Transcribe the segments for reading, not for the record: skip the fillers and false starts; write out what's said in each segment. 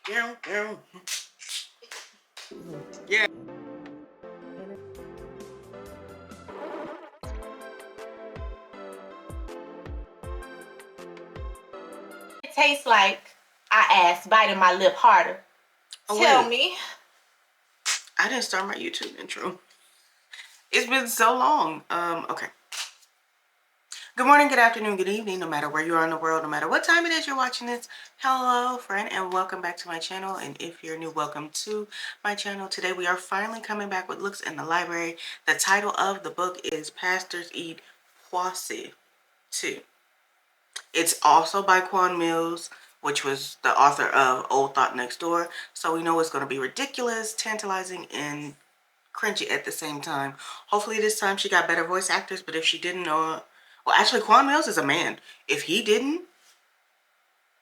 Yeah, yeah. Yeah. It tastes like, I asked, biting my lip harder. Oh, Tell wait. me. I didn't start my YouTube intro. It's been so long. Okay. Good morning, good afternoon, good evening, no matter where you are in the world, no matter what time it is you're watching this. Hello, friend, and welcome back to my channel. And if you're new, welcome to my channel. Today we are finally coming back with Lewks in the Library. The title of the book is Pastors Eat Poissy 2. It's also by Quan Mills, which was the author of Old Thought Next Door. So we know it's going to be ridiculous, tantalizing, and cringy at the same time. Hopefully this time she got better voice actors, but if she didn't know, well, actually Quan Mills is a man. If he didn't,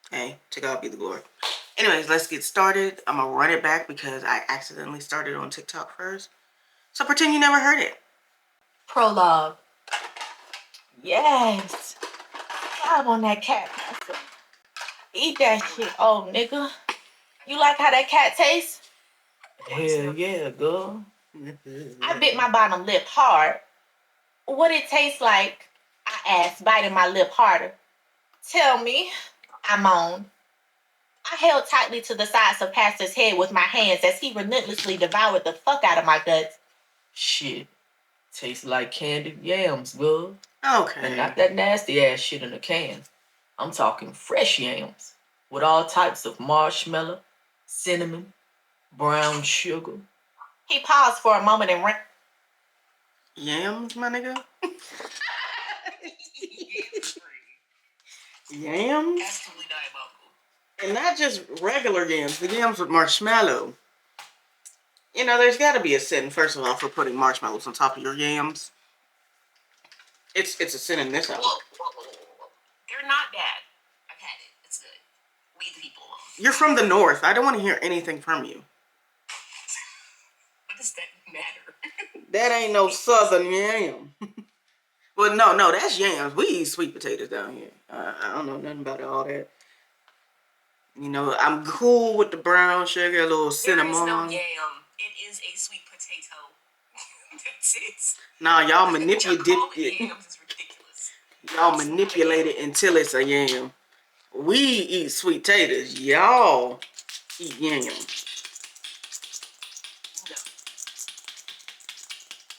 hey, to God be the glory. Anyways, let's get started. I'm gonna run it back because I accidentally started on TikTok first. So pretend you never heard it. Prologue. Yes. I'm on that cat. Eat that shit, old nigga. You like how that cat tastes? Hell yeah, girl. I bit my bottom lip hard. What it tastes like, I asked, biting my lip harder. Tell me. I moaned. I held tightly to the sides of Pastor's head with my hands as he relentlessly devoured the fuck out of my guts. Shit. Tastes like candied yams, girl. Okay. And not that nasty ass shit in a can. I'm talking fresh yams. With all types of marshmallow, cinnamon, brown sugar. He paused for a moment and ran. Yams, my nigga? Yams? Absolutely diabolical. And not just regular yams, the yams with marshmallow. You know, there's got to be a sin, first of all, for putting marshmallows on top of your yams. It's a sin in this house. Whoa. They're not bad. I've had it. It's good. Leave the people alone. You're from the north. I don't want to hear anything from you. What does that matter? That ain't no southern yam. Well, no, that's yams. We eat sweet potatoes down here. I don't know nothing about all that. You know, I'm cool with the brown sugar, a little cinnamon. There is no yam. It is a sweet potato. That's it. Nah, y'all manipulate To call it yams is ridiculous. Y'all manipulate it until it's a yam. We eat sweet potatoes. Y'all eat yams. No.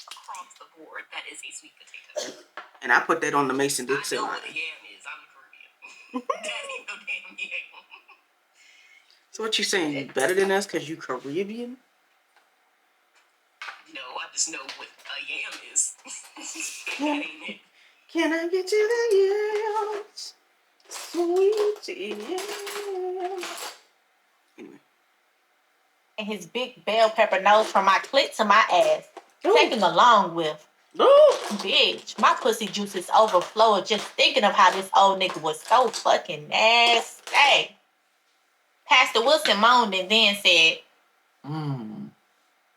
Across the board, that is a sweet potato. And I put that on the Mason-Dixon I know line. what a yam is. I'm Caribbean. That ain't no damn yam. So what you saying? You better than us because you Caribbean? No, I just know what a yam is. That ain't it. Can I get you the yams? Sweet yams. Anyway. And his big bell pepper nose from my clit to my ass. Ooh. Taking a long whiff. Ooh. Bitch, my pussy juices overflow just thinking of how this old nigga was so fucking nasty. Pastor Wilson moaned and then said,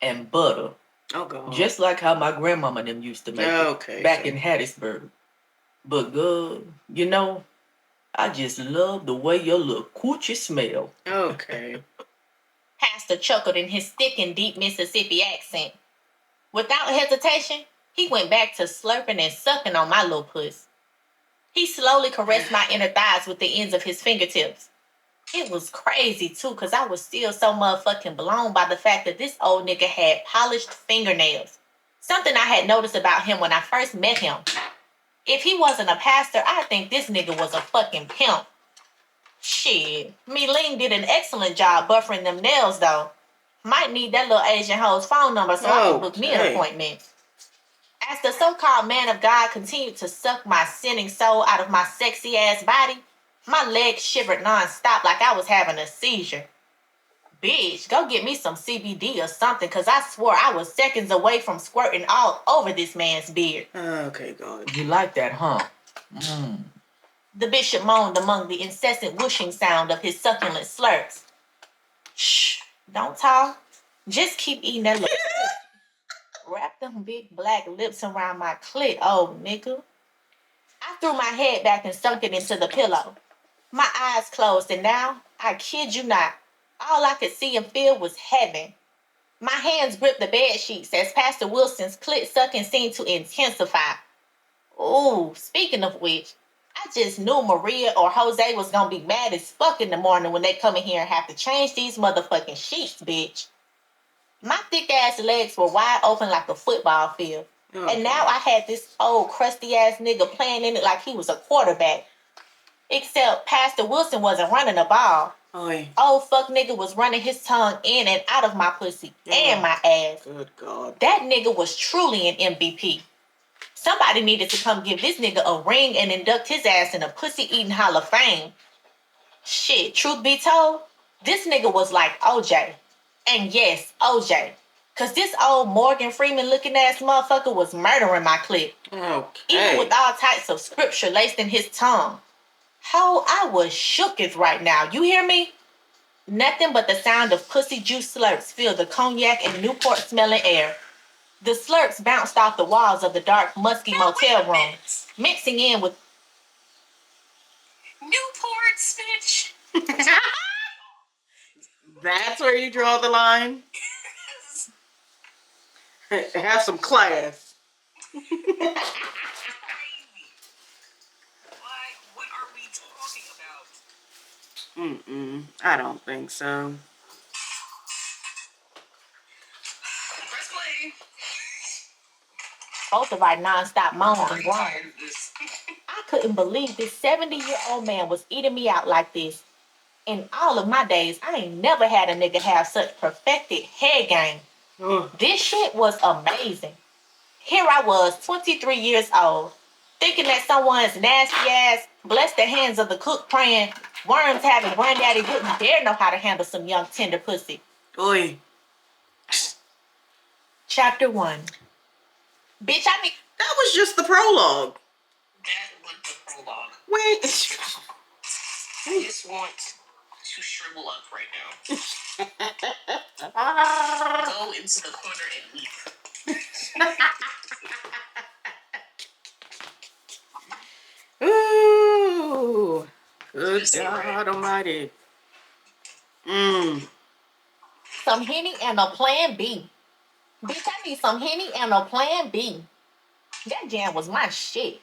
And butter. Oh, God. Just like how my grandmama and them used to make it back in Hattiesburg. But girl, you know, I just love the way your little coochie smell. Okay. Pastor chuckled in his thick and deep Mississippi accent. Without hesitation, he went back to slurping and sucking on my little puss. He slowly caressed my inner thighs with the ends of his fingertips. It was crazy, too, because I was still so motherfucking blown by the fact that this old nigga had polished fingernails. Something I had noticed about him when I first met him. If he wasn't a pastor, I think this nigga was a fucking pimp. Shit, Meline did an excellent job buffering them nails, though. Might need that little Asian hoe's phone number so I can book me an appointment. As the so-called man of God continued to suck my sinning soul out of my sexy-ass body, my legs shivered non-stop like I was having a seizure. Bitch, go get me some CBD or something, because I swore I was seconds away from squirting all over this man's beard. Okay, God. You like that, huh? The bishop moaned among the incessant whooshing sound of his succulent slurps. Shh, don't talk. Just keep eating that little Wrap them big black lips around my clit, old nigga. I threw my head back and sunk it into the pillow. My eyes closed, and now, I kid you not, All I could see and feel was heaven. My hands gripped the bed sheets as Pastor Wilson's clit sucking seemed to intensify. Ooh, speaking of which, I just knew Maria or Jose was gonna be mad as fuck in the morning when they come in here and have to change these motherfucking sheets, bitch. My thick ass legs were wide open like a football field. Okay. And now I had this old crusty ass nigga playing in it like he was a quarterback. Except Pastor Wilson wasn't running the ball. Oy. Old fuck nigga was running his tongue in and out of my pussy and my ass. Good God. That nigga was truly an MVP. Somebody needed to come give this nigga a ring and induct his ass in a pussy-eating Hall of Fame. Shit, truth be told, this nigga was like OJ. And yes, OJ. Cause this old Morgan Freeman looking ass motherfucker was murdering my clip. Okay. Even with all types of scripture laced in his tongue. How I was shooketh right now. You hear me? Nothing but the sound of pussy juice slurps filled the cognac and Newport smelling air. The slurps bounced off the walls of the dark, musky motel room, mixing in with Newport, bitch. That's where you draw the line. Have some class. What are we talking about? I don't think so. Press play. both of our nonstop moans and groans. I couldn't believe this 70-year-old man was eating me out like this. In all of my days, I ain't never had a nigga have such perfected head game. This shit was amazing. Here I was, 23 years old, thinking that someone's nasty ass blessed the hands of the cook praying worms having granddaddy wouldn't dare know how to handle some young tender pussy. Oy. Chapter 1. Bitch, I mean... That was just the prologue. That was the prologue. Wait. I just want to shrivel up right now. Go into the corner and weep. Ooh. Good God Almighty. Some Henny and a plan B. Bitch, I need some Henny and a plan B. That jam was my shit.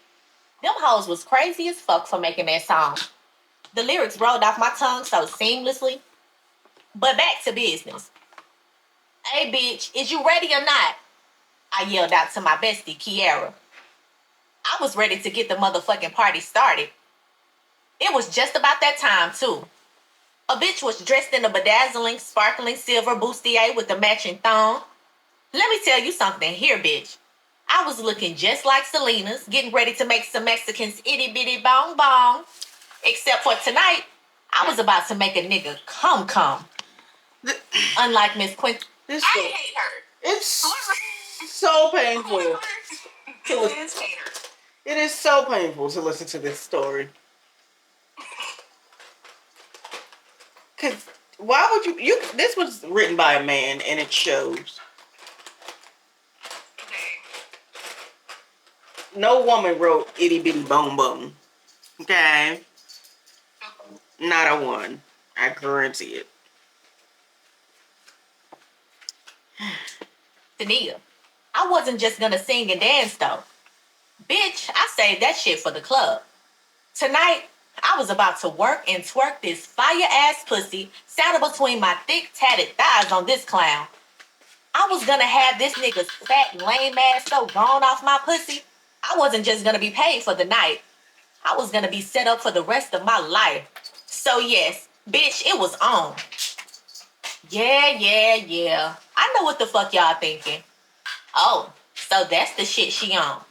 Them hoes was crazy as fuck for making that song. The lyrics rolled off my tongue so seamlessly. But back to business. Hey, bitch, is you ready or not? I yelled out to my bestie, Kiara. I was ready to get the motherfucking party started. It was just about that time, too. A bitch was dressed in a bedazzling, sparkling silver bustier with a matching thong. Let me tell you something here, bitch. I was looking just like Selena's, getting ready to make some Mexicans itty-bitty bong-bong. Except for tonight, I was about to make a nigga come. Unlike Miss Quint. I hate her. It's so painful. It is so painful to listen to this story. Cause why would you this was written by a man and it shows. No woman wrote itty bitty bone bone. Okay? Not a one. I guarantee it. Tania, I wasn't just gonna sing and dance though. Bitch, I saved that shit for the club. Tonight, I was about to work and twerk this fire-ass pussy saddled between my thick, tatted thighs on this clown. I was gonna have this nigga's fat, lame ass so gone off my pussy, I wasn't just gonna be paid for the night. I was gonna be set up for the rest of my life. So yes, bitch, it was on. Yeah. I know what the fuck y'all thinking. Oh, so that's the shit she on.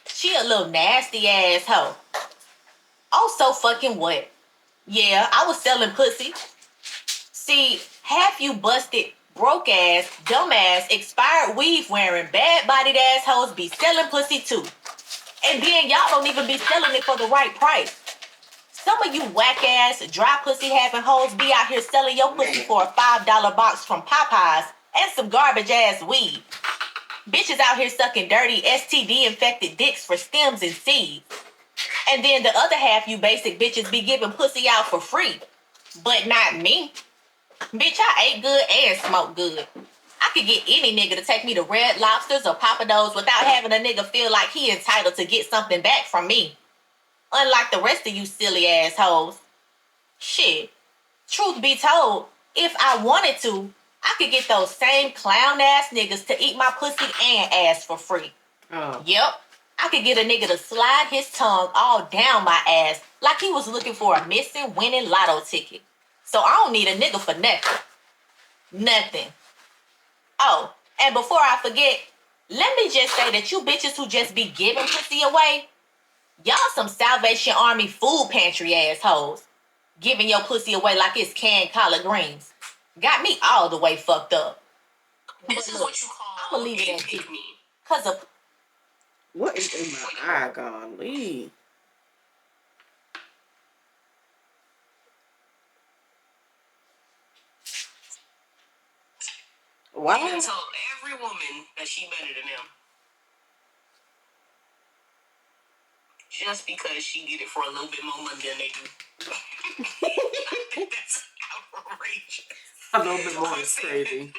She a little nasty ass hoe. Oh, so fucking what? Yeah, I was selling pussy. See, half you busted, broke ass, dumb ass, expired weave wearing, bad bodied ass hoes be selling pussy too. And then y'all don't even be selling it for the right price. Some of you whack ass, dry pussy having hoes be out here selling your pussy for a $5 box from Popeyes and some garbage ass weed. Bitches out here sucking dirty STD infected dicks for stems and seeds. And then the other half you basic bitches be giving pussy out for free. But not me. Bitch, I ate good and smoked good. I could get any nigga to take me to Red Lobsters or Papados without having a nigga feel like he entitled to get something back from me. Unlike the rest of you silly assholes. Shit. Truth be told, if I wanted to, I could get those same clown ass niggas to eat my pussy and ass for free. Oh. Yep. I could get a nigga to slide his tongue all down my ass like he was looking for a missing winning lotto ticket. So I don't need a nigga for nothing. Nothing. Oh, and before I forget, let me just say that you bitches who just be giving pussy away, y'all some Salvation Army food pantry assholes. Giving your pussy away like it's canned collard greens. Got me all the way fucked up. This is what you call I'ma leave it at pick me. Cause of what is in my eye, golly? Why? You can tell every woman that she better than them. Just because she get it for a little bit more money than they do. I think that's outrageous. A little bit more is crazy.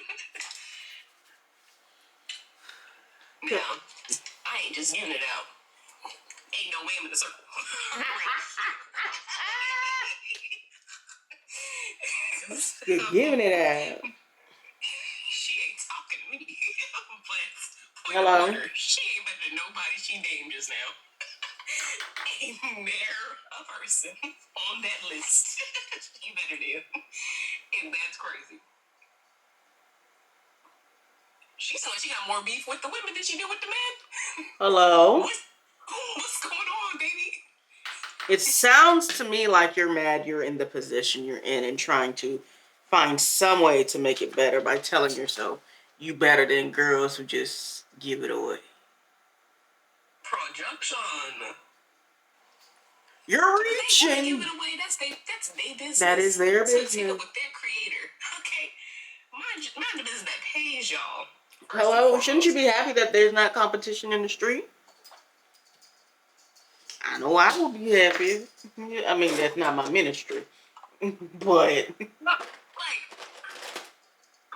Now, I ain't just giving it out. Ain't no wham in the circle. You're giving it out. She ain't talking to me. But hello. She ain't better than nobody she named just now. Ain't there a person on that list she better than. And that's crazy. She said she got more beef with the women than she did with the men. Hello? What's going on, baby? It sounds to me like you're mad you're in the position you're in and trying to find some way to make it better by telling yourself you better than girls who just give it away. Projection. You're reaching. They give it away. That's their business. That is their business. Take it with their creator. Okay. Mind the business that pays y'all. Hello, shouldn't you be happy that there's not competition in the street? I know I will be happy. I mean, that's not my ministry. But like,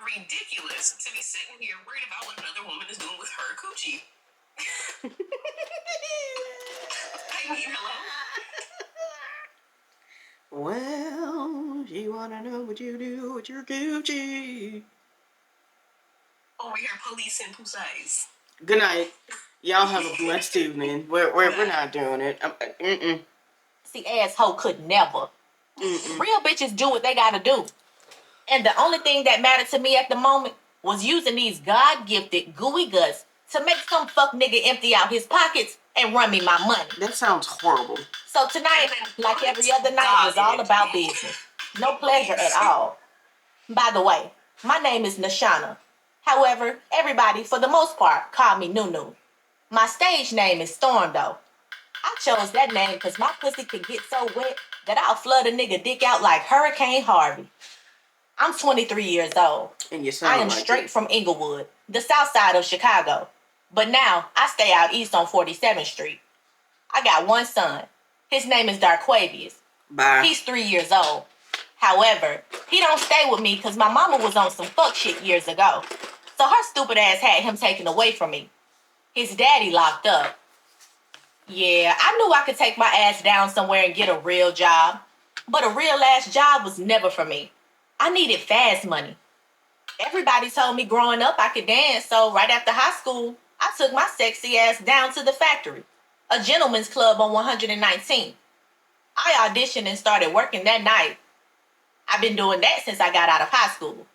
ridiculous to be sitting here worried about what another woman is doing with her coochie. I mean, hello? Well, you wanna know what you do with your coochie? Over here policing Pusai's. Good night. Y'all have a blessed evening. We're not doing it. See, asshole could never. Real bitches do what they gotta do. And the only thing that mattered to me at the moment was using these God-gifted gooey guts to make some fuck nigga empty out his pockets and run me my money. That sounds horrible. So tonight, like every other night, was all about business. No pleasure at all. By the way, my name is Machina. However, everybody, for the most part, call me Nunu. My stage name is Storm, though. I chose that name because my pussy can get so wet that I'll flood a nigga dick out like Hurricane Harvey. I'm 23 years old. And you sound I am like straight from Inglewood, the south side of Chicago. But now, I stay out east on 47th Street. I got one son. His name is Darquavius. Bye. He's 3 years old. However, he don't stay with me because my mama was on some fuck shit years ago. So her stupid ass had him taken away from me. His daddy locked up. Yeah, I knew I could take my ass down somewhere and get a real job. But a real ass job was never for me. I needed fast money. Everybody told me growing up I could dance, so right after high school, I took my sexy ass down to the factory, a gentleman's club on 119th. I auditioned and started working that night. I've been doing that since I got out of high school.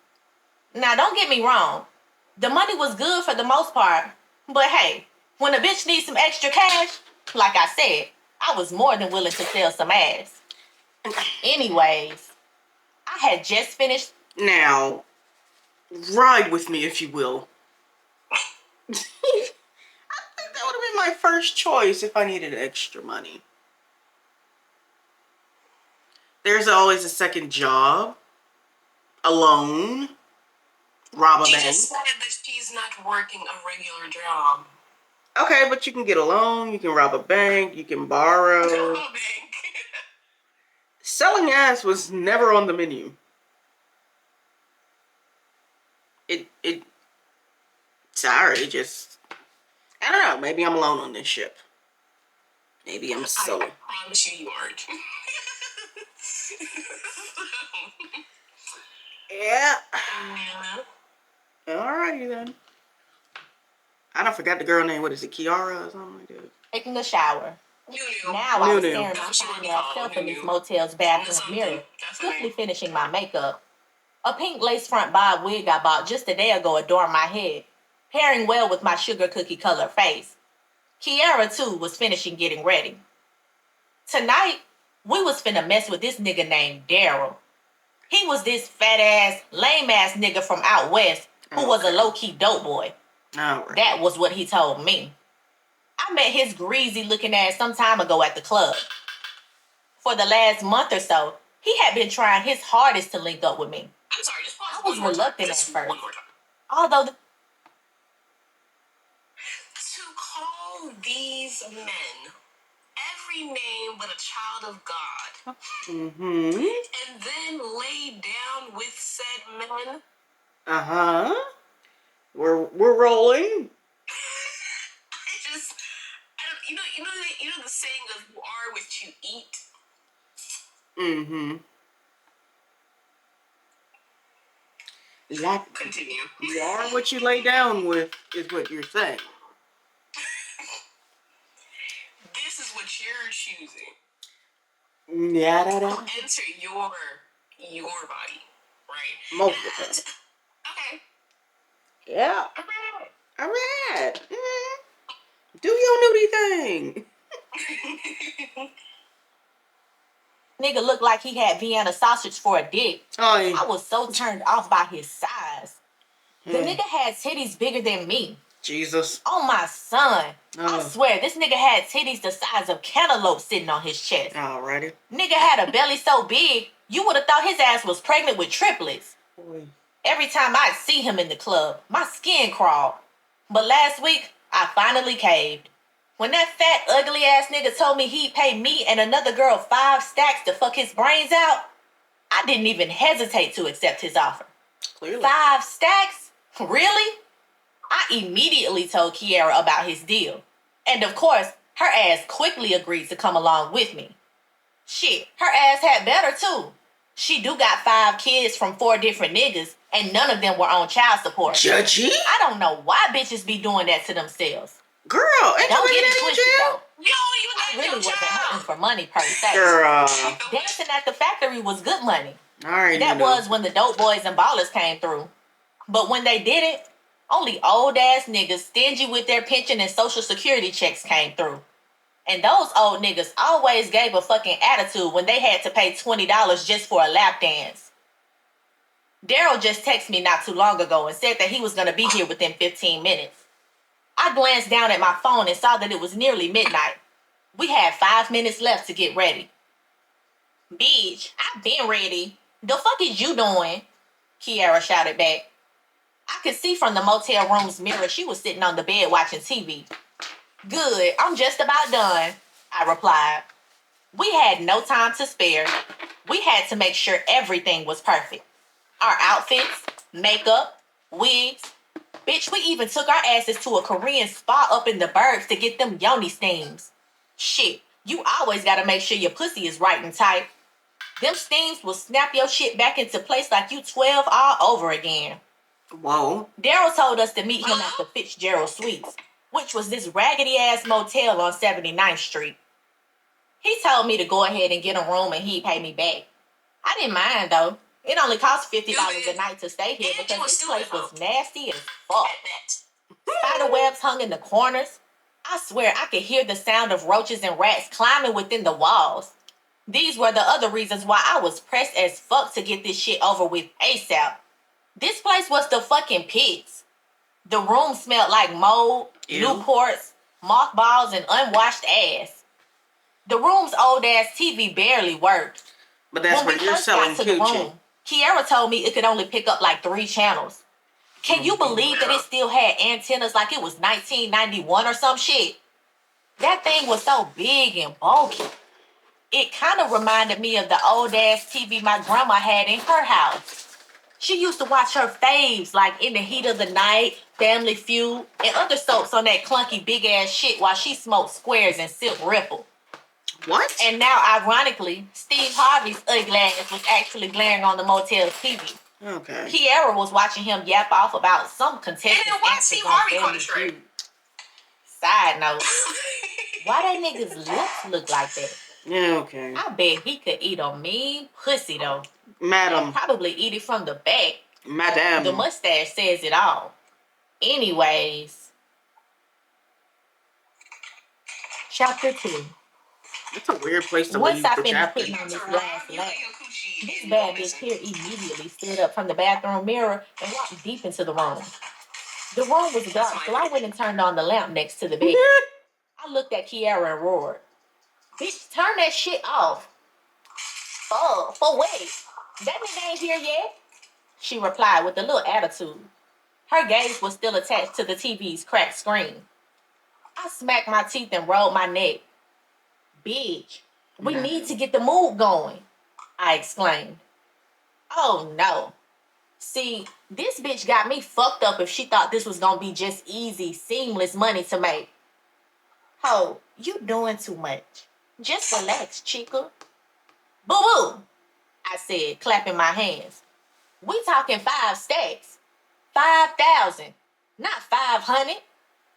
Now, don't get me wrong. The money was good for the most part. But hey, when a bitch needs some extra cash, like I said, I was more than willing to sell some ass. Anyways, I had just finished. Now, ride with me if you will. I think that would have been my first choice if I needed extra money. There's always a second job. Alone. Rob a bank. She just said that she's not working a regular job. Okay, but you can get a loan, you can rob a bank, you can borrow. Rob a bank. Selling ass was never on the menu. Sorry, just... I don't know. Maybe I'm alone on this ship. Maybe I'm solo. I promise you aren't. Yeah. Alrighty then. I don't forgot the girl name. What is it? Kiara or something like that? Taking a shower. Nunu. Now I was Nunu. staring my fine ass self in this motel's bathroom mirror, swiftly finishing my makeup. A pink lace front bob wig I bought just a day ago adorned my head, pairing well with my sugar cookie colored face. Kiara, too, was finishing getting ready. Tonight, we was finna mess with this nigga named Daryl. He was this fat-ass, lame-ass nigga from out west who was a low-key dope boy. Right. That was what he told me. I met his greasy-looking ass some time ago at the club. For the last month or so, he had been trying his hardest to link up with me. I'm sorry, just pause. I was reluctant at first. One more time. Although To call these men every name but a child of God, and then lay down with said men. We're rolling. You know the saying of you are what you eat. Continue. You are what you lay down with, is what you're saying. This is what you're choosing. Yeah, enter your body, right? Multiple times. Okay. Yeah. All right. Do your nudie thing. nigga looked like he had Vienna sausage for a dick. Oh, yeah. I was so turned off by his size. The nigga had titties bigger than me. Jesus. Oh, my son. I swear, this nigga had titties the size of cantaloupe sitting on his chest. Alrighty. Nigga had a belly so big, you would have thought his ass was pregnant with triplets. Boy. Every time I'd see him in the club, my skin crawled. But last week, I finally caved. When that fat, ugly-ass nigga told me he'd pay me and another girl 5 stacks to fuck his brains out, I didn't even hesitate to accept his offer. Clearly. 5 stacks? Really? I immediately told Kiara about his deal. And of course, her ass quickly agreed to come along with me. Shit, her ass had better too. She do got 5 kids from 4 different niggas, and none of them were on child support. Judgy? I don't know why bitches be doing that to themselves. Girl, ain't Don't you get in it twisted jail? though. I really wasn't hunting for money per se. Girl. Dancing at the factory was good money. Alright. That was when the dope boys and ballers came through. But when they didn't, only old ass niggas stingy with their pension and social security checks came through. And those old niggas always gave a fucking attitude when they had to pay $20 just for a lap dance. Daryl just texted me not too long ago and said that he was going to be here within 15 minutes. I glanced down at my phone and saw that it was nearly midnight. We had 5 minutes left to get ready. Bitch, I've been ready. The fuck is you doing? Kiara shouted back. I could see from the motel room's mirror she was sitting on the bed watching TV. Good, I'm just about done, I replied. We had no time to spare. We had to make sure everything was perfect. Our outfits, makeup, wigs. Bitch, we even took our asses to a Korean spa up in the burbs to get them yoni steams. Shit, you always gotta make sure your pussy is right and tight. Them steams will snap your shit back into place like you 12 all over again. Whoa. Daryl told us to meet him at the Fitzgerald Suites, which was this raggedy-ass motel on 79th Street. He told me to go ahead and get a room and he'd pay me back. I didn't mind, though. It only cost $50 a night to stay here because this place was nasty as fuck. Spider webs hung in the corners. I swear I could hear the sound of roaches and rats climbing within the walls. These were the other reasons why I was pressed as fuck to get this shit over with ASAP. This place was the fucking pits. The room smelled like mold, Newports, mothballs, and unwashed ass. The room's old-ass TV barely worked. But that's where you're selling coochie. Kiara told me it could only pick up like 3 channels. Can you believe that it still had antennas like it was 1991 or some shit? That thing was so big and bulky. It kind of reminded me of the old-ass TV my grandma had in her house. She used to watch her faves like In the Heat of the Night, Family Feud, and other soaps on that clunky big ass shit while she smoked squares and Silk Ripple. What? And now, ironically, Steve Harvey's ugly ass was actually glaring on the motel's TV. Okay. Kiara was watching him yap off about some contestant. And why Steve Harvey caught a trick? Side note, why that nigga's lips look like that? Yeah, okay. I bet he could eat a mean pussy though. Madam. And probably eat it from the back. Madam. The mustache says it all. Anyways. Chapter 2. That's a weird place to Once leave I the finished chapter. putting on this last laugh, this bad bitch here immediately stood up from the bathroom mirror and walked deep into the room. The room was dark, so I went and turned on the lamp next to the bed. I looked at Kiara and roared, "Bitch, turn that shit off." "Oh, for what? That nigga ain't here yet?" she replied with a little attitude. Her gaze was still attached to the TV's cracked screen. I smacked my teeth and rolled my neck. "Bitch, we need to get the mood going," I exclaimed. Oh no. See, this bitch got me fucked up if she thought this was gonna be just easy, seamless money to make. Ho, you doing too much. Just relax, chica. Boo-boo, I said, clapping my hands. We talking 5 stacks. 5,000, not 500.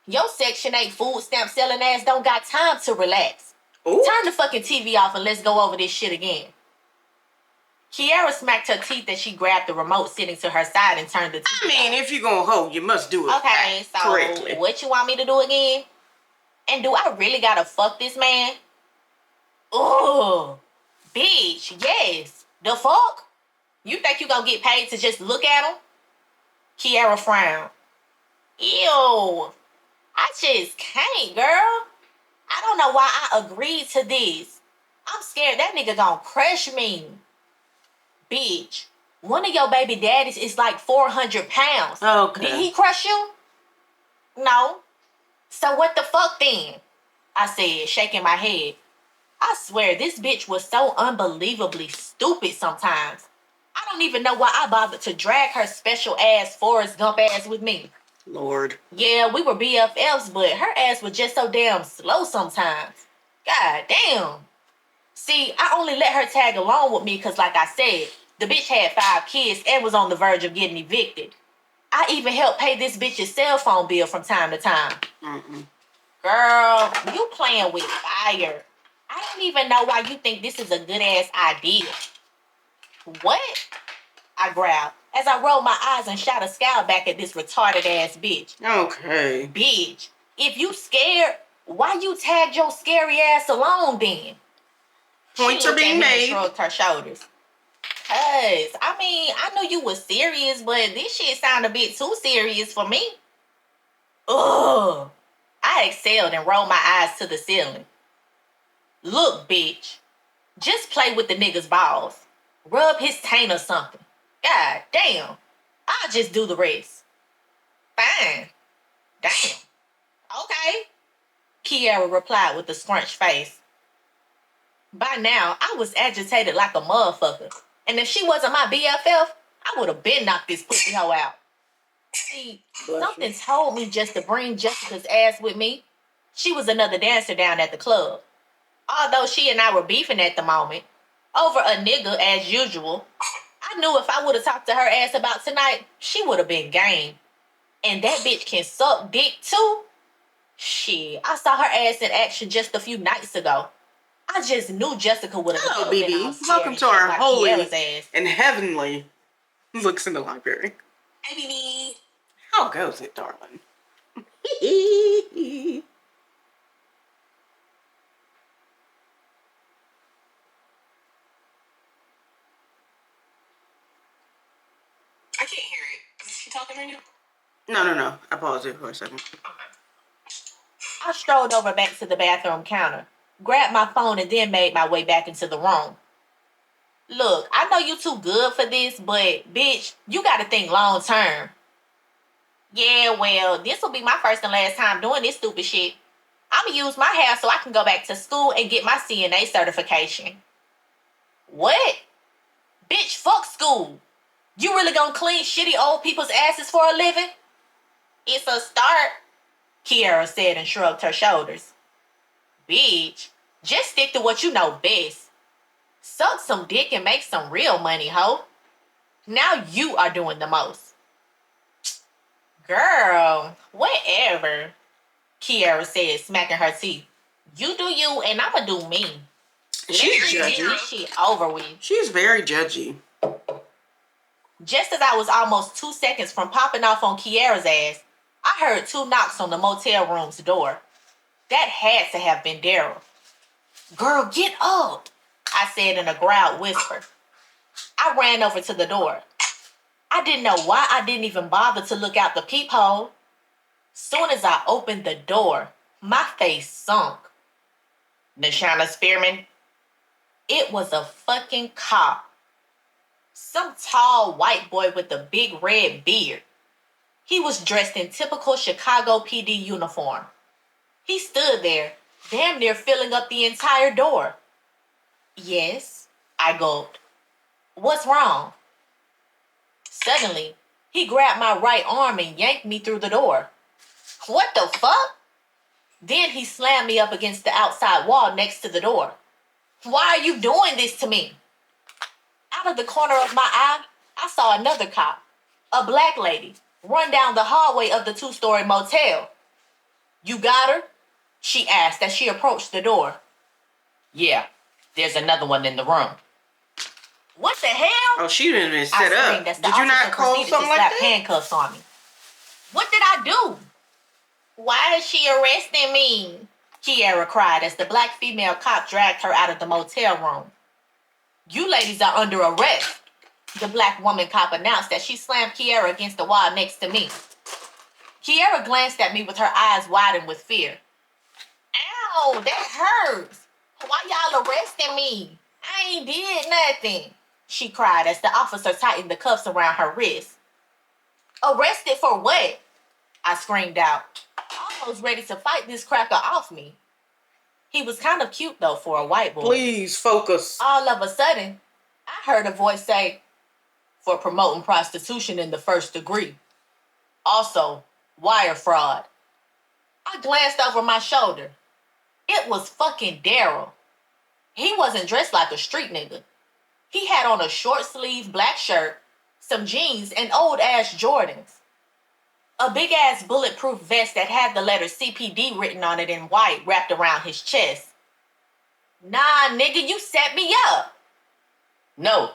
Your Section 8 food stamp selling ass don't got time to relax. Ooh. Turn the fucking TV off and let's go over this shit again. Kiara smacked her teeth as she grabbed the remote sitting to her side and turned the TV I mean, off. if you're gonna hold, you must do it Okay, so correctly. what you want me to do again? And do I really gotta fuck this man? Oh, bitch, yes. The fuck? You think you gonna get paid to just look at him? Kiara frowned. Ew, I just can't, girl. I don't know why I agreed to this. I'm scared that nigga gonna crush me. Bitch, one of your baby daddies is like 400 pounds. Okay. Did he crush you? No. So what the fuck then? I said, shaking my head. I swear, this bitch was so unbelievably stupid sometimes. I don't even know why I bothered to drag her special ass Forrest Gump ass with me. Lord. Yeah, we were BFFs, but her ass was just so damn slow sometimes. God damn. See, I only let her tag along with me because, like I said, the bitch had 5 kids and was on the verge of getting evicted. I even helped pay this bitch's cell phone bill from time to time. Girl, you playing with fire. I don't even know why you think this is a good-ass idea. What? I growled as I rolled my eyes and shot a scowl back at this retarded-ass bitch. Okay. Bitch, if you scared, why you tagged your scary ass along then? Points are being made. She shrugged her shoulders. Cause, I mean, I knew you was serious, but this shit sounded a bit too serious for me. Ugh. I exhaled and rolled my eyes to the ceiling. Look, bitch. Just play with the nigga's balls. Rub his taint or something. God damn. I'll just do the rest. Fine. Damn. Okay. Kiara replied with a scrunched face. By now, I was agitated like a motherfucker. And if she wasn't my BFF, I would have been knocked this pussy hoe out. See, something told me just to bring Jessica's ass with me. She was another dancer down at the club. Although she and I were beefing at the moment, over a nigga as usual, I knew if I would have talked to her ass about tonight, she would have been game. And that bitch can suck dick too. Shit, I saw her ass in action just a few nights ago. I just knew Jessica would have. Hello, BB. Welcome to our holy and heavenly Lewks in the Library. Hey, BB. How goes it, darling? I can't hear it. Is she talking right now? No. I paused it for a second. I strolled over back to the bathroom counter, grabbed my phone, and then made my way back into the room. Look, I know you too good for this, but bitch, you gotta think long term. Yeah, well, this will be my first and last time doing this stupid shit. I'ma use my hair so I can go back to school and get my CNA certification. What? Bitch, fuck school. You really gonna clean shitty old people's asses for a living? It's a start, Kiara said and shrugged her shoulders. Bitch, just stick to what you know best. Suck some dick and make some real money, ho. Now you are doing the most. Girl, whatever, Kiara said, smacking her teeth. You do you and I'ma do me. She's judgy. Get this shit over with. She's very judgy. Just as I was almost 2 seconds from popping off on Kiara's ass, I heard 2 knocks on the motel room's door. That had to have been Daryl. Girl, get up, I said in a growled whisper. I ran over to the door. I didn't know why I didn't even bother to look out the peephole. Soon as I opened the door, my face sunk. Machina Spearman. It was a fucking cop. Some tall white boy with a big red beard. He was dressed in typical Chicago PD uniform. He stood there, damn near filling up the entire door. Yes, I gulped. What's wrong? Suddenly, he grabbed my right arm and yanked me through the door. What the fuck? Then he slammed me up against the outside wall next to the door. Why are you doing this to me? Out of the corner of my eye, I saw another cop, a black lady, run down the hallway of the 2-story motel. You got her? She asked as she approached the door. Yeah, there's another one in the room. What the hell? Oh, she didn't even set up. Did you not call something like that? Handcuffs on me. What did I do? Why is she arresting me? Kiara cried as the black female cop dragged her out of the motel room. You ladies are under arrest, the black woman cop announced as she slammed Kiara against the wall next to me. Kiara glanced at me with her eyes widened with fear. Ow, that hurts. Why y'all arresting me? I ain't did nothing, she cried as the officer tightened the cuffs around her wrist. Arrested for what? I screamed out, almost ready to fight this cracker off me. He was kind of cute, though, for a white boy. Please, focus. All of a sudden, I heard a voice say, for promoting prostitution in the 1st degree. Also, wire fraud. I glanced over my shoulder. It was fucking Daryl. He wasn't dressed like a street nigga. He had on a short-sleeved black shirt, some jeans, and old-ass Jordans. A big-ass bulletproof vest that had the letter CPD written on it in white wrapped around his chest. Nah, nigga, you set me up. No,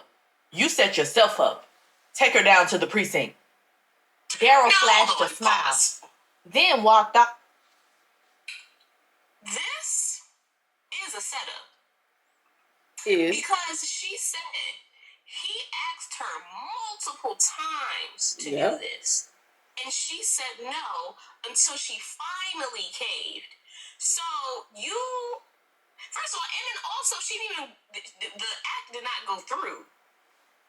you set yourself up. Take her down to the precinct. Daryl flashed a smile, then walked up. This is a setup. Is. Because she said he asked her multiple times to do this. And she said no until she finally caved. So you, first of all, and then also she didn't even, the act did not go through.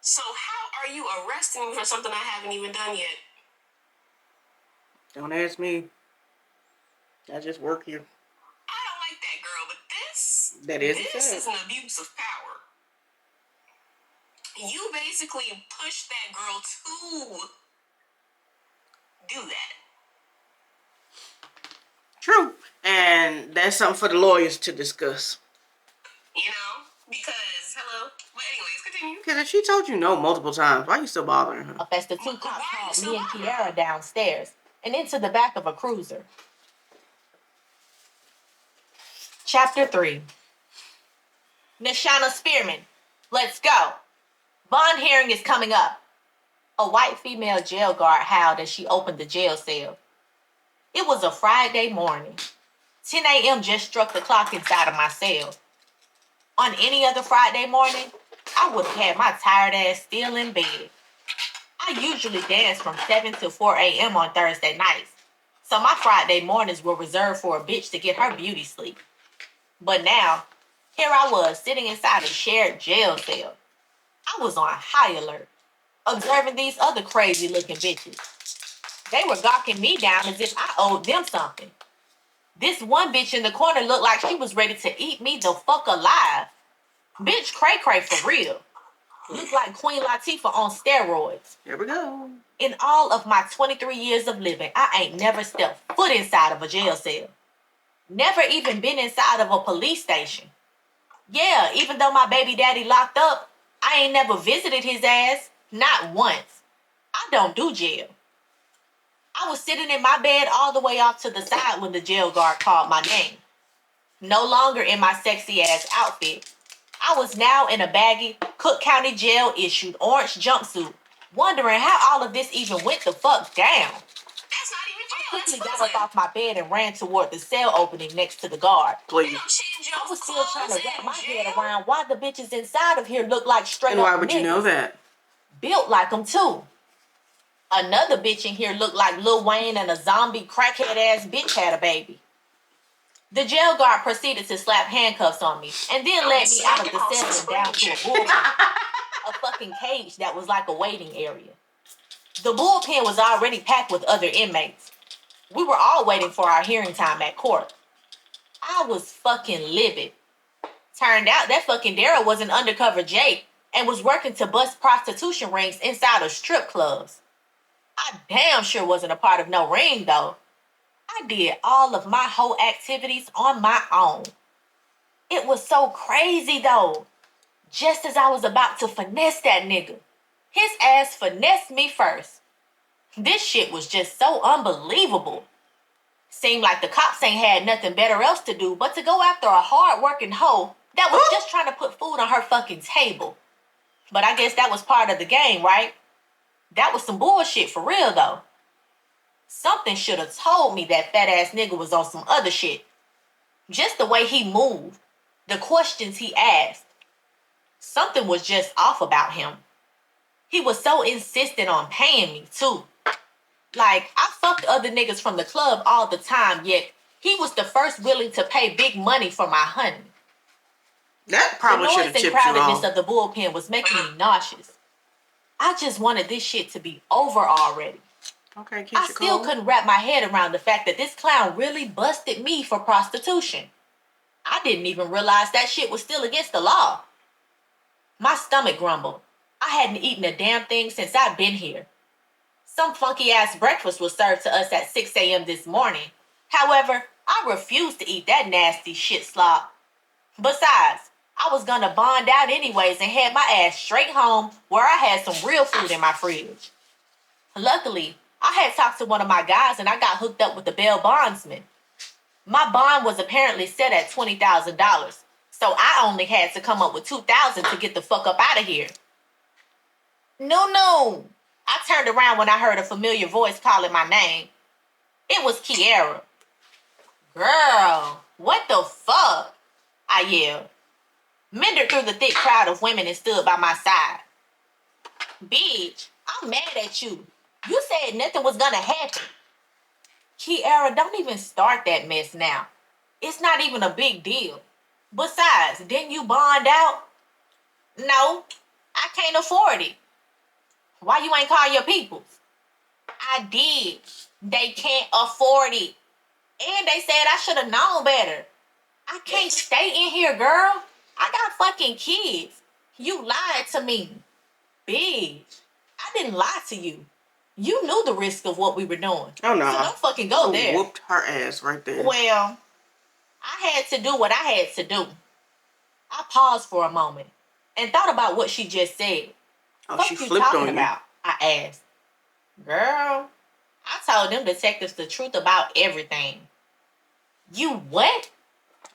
So how are you arresting me for something I haven't even done yet? Don't ask me. I just work here. I don't like that, girl, but this is an abuse of power. You basically pushed that girl to do that. True. And that's something for the lawyers to discuss. You know? Because, hello? But anyways, continue. Because if she told you no multiple times, why are you still bothering her? As the 2 cops hauled me and Kiara downstairs and into the back of a cruiser. Chapter 3. Nishana Spearman, let's go. Bond hearing is coming up. A white female jail guard howled as she opened the jail cell. It was a Friday morning. 10 a.m. just struck the clock inside of my cell. On any other Friday morning, I would have had my tired ass still in bed. I usually dance from 7 to 4 a.m. on Thursday nights, so my Friday mornings were reserved for a bitch to get her beauty sleep. But now, here I was sitting inside a shared jail cell. I was on high alert, observing these other crazy-looking bitches. They were gawking me down as if I owed them something. This one bitch in the corner looked like she was ready to eat me the fuck alive. Bitch cray-cray for real. Look like Queen Latifah on steroids. Here we go. In all of my 23 years of living, I ain't never stepped foot inside of a jail cell. Never even been inside of a police station. Yeah, even though my baby daddy locked up, I ain't never visited his ass. Not once. I don't do jail. I was sitting in my bed all the way off to the side when the jail guard called my name. No longer in my sexy ass outfit. I was now in a baggy Cook County Jail issued orange jumpsuit, wondering how all of this even went the fuck down. That's not even jail. I quickly got up off my bed and ran toward the cell opening next to the guard. Please. I was still trying to wrap my head around why the bitches inside of here look like straight and up why would you know niggas. that? Built like them too. Another bitch in here looked like Lil Wayne and a zombie crackhead ass bitch had a baby. The jail guard proceeded to slap handcuffs on me and then led me out of the cell and down to a bullpen, a fucking cage that was like a waiting area. The bullpen was already packed with other inmates. We were all waiting for our hearing time at court. I was fucking livid. Turned out that fucking Daryl was an undercover Jake and was working to bust prostitution rings inside of strip clubs. I damn sure wasn't a part of no ring though. I did all of my whole activities on my own. It was so crazy though. Just as I was about to finesse that nigga, his ass finessed me first. This shit was just so unbelievable. Seemed like the cops ain't had nothing better else to do but to go after a hard-working hoe that was just trying to put food on her fucking table. But I guess that was part of the game, right? That was some bullshit for real though. Something should have told me that fat ass nigga was on some other shit. Just the way he moved, the questions he asked. Something was just off about him. He was so insistent on paying me too. Like, I fucked other niggas from the club all the time, yet he was the first willing to pay big money for my honey. That probably should have tipped you off. The noise and crowdedness of the bullpen was making me nauseous. I just wanted this shit to be over already. Okay, I still couldn't wrap my head around the fact that this clown really busted me for prostitution. I didn't even realize that shit was still against the law. My stomach grumbled. I hadn't eaten a damn thing since I'd been here. Some funky ass breakfast was served to us at 6 a.m. this morning. However, I refused to eat that nasty shit slop. Besides, I was gonna bond out anyways and head my ass straight home where I had some real food in my fridge. Luckily, I had talked to one of my guys and I got hooked up with the bail bondsman. My bond was apparently set at $20,000, so I only had to come up with $2,000 to get the fuck up out of here. No. I turned around when I heard a familiar voice calling my name. It was Kiara. Girl, what the fuck? I yelled. Mendered through the thick crowd of women and stood by my side. Bitch, I'm mad at you. You said nothing was gonna happen. Kiara, don't even start that mess now. It's not even a big deal. Besides, didn't you bond out? No, I can't afford it. Why you ain't call your peoples? I did. They can't afford it. And they said I should have known better. I can't stay in here, girl. I got fucking kids. You lied to me. Bitch, I didn't lie to you. You knew the risk of what we were doing. Oh, no. So don't fucking go there. Whooped her ass right there. Well, I had to do what I had to do. I paused for a moment and thought about what she just said. Oh, What she you flipped talking on you. about? I asked. Girl, I told them detectives the truth about everything. You what?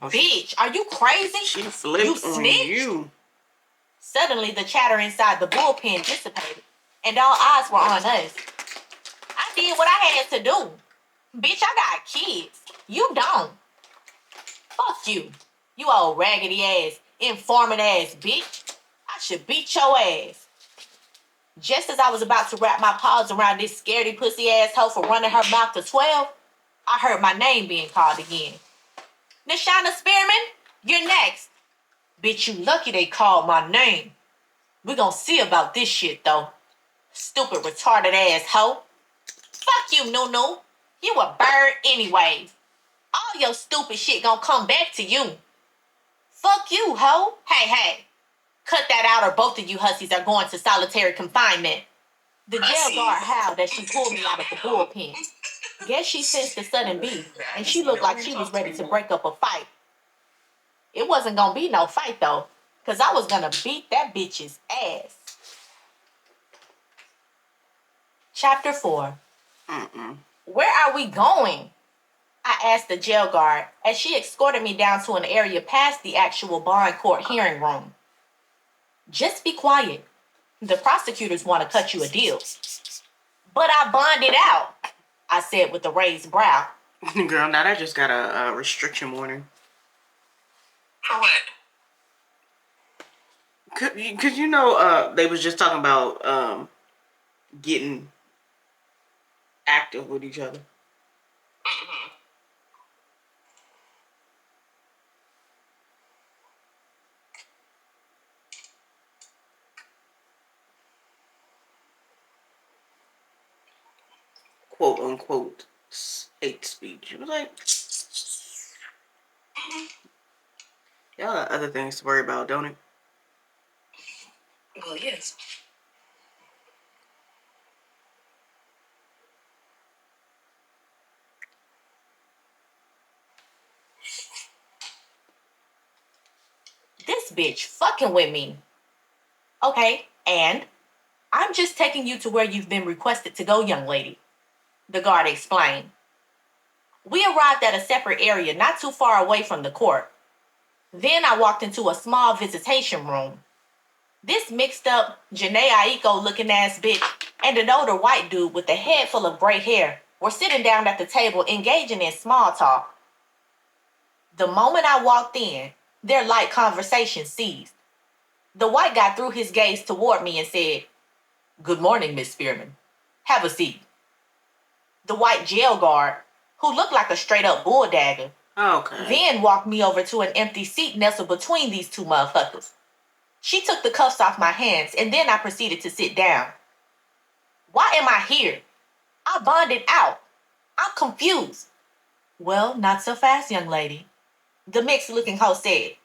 Oh, Bitch, are you crazy? She flipped You on snitched? you. Suddenly, the chatter inside the bullpen dissipated, and all eyes were on us. I did what I had to do. Bitch, I got kids. You don't. Fuck you. You old raggedy ass, informant ass bitch. I should beat your ass. Just as I was about to wrap my paws around this scaredy pussy asshole for running her mouth to 12, I heard my name being called again. Nishana Spearman, you're next. Bitch, you lucky they called my name. We gonna see about this shit, though. Stupid, retarded ass hoe. Fuck you, Nunu. You a bird anyways. All your stupid shit gonna come back to you. Fuck you, hoe. Hey. Cut that out or both of you hussies are going to solitary confinement. The jail guard howled as she pulled me out of the bullpen. Guess she sensed the sudden beat, and she looked like she was ready to break up a fight. It wasn't gonna be no fight though, because I was gonna beat that bitch's ass. Chapter 4. Where are we going? I asked the jail guard as she escorted me down to an area past the actual bond court hearing room. Just be quiet. The prosecutors want to cut you a deal. But I bonded out, I said with a raised brow. Girl, now I just got a restriction warning. For what? Cause you know, they was just talking about getting active with each other. Quote unquote hate speech. It was like, y'all got other things to worry about, don't it? Well, yes. This bitch fucking with me. Okay, and I'm just taking you to where you've been requested to go, young lady, the guard explained. We arrived at a separate area not too far away from the court. Then I walked into a small visitation room. This mixed up Janae Aiko looking ass bitch and an older white dude with a head full of gray hair were sitting down at the table engaging in small talk. The moment I walked in, their light conversation ceased. The white guy threw his gaze toward me and said, "Good morning, Miss Spearman. Have a seat." The white jail guard, who looked like a straight-up bulldagger, then walked me over to an empty seat nestled between these two motherfuckers. She took the cuffs off my hands, and then I proceeded to sit down. Why am I here? I bonded out. I'm confused. Well, not so fast, young lady, the mixed-looking hoe said.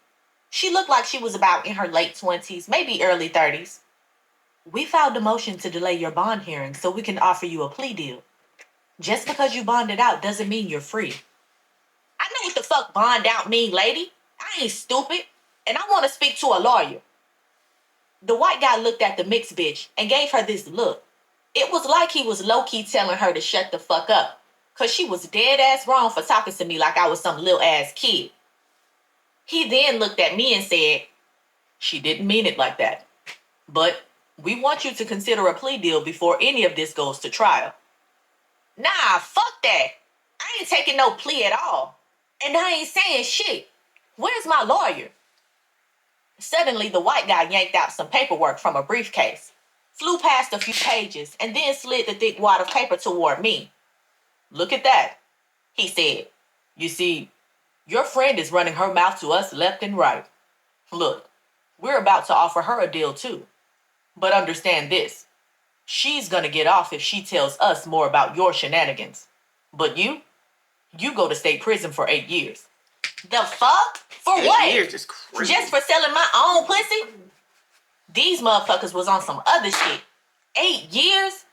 She looked like she was about in her late 20s, maybe early 30s. We filed a motion to delay your bond hearing so we can offer you a plea deal. Just because you bonded out doesn't mean you're free. I know what the fuck bond out mean, lady. I ain't stupid, and I want to speak to a lawyer. The white guy looked at the mixed bitch and gave her this look. It was like he was low-key telling her to shut the fuck up, because she was dead-ass wrong for talking to me like I was some little-ass kid. He then looked at me and said, "She didn't mean it like that. But we want you to consider a plea deal before any of this goes to trial." Nah, fuck that. I ain't taking no plea at all. And I ain't saying shit. Where's my lawyer? Suddenly, the white guy yanked out some paperwork from a briefcase, flew past a few pages, and then slid the thick wad of paper toward me. "Look at that," he said. "You see, your friend is running her mouth to us left and right. Look, we're about to offer her a deal too. But understand this. She's gonna get off if she tells us more about your shenanigans. But you go to state prison for 8 years. The fuck? For 8 what? years is crazy. Just for selling my own pussy? These motherfuckers was on some other shit. 8 years?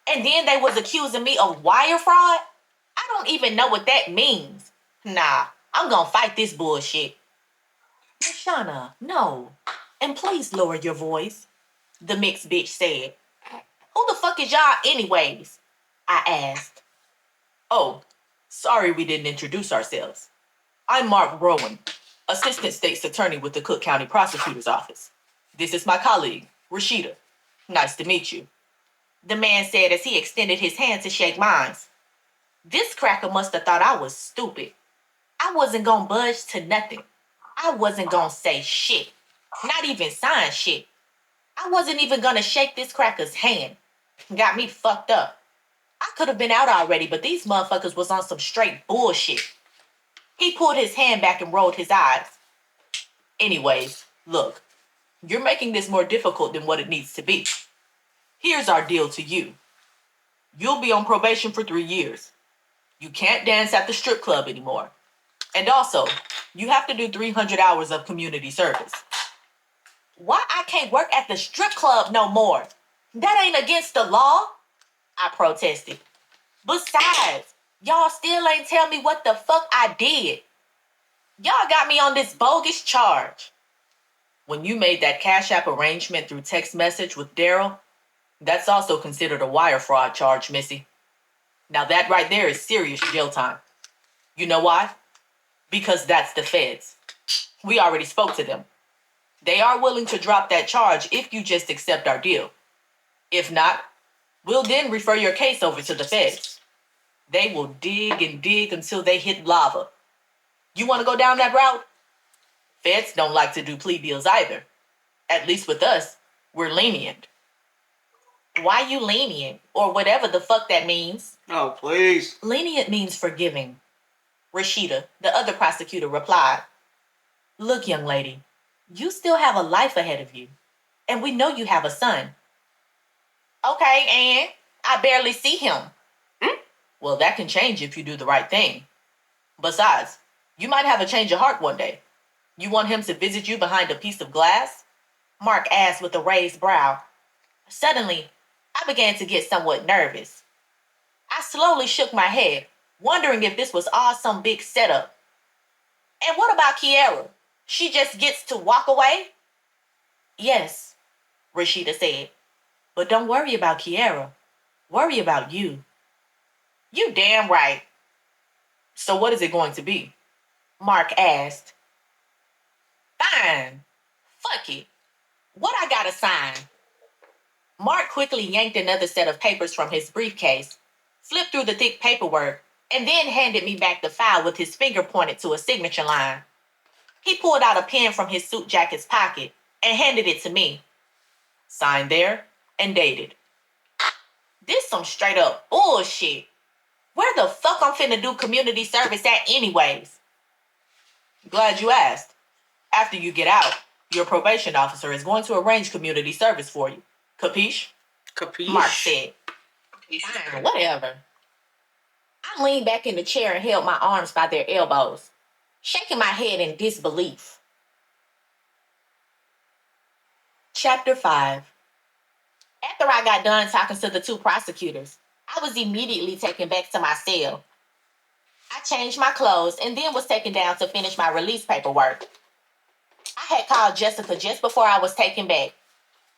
And then they was accusing me of wire fraud? I don't even know what that means. Nah, I'm gonna fight this bullshit. Machina, no. And please lower your voice, the mixed bitch said. Who the fuck is y'all anyways? I asked. Oh, sorry we didn't introduce ourselves. I'm Mark Rowan, Assistant State's Attorney with the Cook County Prosecutor's Office. This is my colleague, Rashida. Nice to meet you, the man said as he extended his hand to shake mine. This cracker must have thought I was stupid. I wasn't gonna budge to nothing. I wasn't gonna say shit. Not even sign shit. I wasn't even gonna shake this cracker's hand. Got me fucked up. I could have been out already, but these motherfuckers was on some straight bullshit. He pulled his hand back and rolled his eyes. Anyways, look, you're making this more difficult than what it needs to be. Here's our deal to you. You'll be on probation for 3 years. You can't dance at the strip club anymore. And also, you have to do 300 hours of community service. Why I can't work at the strip club no more? That ain't against the law, I protested. Besides, y'all still ain't tell me what the fuck I did. Y'all got me on this bogus charge. When you made that Cash App arrangement through text message with Daryl, that's also considered a wire fraud charge, Missy. Now that right there is serious jail time. You know why? Because that's the feds. We already spoke to them. They are willing to drop that charge if you just accept our deal. If not, we'll then refer your case over to the feds. They will dig and dig until they hit lava. You want to go down that route? Feds don't like to do plea deals either. At least with us, we're lenient. Why you lenient? Or whatever the fuck that means. Oh, please. Lenient means forgiving. Rashida, the other prosecutor, replied, Look, young lady, you still have a life ahead of you. And we know you have a son. Okay, and I barely see him. Well, that can change if you do the right thing. Besides, you might have a change of heart one day. You want him to visit you behind a piece of glass? Mark asked with a raised brow. Suddenly, I began to get somewhat nervous. I slowly shook my head, wondering if this was all some big setup. And what about Kiara? She just gets to walk away? Yes, Rashida said. But don't worry about Kiara. Worry about you. You damn right. So what is it going to be? Mark asked. Fine. Fuck it. What I gotta sign? Mark quickly yanked another set of papers from his briefcase, flipped through the thick paperwork, and then handed me back the file with his finger pointed to a signature line. He pulled out a pen from his suit jacket's pocket and handed it to me. Signed there and dated. This some straight up bullshit. Where the fuck I'm finna do community service at anyways? Glad you asked. After you get out, your probation officer is going to arrange community service for you. Capiche? Capiche? Mark said. Fine, whatever. I leaned back in the chair and held my arms by their elbows, shaking my head in disbelief. Chapter 5. After I got done talking to the two prosecutors, I was immediately taken back to my cell. I changed my clothes and then was taken down to finish my release paperwork. I had called Jessica just before I was taken back.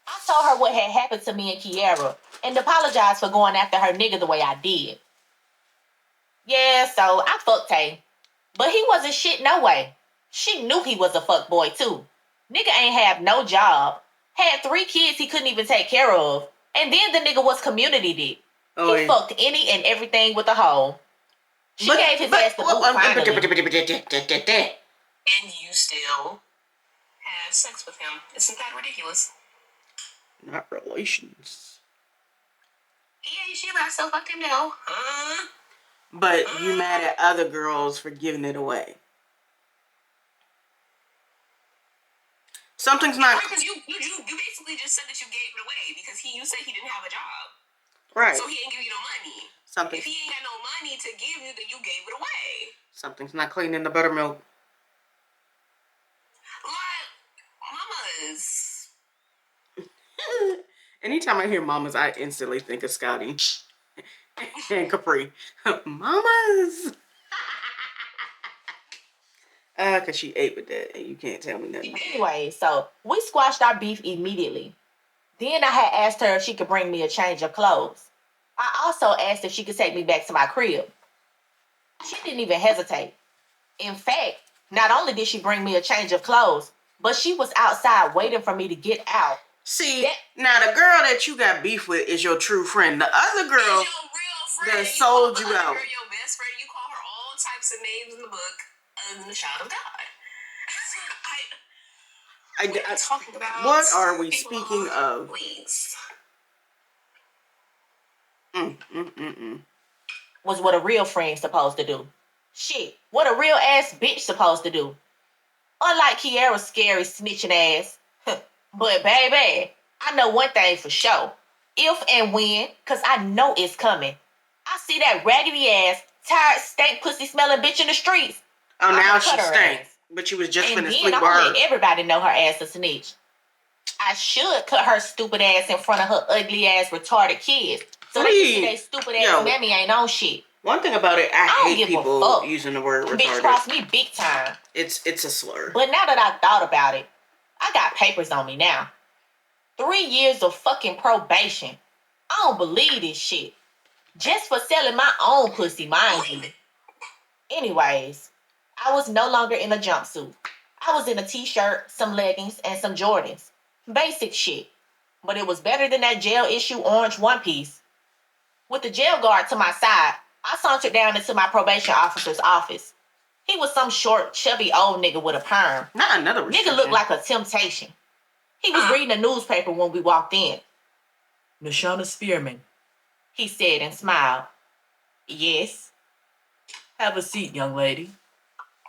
I told her what had happened to me and Kiara and apologized for going after her nigga the way I did. Yeah, so I fucked Tay. But he wasn't shit no way. She knew he was a fuckboy too. Nigga ain't have no job. Had 3 kids he couldn't even take care of. And then the nigga was community dick. He fucked any and everything with a hoe. She gave his ass the boot finally. And you still have sex with him. Isn't that ridiculous? Not relations. Yeah, she about to fucked him now. But you mad at other girls for giving it away. Something's not... Because you basically just said that you gave it away because you said he didn't have a job. Right. So he ain't give you no money. If he ain't got no money to give you, then you gave it away. Something's not clean in the buttermilk. Like, mamas. Anytime I hear mamas, I instantly think of Scotty and Capri. Mamas. Because she ate with that and you can't tell me nothing. Anyway, so we squashed our beef immediately. Then I had asked her if she could bring me a change of clothes. I also asked if she could take me back to my crib. She didn't even hesitate. In fact, not only did she bring me a change of clothes, but she was outside waiting for me to get out. See, now the girl that you got beef with is your true friend. The other girl is your real friend. that sold you out. Girl, your best friend. You call her all types of names in the book other than the child of God. What are we talking about? What are we speaking of? Please. Was what a real friend's supposed to do. Shit, what a real ass bitch supposed to do. Unlike Kiara's scary snitching ass. But baby, I know one thing for sure. If and when, cause I know it's coming. I see that raggedy ass, tired, stank pussy smelling bitch in the streets. Oh, now she stank. But you was just finna sleep with her. Let everybody know her ass a snitch. I should cut her stupid ass in front of her ugly ass retarded kids. So they can see they stupid ass mammy ain't on shit. One thing about it, I hate people using the word retarded. Bitch crossed me big time. It's a slur. But now that I thought about it, I got papers on me now. 3 years of fucking probation. I don't believe this shit. Just for selling my own pussy, mind you. Anyways, I was no longer in a jumpsuit. I was in a t-shirt, some leggings, and some Jordans. Basic shit. But it was better than that jail issue orange one piece. With the jail guard to my side, I sauntered down into my probation officer's office. He was some short, chubby old nigga with a perm. Not another restriction. Nigga looked like a temptation. He was reading a newspaper when we walked in. Machina Spearman, he said and smiled. Yes. Have a seat, young lady.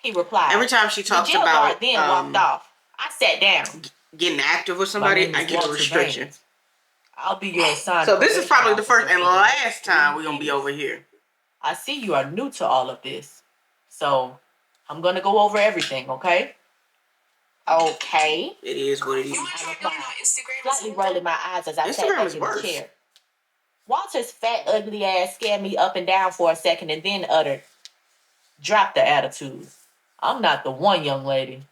He replied. Every time she talks the jail about guard then walked off. I sat down. Getting active with somebody, I get a restriction. I'll be your assigned. So this is probably the first and last time we're going to be over here. I see you are new to all of this. So I'm going to go over everything, okay? Okay. It is what it is. I replied, slightly rolling my eyes as I sat back in the chair. Walter's fat, ugly ass scared me up and down for a second and then uttered, "Drop the attitude. I'm not the one, young lady."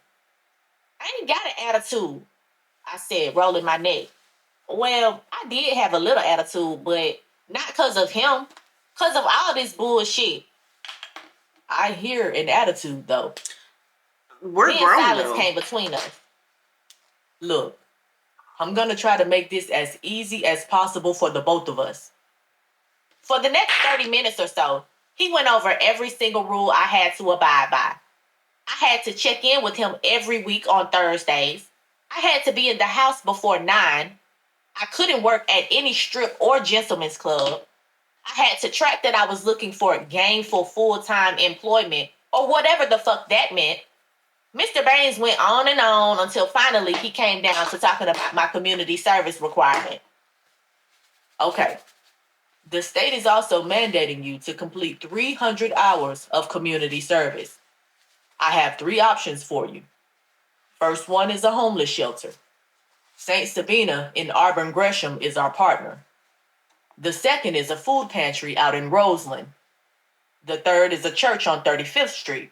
"I ain't got an attitude," I said, rolling my neck. Well, I did have a little attitude, but not because of him. Because of all this bullshit. I hear an attitude, though. We're then grown, silence though. came between us. Look, I'm going to try to make this as easy as possible for the both of us. For the next 30 minutes or so, he went over every single rule I had to abide by. I had to check in with him every week on Thursdays. I had to be in the house before 9. I couldn't work at any strip or gentleman's club. I had to track that I was looking for gainful full-time employment or whatever the fuck that meant. Mr. Baines went on and on until finally he came down to talking about my community service requirement. Okay. The state is also mandating you to complete 300 hours of community service. I have 3 options for you. First one is a homeless shelter. St. Sabina in Auburn Gresham is our partner. The second is a food pantry out in Roseland. The third is a church on 35th Street.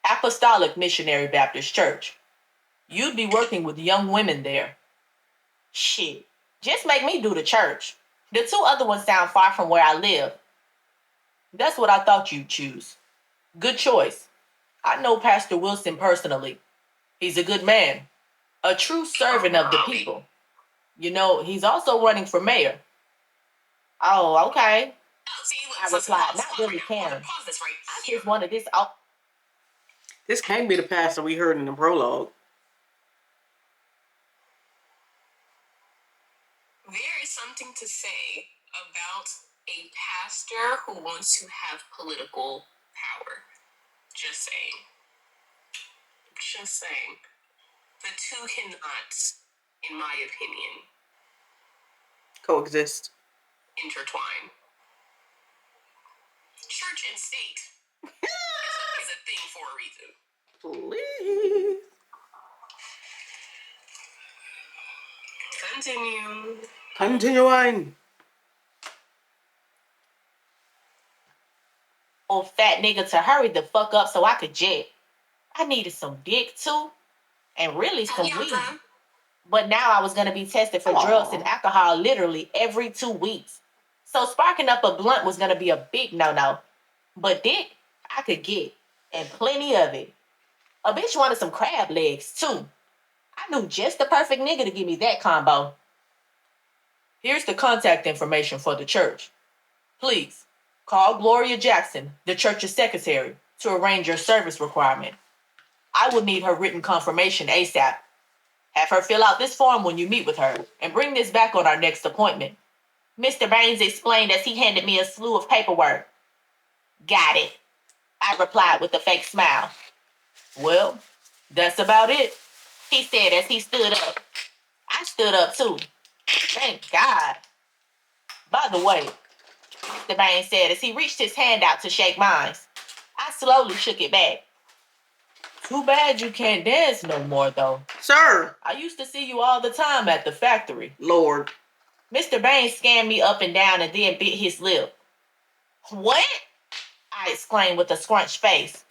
Apostolic Missionary Baptist Church. You'd be working with young women there. Shit, just make me do the church. The 2 other ones sound far from where I live. That's what I thought you'd choose. Good choice. I know Pastor Wilson personally. He's a good man, a true servant of the people. You know, he's also running for mayor. Oh, okay. I replied, not really caring. I just wanted this off. This can't be the pastor we heard in the prologue. There is something to say about a pastor who wants to have political power. Just saying. Just saying. The two cannot, in my opinion, coexist. Intertwine. Church and state is a thing for a reason. Please. Continue. Continuing. Old fat nigga to hurry the fuck up so I could jet. I needed some dick too, and really some weed. But now I was going to be tested for drugs and alcohol literally every 2 weeks. So sparking up a blunt was going to be a big no-no. But dick, I could get, and plenty of it. A bitch wanted some crab legs too. I knew just the perfect nigga to give me that combo. Here's the contact information for the church. Please, call Gloria Jackson, the church's secretary, to arrange your service requirement. I will need her written confirmation ASAP. Have her fill out this form when you meet with her, and bring this back on our next appointment. Mr. Baines explained as he handed me a slew of paperwork. Got it, I replied with a fake smile. Well, that's about it, he said as he stood up. I stood up too. Thank God. By the way, Mr. Baines said as he reached his hand out to shake mine. I slowly shook it back. Too bad you can't dance no more, though. Sir. I used to see you all the time at the factory. Lord. Mr. Baines scanned me up and down and then bit his lip. What? I exclaimed with a scrunched face.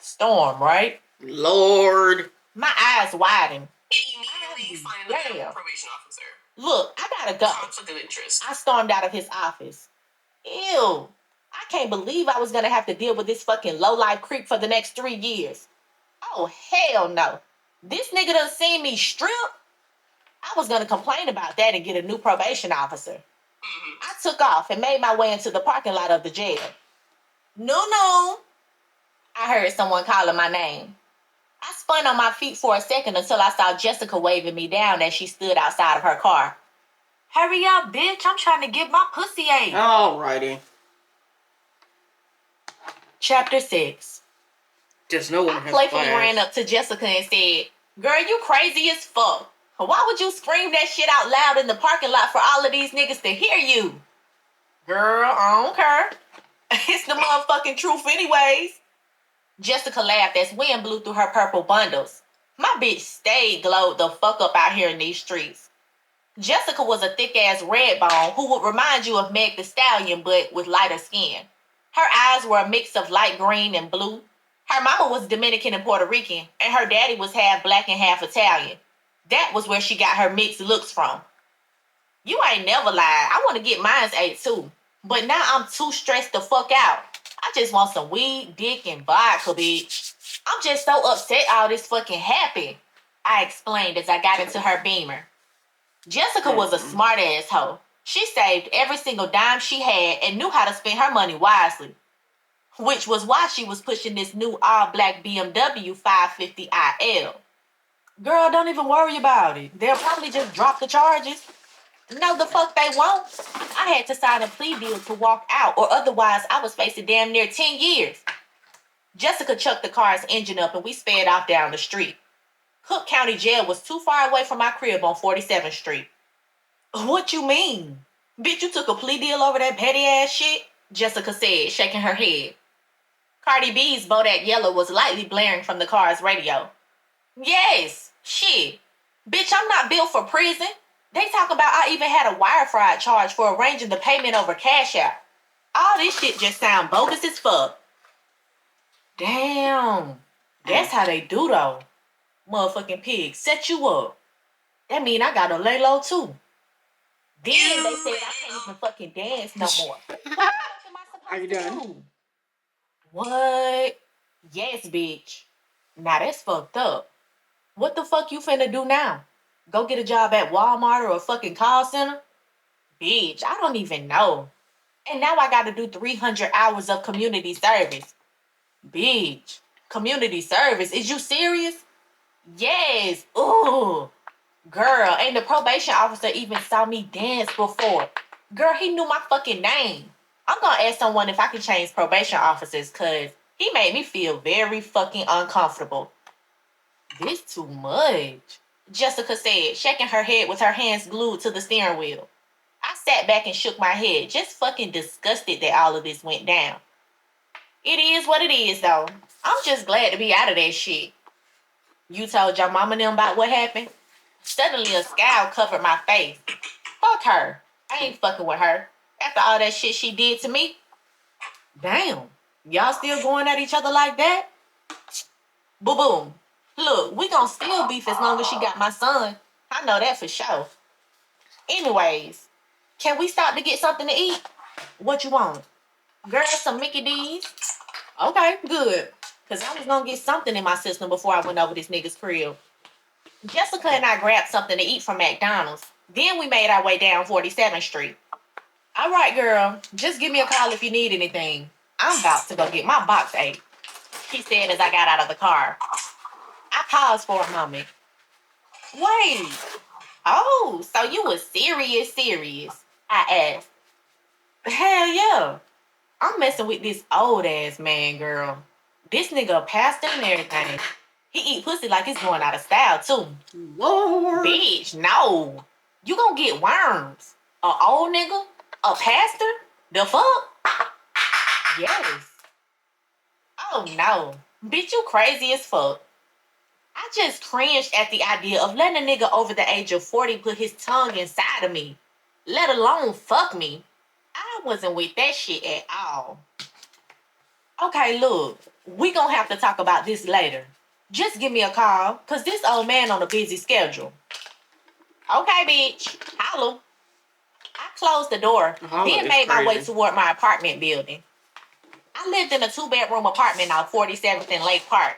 Storm, right? Lord. My eyes widened. Immediately find the probation officer. Look, I gotta go. Conflict of interest. I stormed out of his office. Ew. I can't believe I was gonna have to deal with this fucking low-life creep for the next 3 years. Oh, hell no. This nigga done seen me strip? I was gonna complain about that and get a new probation officer. I took off and made my way into the parking lot of the jail. No. I heard someone calling my name. I spun on my feet for a second until I saw Jessica waving me down as she stood outside of her car. Hurry up, bitch. I'm trying to get my pussy ate. Alrighty. Chapter 6. Just no one I has playfully class. ran up to Jessica and said, "Girl, you crazy as fuck. Why would you scream that shit out loud in the parking lot for all of these niggas to hear you?" "Girl, I don't care. It's the motherfucking truth anyways." Jessica laughed as wind blew through her purple bundles. My bitch stayed glowed the fuck up out here in these streets. Jessica was a thick-ass red bone who would remind you of Meg the Stallion but with lighter skin. Her eyes were a mix of light green and blue. Her mama was Dominican and Puerto Rican, and her daddy was half black and half Italian. That was where she got her mixed looks from. You ain't never lied. I want to get mine ate too. But now I'm too stressed the fuck out. I just want some weed, dick, and vodka, bitch. I'm just so upset all this fucking happened, I explained as I got into her Beamer. Jessica was a smart ass hoe. She saved every single dime she had and knew how to spend her money wisely. Which was why she was pushing this new all-black BMW 550 IL. Girl, don't even worry about it. They'll probably just drop the charges. No, the fuck they won't. I had to sign a plea deal to walk out, or otherwise I was facing damn near 10 years. Jessica chucked the car's engine up and we sped off down the street. Cook County Jail was too far away from my crib on 47th Street. "What you mean? Bitch, you took a plea deal over that petty ass shit?" Jessica said, shaking her head. Cardi B's Bodak Yellow was lightly blaring from the car's radio. "Yes, shit. Bitch, I'm not built for prison. They talk about I even had a wire fraud charge for arranging the payment over Cash App. All this shit just sound bogus as fuck." Damn. That's how they do, though. Motherfucking pig set you up. That mean I gotta lay low, too. Then they said I can't even fucking dance no more. What the fuck am I supposed Are you to done? do? What? Yes, bitch. Now that's fucked up. What the fuck you finna do now? Go get a job at Walmart or a fucking call center? Bitch, I don't even know. And now I gotta do 300 hours of community service. Bitch, community service, is you serious? Yes. Ooh. Girl, and the probation officer even saw me dance before. Girl, he knew my fucking name. I'm gonna ask someone if I can change probation officers, cause he made me feel very fucking uncomfortable. This too much. Jessica said, shaking her head with her hands glued to the steering wheel. I sat back and shook my head, just fucking disgusted that all of this went down. It is what it is, though. I'm just glad to be out of that shit. You told your mama and them about what happened? Suddenly a scowl covered my face. Fuck her. I ain't fucking with her. After all that shit she did to me. Damn. Y'all still going at each other like that? Boo-boom. Look, we gon' still beef as long as she got my son. I know that for sure. Anyways, can we stop to get something to eat? What you want? Girl, some Mickey D's. Okay, good. Cause I was gonna get something in my system before I went over this nigga's crib. Jessica and I grabbed something to eat from McDonald's. Then we made our way down 47th Street. All right, girl. Just give me a call if you need anything. I'm about to go get my box ate, he said as I got out of the car. I paused for a moment. Wait. Oh, so you was serious? I asked. Hell yeah. I'm messing with this old ass man, girl. This nigga a pastor and everything. He eat pussy like it's going out of style, too. Lord. Bitch, no. You gonna get worms. A old nigga? A pastor? The fuck? Yes. Oh, no. Bitch, you crazy as fuck. I just cringed at the idea of letting a nigga over the age of 40 put his tongue inside of me, let alone fuck me. I wasn't with that shit at all. Okay, look, we gonna have to talk about this later. Just give me a call, cause this old man on a busy schedule. Okay, bitch. Holla. I closed the door, then made my way toward my apartment building. I lived in a 2-bedroom apartment on 47th and Lake Park.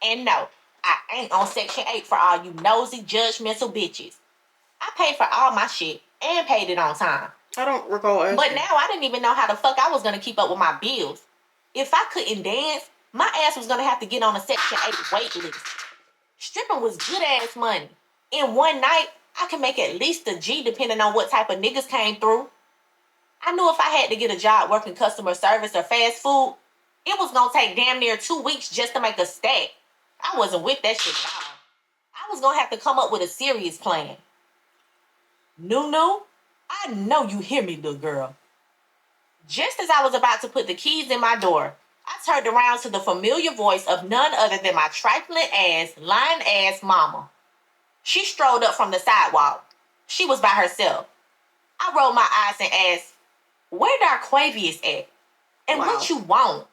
And no, I ain't on Section 8 for all you nosy, judgmental bitches. I paid for all my shit and paid it on time. I don't recall asking. But now I didn't even know how the fuck I was gonna keep up with my bills. If I couldn't dance, my ass was gonna have to get on a Section 8 wait list. Stripping was good ass money. In one night, I could make at least a G depending on what type of niggas came through. I knew if I had to get a job working customer service or fast food, it was gonna take damn near 2 weeks just to make a stack. I wasn't with that shit at all. I was gonna have to come up with a serious plan. Nunu, I know you hear me, little girl. Just as I was about to put the keys in my door, I turned around to the familiar voice of none other than my trifling ass, lying ass mama. She strolled up from the sidewalk. She was by herself. I rolled my eyes and asked, "Where Darquavius at? And what you want?"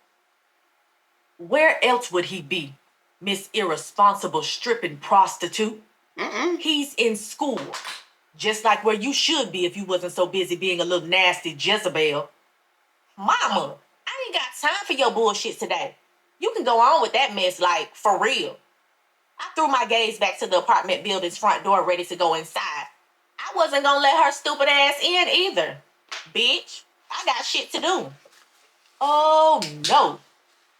"Where else would he be, Miss Irresponsible Stripping Prostitute?" "He's in school. Just like where you should be if you wasn't so busy being a little nasty Jezebel." "Mama, I ain't got time for your bullshit today. You can go on with that mess, like, for real." I threw my gaze back to the apartment building's front door, ready to go inside. I wasn't gonna let her stupid ass in either. Bitch, I got shit to do. "Oh, no.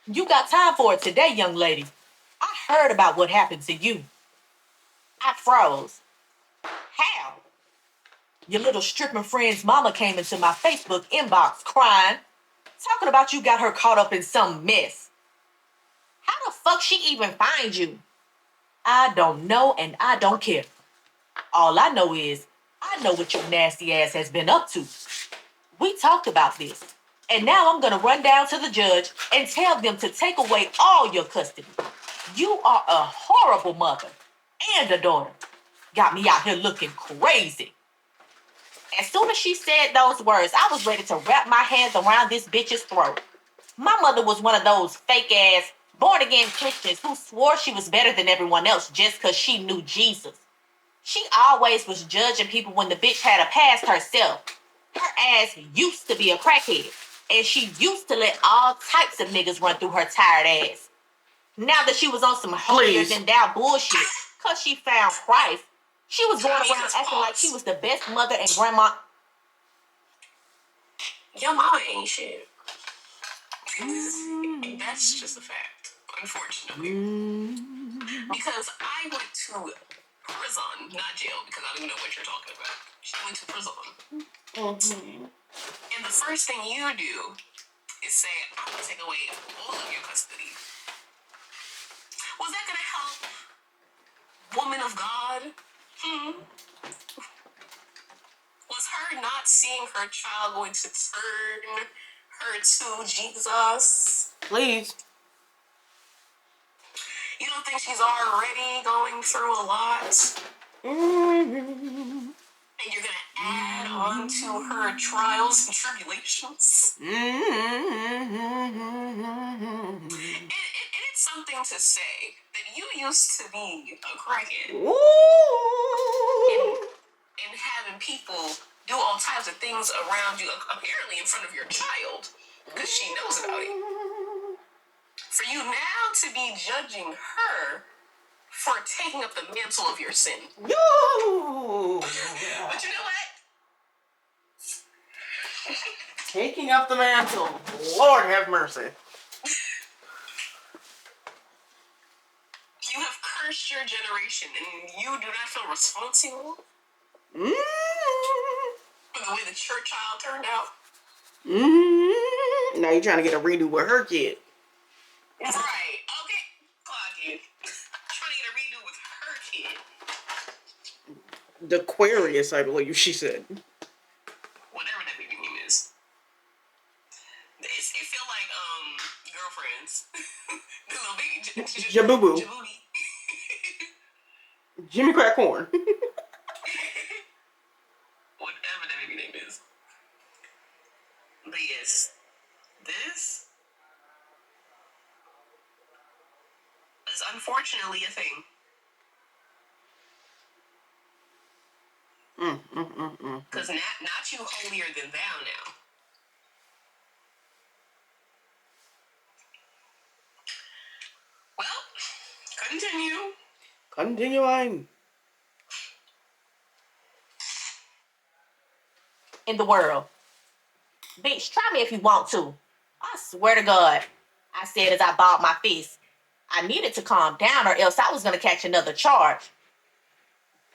You got time for it today, young lady. I heard about what happened to you." I froze. "How?" "Your little stripping friend's mama came into my Facebook inbox crying, talking about you got her caught up in some mess." "How the fuck she even find you?" "I don't know and I don't care. All I know is I know what your nasty ass has been up to. We talked about this. And now I'm gonna run down to the judge and tell them to take away all your custody. You are a horrible mother and a daughter. Got me out here looking crazy." As soon as she said those words, I was ready to wrap my hands around this bitch's throat. My mother was one of those fake ass, born again Christians who swore she was better than everyone else just because she knew Jesus. She always was judging people when the bitch had a past herself. Her ass used to be a crackhead, and she used to let all types of niggas run through her tired ass. Now that she was on some holier than thou bullshit, cause she found Christ, she was going around acting like she was the best mother and grandma. Your mama ain't shit. That's just a fact, unfortunately. Because I went to prison, not jail, because I don't know what you're talking about. She went to prison. And the first thing you do is say, "I'm going to take away all of your custody." Was that going to help, woman of God? Was her not seeing her child going to turn her to Jesus? Please. You don't think she's already going through a lot? And you're going to add on to her trials and tribulations? It's something to say that you used to be a crackhead. And having people do all types of things around you, apparently in front of your child, because she knows about it. For you now to be judging her for taking up the mantle of your sin. But you know what? Taking up the mantle. Lord have mercy. You have cursed your generation, and you do not feel responsible for the way that your child turned out. Now you're trying to get a redo with her kid. Right. Okay. Clock it. Trying to get a redo with her kid. The Aquarius, I believe she said. Whatever that baby name is. It feel like Girlfriends. The little baby Jaboo-boo. Djibouti. Jimmy Crack Corn. Whatever that baby name is. But yes, this is unfortunately a thing. Because not you holier than thou now. Well, continue. Continuing. In the world. Bitch, try me if you want to. I swear to God. I said as I balled my fist. I needed to calm down or else I was going to catch another charge.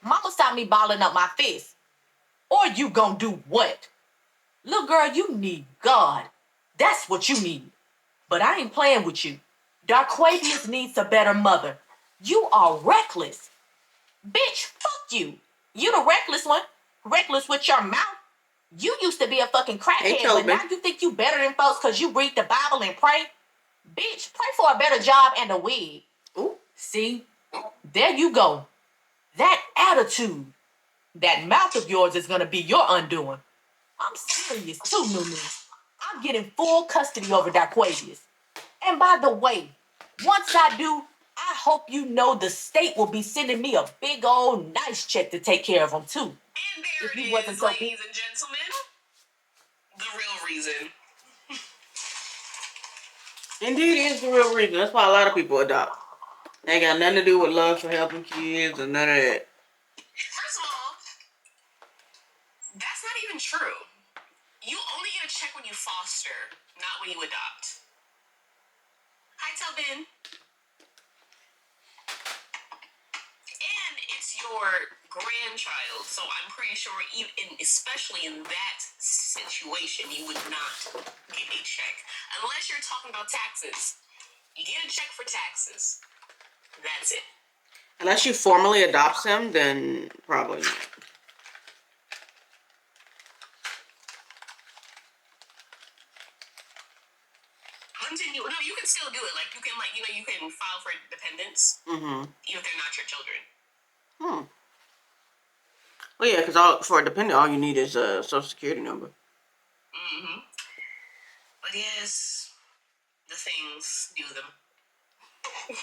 Mama stopped me balling up my fist. Or you gonna do what? Little girl, you need God. That's what you need. But I ain't playing with you. Darquavius needs a better mother. You are reckless. Bitch, fuck you. You the reckless one. Reckless with your mouth. You used to be a fucking crackhead, but now you think you better than folks because you read the Bible and pray? Bitch, pray for a better job and a wig. Ooh. See? There you go. That attitude, that mouth of yours is going to be your undoing. I'm serious too, Nunu. I'm getting full custody over Darquavius. And by the way, once I do, I hope you know the state will be sending me a big old nice check to take care of him too. And there If it you wasn't is, so ladies and gentlemen. The real reason. Indeed, it is the real reason. That's why a lot of people adopt. They ain't got nothing to do with love for helping kids or none of that. First of all, that's not even true. You only get a check when you foster, not when you adopt. Hi, Tobin. And it's your grandchild, so I'm pretty sure, even, especially in that situation, you would not get a check. Unless you're talking about taxes. You get a check for taxes. That's it. Unless you formally adopts him, then probably not. Continue. No, you can still do it. Like, you can file for dependents. Even if they're not your children. Well, yeah, because for a dependent, all you need is a social security number. But yes, the things do them.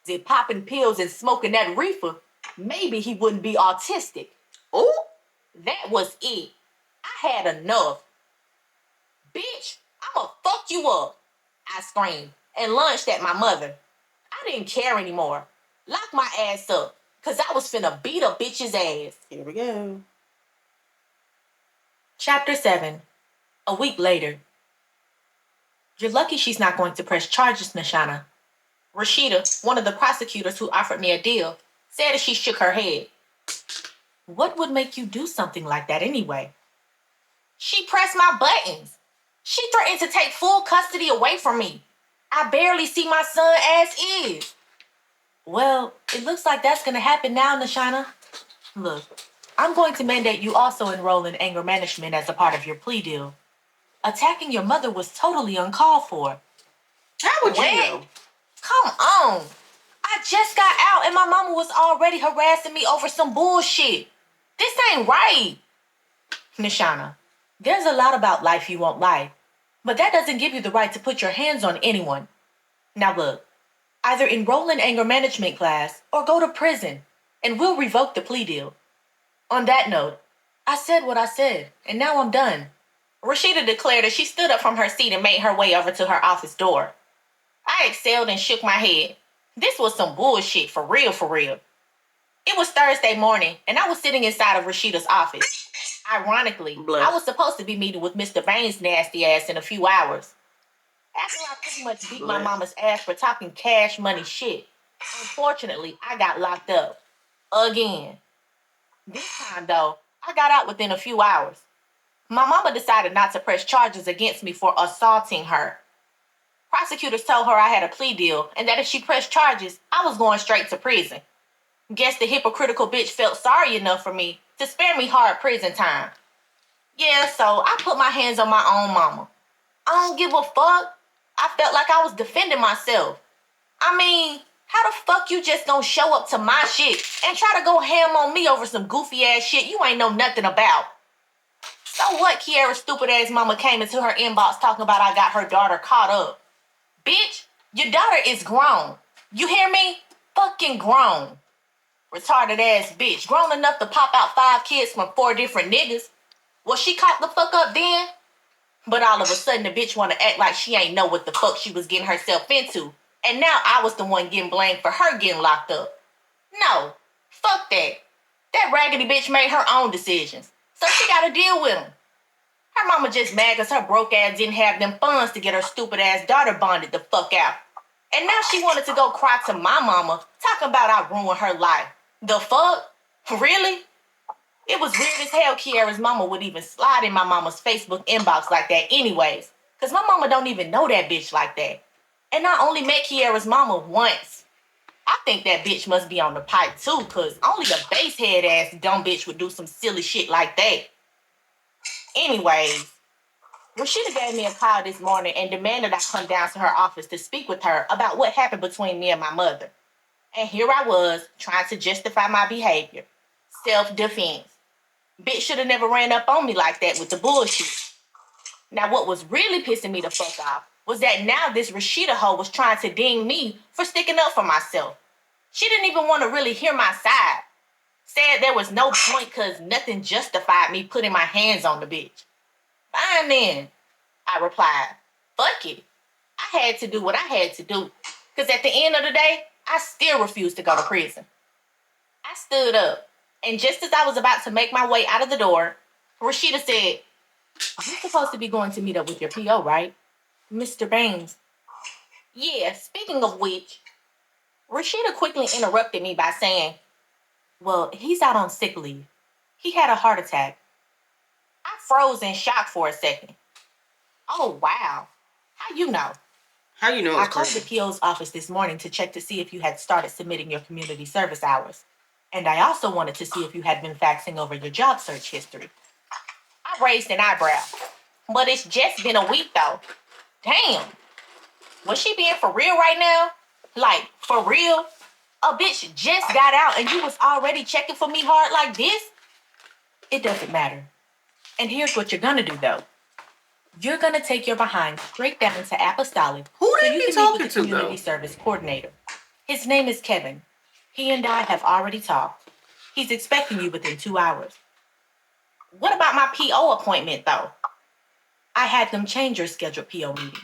If popping pills and smoking that reefer, maybe he wouldn't be autistic. Oh, that was it. I had enough. Bitch, I'ma fuck you up. I screamed and lunged at my mother. I didn't care anymore. Locked my ass up, cause I was finna beat a bitch's ass. Here we go. Chapter 7. A week later. You're lucky she's not going to press charges, Machina. Rashida, one of the prosecutors who offered me a deal, said as she shook her head. What would make you do something like that anyway? She pressed my buttons. She threatened to take full custody away from me. I barely see my son as is. Well, it looks like that's going to happen now, Machina. Look, I'm going to mandate you also enroll in anger management as a part of your plea deal. Attacking your mother was totally uncalled for. How would you know? Come on. I just got out and my mama was already harassing me over some bullshit. This ain't right. Nishana, there's a lot about life you won't like, but that doesn't give you the right to put your hands on anyone. Now look, either enroll in anger management class or go to prison, and we'll revoke the plea deal. On that note, I said what I said, and now I'm done. Rashida declared as she stood up from her seat and made her way over to her office door. I exhaled and shook my head. This was some bullshit, for real, for real. It was Thursday morning, and I was sitting inside of Rashida's office. Ironically, I was supposed to be meeting with Mr. Bain's nasty ass in a few hours. After I pretty much beat my mama's ass for talking cash money shit, unfortunately, I got locked up. Again. This time, though, I got out within a few hours. My mama decided not to press charges against me for assaulting her. Prosecutors told her I had a plea deal and that if she pressed charges, I was going straight to prison. Guess the hypocritical bitch felt sorry enough for me to spare me hard prison time. Yeah, so I put my hands on my own mama. I don't give a fuck. I felt like I was defending myself. I mean, how the fuck you just gonna show up to my shit and try to go ham on me over some goofy ass shit you ain't know nothing about? So what? Kiara's stupid ass mama came into her inbox talking about I got her daughter caught up. Bitch, your daughter is grown. You hear me? Fucking grown. Retarded ass bitch. Grown enough to pop out 5 kids from 4 different niggas. Was she caught the fuck up then? But all of a sudden the bitch wanna act like she ain't know what the fuck she was getting herself into. And now I was the one getting blamed for her getting locked up. No. Fuck that. That raggedy bitch made her own decisions. So she gotta deal with them. Her mama just mad because her broke ass didn't have them funds to get her stupid ass daughter bonded the fuck out. And now she wanted to go cry to my mama, talking about I ruined her life. The fuck? Really? It was weird as hell Kiara's mama would even slide in my mama's Facebook inbox like that anyways. Because my mama don't even know that bitch like that. And I only met Kiara's mama once. I think that bitch must be on the pipe too, because only a basehead ass dumb bitch would do some silly shit like that. Anyways, Rashida gave me a call this morning and demanded I come down to her office to speak with her about what happened between me and my mother. And here I was, trying to justify my behavior. Self-defense. Bitch should have never ran up on me like that with the bullshit. Now what was really pissing me the fuck off was that now this Rashida hoe was trying to ding me for sticking up for myself. She didn't even want to really hear my side. Said there was no point because nothing justified me putting my hands on the bitch. Fine then, I replied. Fuck it. I had to do what I had to do. Because at the end of the day, I still refused to go to prison. I stood up, and just as I was about to make my way out of the door, Rashida said, "You're supposed to be going to meet up with your PO, right? Mr. Baines." Yeah, speaking of which, Rashida quickly interrupted me by saying, "Well, he's out on sick leave. He had a heart attack." I froze in shock for a second. Oh, wow. How you know? How you know I it's called crazy? the PO's office this morning to check to see if you had started submitting your community service hours. And I also wanted to see if you had been faxing over your job search history. I raised an eyebrow. But it's just been a week though. Damn. Was she being for real right now? Like, for real? A bitch just got out and you was already checking for me hard like this? It doesn't matter. And here's what you're gonna do though. You're gonna take your behind straight down to Apostolic Who so they you be can meet talking with the to community though? service coordinator. His name is Kevin. He and I have already talked. He's expecting you within 2 hours. What about my PO appointment though? I had them change your scheduled PO meetings.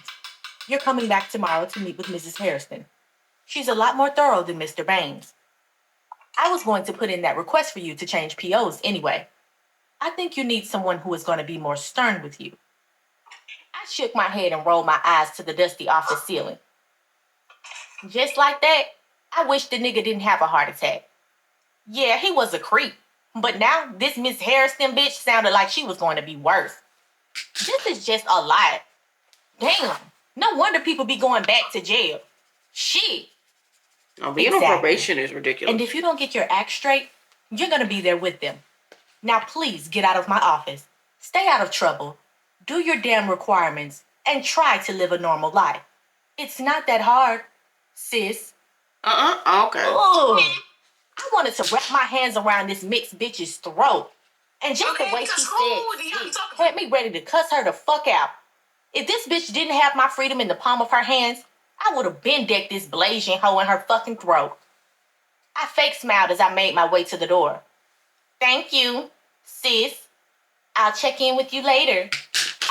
You're coming back tomorrow to meet with Mrs. Harrison. She's a lot more thorough than Mr. Baines. I was going to put in that request for you to change POs anyway. I think you need someone who is going to be more stern with you. I shook my head and rolled my eyes to the dusty office ceiling. Just like that, I wish the nigga didn't have a heart attack. Yeah, he was a creep. But now this Miss Harrison bitch sounded like she was going to be worse. This is just a lot. Damn, no wonder people be going back to jail. Shit. Oh, being on probation is ridiculous. And if you don't get your act straight, you're going to be there with them. Now please get out of my office. Stay out of trouble. Do your damn requirements and try to live a normal life. It's not that hard, sis. Okay. Ugh. I wanted to wrap my hands around this mixed bitch's throat. And just the way she said it had me ready to cuss her the fuck out. If this bitch didn't have my freedom in the palm of her hands, I would have been decked this blazing hoe in her fucking throat. I fake smiled as I made my way to the door. Thank you, sis. I'll check in with you later,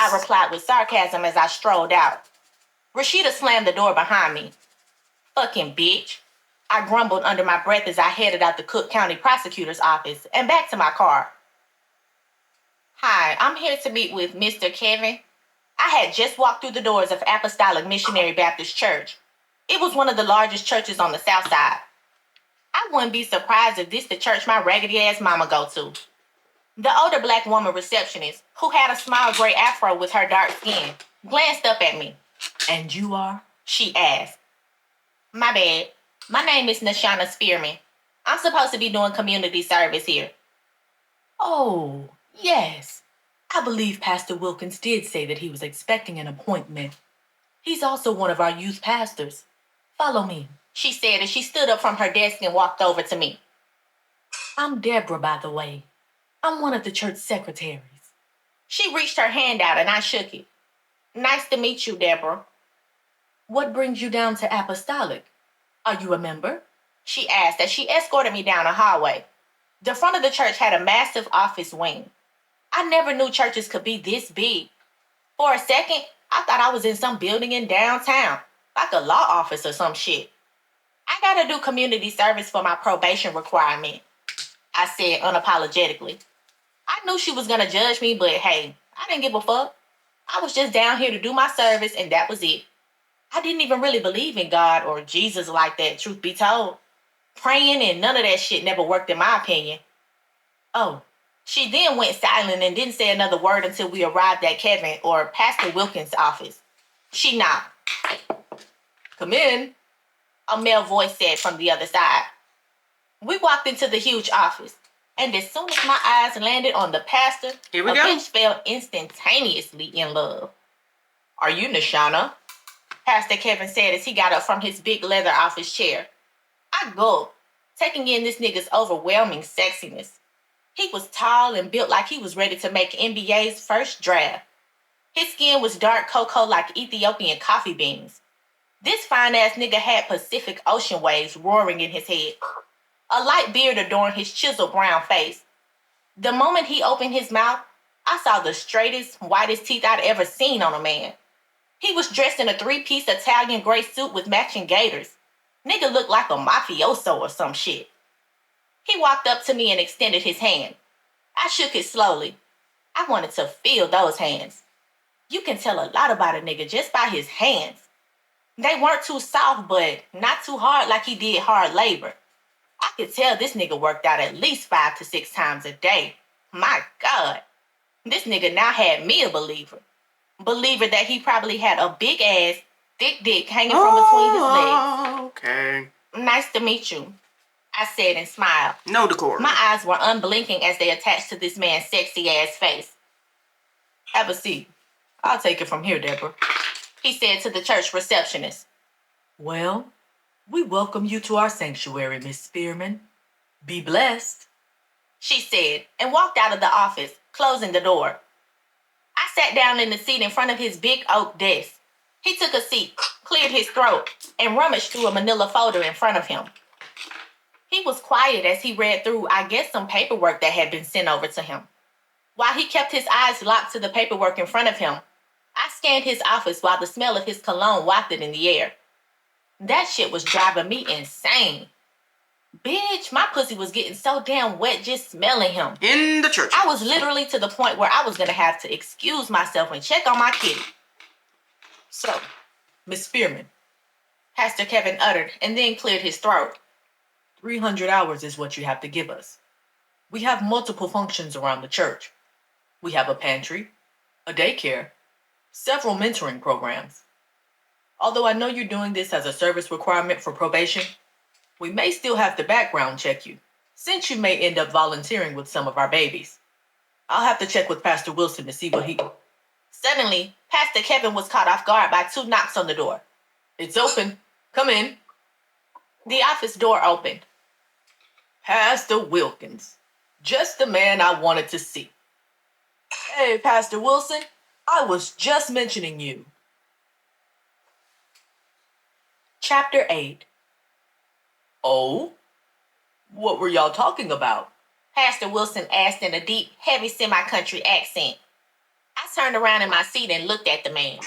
I replied with sarcasm as I strolled out. Rashida slammed the door behind me. Fucking bitch. I grumbled under my breath as I headed out the Cook County Prosecutor's office and back to my car. Hi, I'm here to meet with Mr. Kevin. I had just walked through the doors of Apostolic Missionary Baptist Church. It was one of the largest churches on the south side. I wouldn't be surprised if this the church my raggedy ass mama go to. The older black woman receptionist, who had a small gray afro with her dark skin, glanced up at me. "And you are?" she asked. "My bad. My name is Machina Spearman. I'm supposed to be doing community service here." "Oh, yes. I believe Pastor Wilkins did say that he was expecting an appointment." He's also one of our youth pastors. Follow me, she said as she stood up from her desk and walked over to me. I'm Deborah, by the way. I'm one of the church secretaries. She reached her hand out and I shook it. Nice to meet you, Deborah. What brings you down to Apostolic? Are you a member? She asked as she escorted me down a hallway. The front of the church had a massive office wing. I never knew churches could be this big. For a second, I thought I was in some building in downtown, like a law office or some shit. I gotta do community service for my probation requirement, I said unapologetically. I knew she was gonna judge me, but hey, I didn't give a fuck. I was just down here to do my service and that was it. I didn't even really believe in God or Jesus like that, truth be told. Praying and none of that shit never worked in my opinion. Oh, she then went silent and didn't say another word until we arrived at Kevin or Pastor Wilkins' office. She knocked. Come in, a male voice said from the other side. We walked into the huge office, and as soon as my eyes landed on the pastor, Here we a go. bitch fell instantaneously in love. Are you Machina? Pastor Kevin said as he got up from his big leather office chair. I gulped, taking in this nigga's overwhelming sexiness. He was tall and built like he was ready to make NBA's first draft. His skin was dark cocoa like Ethiopian coffee beans. This fine-ass nigga had Pacific Ocean waves roaring in his head. A light beard adorned his chiseled brown face. The moment he opened his mouth, I saw the straightest, whitest teeth I'd ever seen on a man. He was dressed in a three-piece Italian gray suit with matching gaiters. Nigga looked like a mafioso or some shit. He walked up to me and extended his hand. I shook it slowly. I wanted to feel those hands. You can tell a lot about a nigga just by his hands. They weren't too soft, but not too hard like he did hard labor. I could tell this nigga worked out at least 5 to 6 times a day. My God. This nigga now had me a believer. Believer that he probably had a big ass, thick dick hanging from between his legs. Okay. Nice to meet you, I said and smiled. No decorum. My eyes were unblinking as they attached to this man's sexy ass face. Have a seat. I'll take it from here, Deborah, he said to the church receptionist. Well, we welcome you to our sanctuary, Miss Spearman. Be blessed, she said, and walked out of the office, closing the door. I sat down in the seat in front of his big oak desk. He took a seat, cleared his throat, and rummaged through a manila folder in front of him. He was quiet as he read through, I guess, some paperwork that had been sent over to him. While he kept his eyes locked to the paperwork in front of him, I scanned his office while the smell of his cologne wafted in the air. That shit was driving me insane. Bitch, my pussy was getting so damn wet just smelling him. In the church. I was literally to the point where I was going to have to excuse myself and check on my kitty. So, Miss Spearman, Pastor Kevin uttered and then cleared his throat. 300 hours is what you have to give us. We have multiple functions around the church. We have a pantry, a daycare, several mentoring programs. Although I know you're doing this as a service requirement for probation, we may still have to background check you, since you may end up volunteering with some of our babies. I'll have to check with Pastor Wilson to see what he... Suddenly, Pastor Kevin was caught off guard by 2 knocks on the door. It's open. Come in. The office door opened. Pastor Wilkins. Just the man I wanted to see. Hey, Pastor Wilson, I was just mentioning you. Chapter 8. Oh? What were y'all talking about? Pastor Wilson asked in a deep, heavy semi-country accent. I turned around in my seat and looked at the man.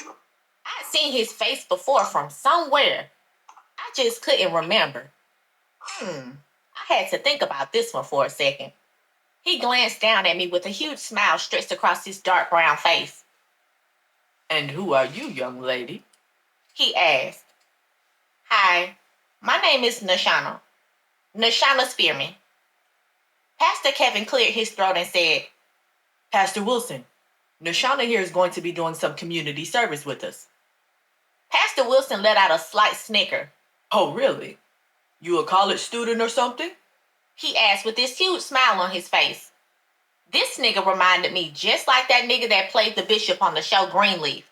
I'd seen his face before from somewhere. I just couldn't remember. I had to think about this one for a second. He glanced down at me with a huge smile stretched across his dark brown face. And who are you, young lady? He asked. Hi, my name is Machina. Machina Spearman. Pastor Kevin cleared his throat and said, Pastor Wilson, Machina here is going to be doing some community service with us. Pastor Wilson let out a slight snicker. Oh, really? You a college student or something? He asked with this huge smile on his face. This nigga reminded me just like that nigga that played the bishop on the show Greenleaf.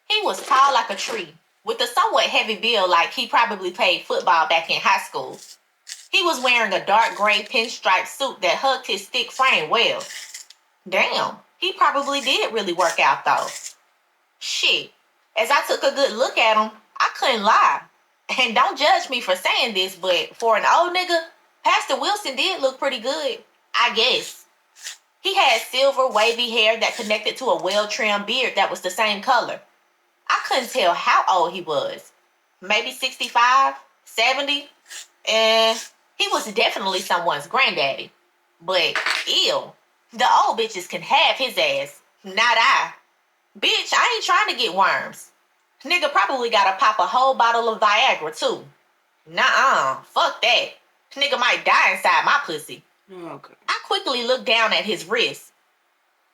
He was tall like a tree, with a somewhat heavy build like he probably played football back in high school. He was wearing a dark gray pinstripe suit that hugged his thick frame well. Damn, he probably did really work out though. Shit, as I took a good look at him, I couldn't lie. And don't judge me for saying this, but for an old nigga, Pastor Wilson did look pretty good, I guess. He had silver wavy hair that connected to a well-trimmed beard that was the same color. I couldn't tell how old he was. Maybe 65, 70, and he was definitely someone's granddaddy. But ew, the old bitches can have his ass, not I. Bitch, I ain't trying to get worms. Nigga probably gotta pop a whole bottle of Viagra too. Nuh-uh, fuck that. Nigga might die inside my pussy. Okay. I quickly looked down at his wrist.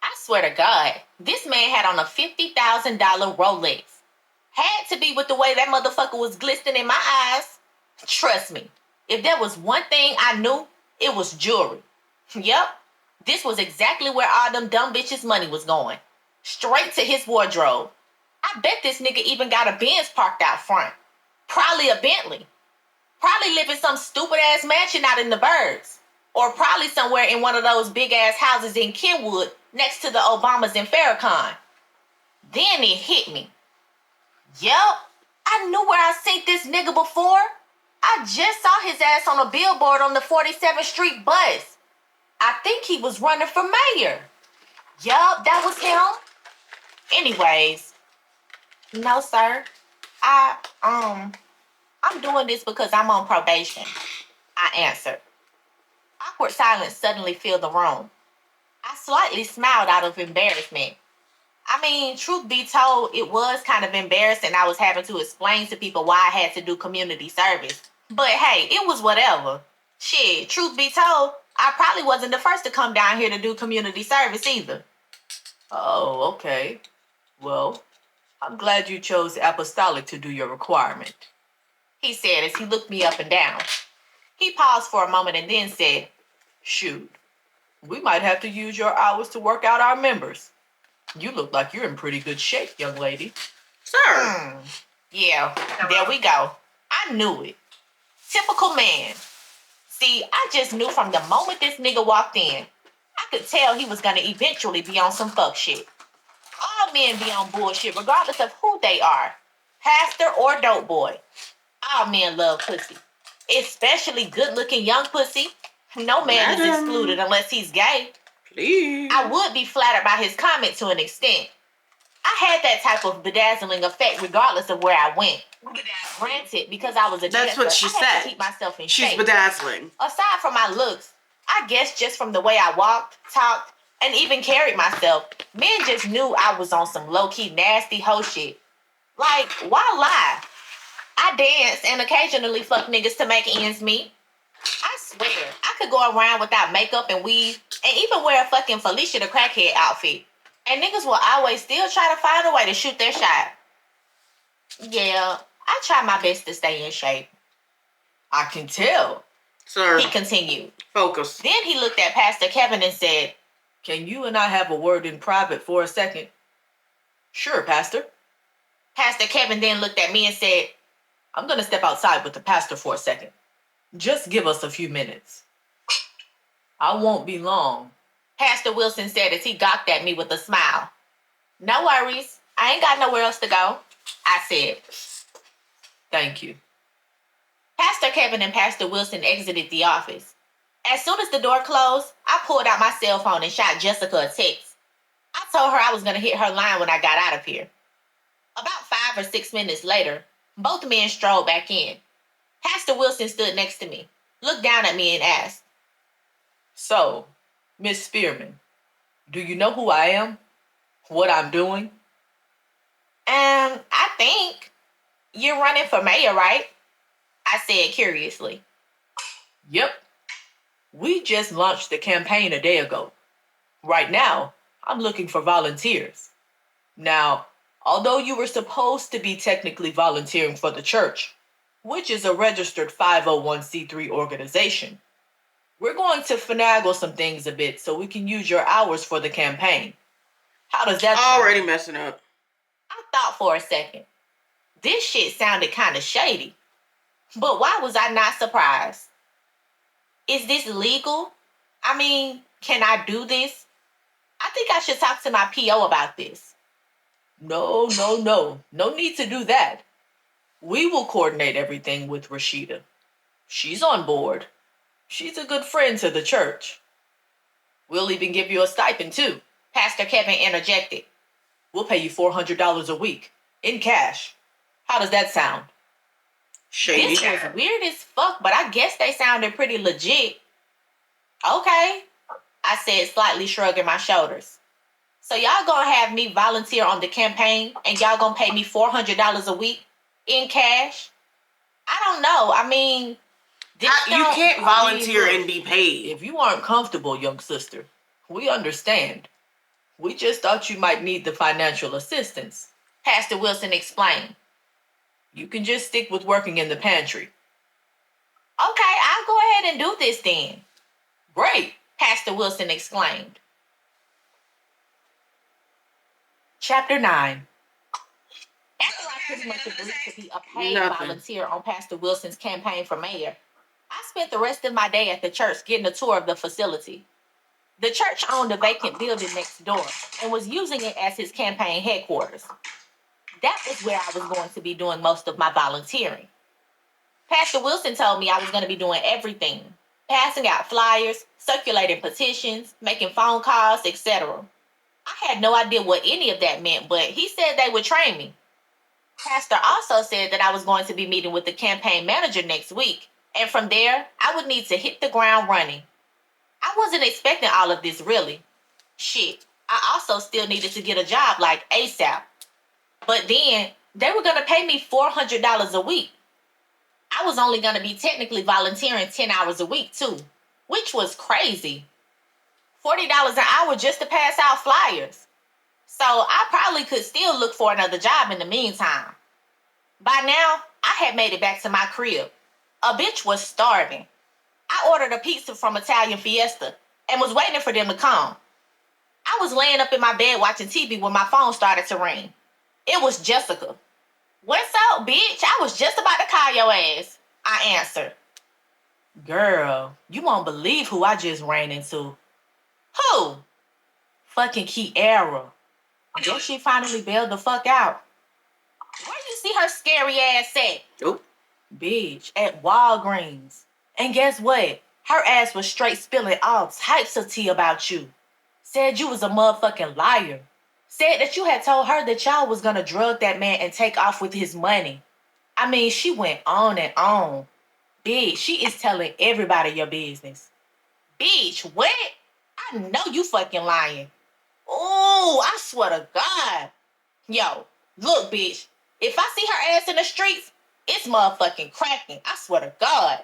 I swear to God, this man had on a $50,000 Rolex. Had to be with the way that motherfucker was glistening in my eyes. Trust me, if there was one thing I knew, it was jewelry. Yep, this was exactly where all them dumb bitches' money was going. Straight to his wardrobe. I bet this nigga even got a Benz parked out front. Probably a Bentley. Probably live in some stupid ass mansion out in the birds. Or probably somewhere in one of those big ass houses in Kenwood next to the Obamas in Farrakhan. Then it hit me. Yup, I knew where I seen this nigga before. I just saw his ass on a billboard on the 47th Street bus. I think he was running for mayor. Yup, that was him. Anyways, no sir. I'm doing this because I'm on probation, I answered. Awkward silence suddenly filled the room. I slightly smiled out of embarrassment. I mean, truth be told, it was kind of embarrassing I was having to explain to people why I had to do community service. But hey, it was whatever. Shit, truth be told, I probably wasn't the first to come down here to do community service either. Oh, okay. Well, I'm glad you chose apostolic to do your requirement, he said as he looked me up and down. He paused for a moment and then said, Shoot, we might have to use your hours to work out our members. You look like you're in pretty good shape, young lady. Sir. Yeah, there we go. I knew it. Typical man. See, I just knew from the moment this nigga walked in, I could tell he was gonna eventually be on some fuck shit. All men be on bullshit regardless of who they are. Pastor or dope boy. All men love pussy. Especially good-looking young pussy. No man is excluded unless he's gay. Please. I would be flattered by his comment to an extent. I had that type of bedazzling effect regardless of where I went. Granted, because I was a That's dancer, what she I had said. to keep myself in She's shape. bedazzling. Aside from my looks, I guess just from the way I walked, talked, and even carried myself, men just knew I was on some low-key nasty hoe shit. Like, why lie? I dance and occasionally fuck niggas to make ends meet. I swear, I could go around without makeup and weave and even wear a fucking Felicia the Crackhead outfit. And niggas will always still try to find a way to shoot their shot. Yeah, I try my best to stay in shape. I can tell. Sir. He continued. Focus. Then he looked at Pastor Kevin and said, Can you and I have a word in private for a second? Sure, Pastor. Pastor Kevin then looked at me and said, I'm going to step outside with the pastor for a second. Just give us a few minutes. I won't be long. Pastor Wilson said as he gawked at me with a smile. No worries. I ain't got nowhere else to go, I said. Thank you. Pastor Kevin and Pastor Wilson exited the office. As soon as the door closed, I pulled out my cell phone and shot Jessica a text. I told her I was going to hit her line when I got out of here. About 5 or 6 minutes later, both men strolled back in. Pastor Wilson stood next to me, looked down at me and asked, So, Miss Spearman, do you know who I am? What I'm doing? I think you're running for mayor, right? I said curiously. Yep. We just launched the campaign a day ago. Right now, I'm looking for volunteers. Now, although you were supposed to be technically volunteering for the church, which is a registered 501c3 organization, we're going to finagle some things a bit so we can use your hours for the campaign. How does that sound? Already messing up. I thought for a second. This shit sounded kind of shady. But why was I not surprised? Is this legal? I mean, can I do this? I think I should talk to my PO about this. No. No need to do that. We will coordinate everything with Rashida. She's on board. She's a good friend to the church. We'll even give you a stipend too. Pastor Kevin interjected. We'll pay you $400 a week in cash. How does that sound? Shady. This was weird as fuck, but I guess they sounded pretty legit. Okay, I said, slightly shrugging my shoulders. So y'all gonna have me volunteer on the campaign and y'all gonna pay me $400 a week in cash? I don't know. I mean, You can't volunteer and be paid. If you aren't comfortable, young sister, we understand. We just thought you might need the financial assistance. Pastor Wilson explained. You can just stick with working in the pantry. Okay, I'll go ahead and do this then. Great, Pastor Wilson exclaimed. Chapter 9. After I pretty much agreed to be a paid volunteer on Pastor Wilson's campaign for mayor, I spent the rest of my day at the church getting a tour of the facility. The church owned a vacant building next door and was using it as his campaign headquarters. That was where I was going to be doing most of my volunteering. Pastor Wilson told me I was going to be doing everything, passing out flyers, circulating petitions, making phone calls, etc. I had no idea what any of that meant, but he said they would train me. Pastor also said that I was going to be meeting with the campaign manager next week, and from there, I would need to hit the ground running. I wasn't expecting all of this, really. Shit, I also still needed to get a job like ASAP. But then, they were going to pay me $400 a week. I was only going to be technically volunteering 10 hours a week, too, which was crazy. $40 an hour just to pass out flyers. So I probably could still look for another job in the meantime. By now, I had made it back to my crib. A bitch was starving. I ordered a pizza from Italian Fiesta and was waiting for them to come. I was laying up in my bed watching TV when my phone started to ring. It was Jessica. What's up, bitch? I was just about to call your ass, I answered. Girl, you won't believe who I just ran into. Who? Fucking Kiara. Guess she finally bailed the fuck out. Where you see her scary ass at? Oh. Bitch, at Walgreens. And guess what? Her ass was straight spilling all types of tea about you. Said you was a motherfucking liar. Said that you had told her that y'all was gonna drug that man and take off with his money. I mean, she went on and on. Bitch, she is telling everybody your business. Bitch, what? I know you fucking lying. Oh, I swear to God. Yo, look, bitch. If I see her ass in the streets, it's motherfucking cracking. I swear to God.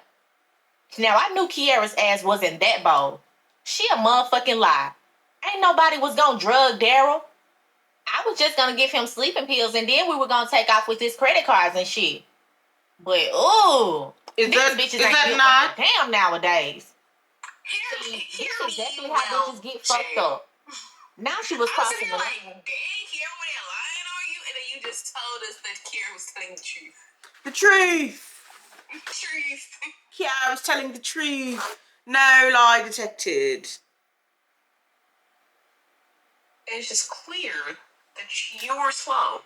Now, I knew Kiara's ass wasn't that bold. She a motherfucking lie. Ain't nobody was gonna drug Daryl. I was just gonna give him sleeping pills and then we were gonna take off with his credit cards and shit. But, ooh, these bitches ain't built like a damn nowadays. Here's exactly how bitches get fucked up. Now she was crossing the line. Dang, Kiara, were they lying on you? And then you just told us that Kiara was telling the truth. The truth. Truth. Kiara was telling the truth. No lie detected. It's just clear that you're slow.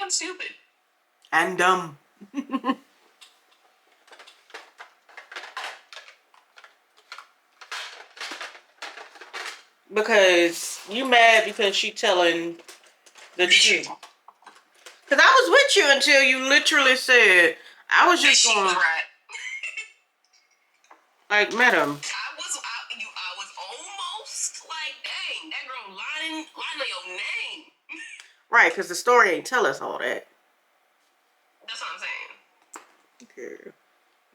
And stupid. And dumb. Because you mad because she telling the truth. Because I was with you until you literally said, I was just going, right. like, madam. I was almost like, dang, that girl lying on your name. Right, because the story ain't tell us all that. That's what I'm saying. Okay.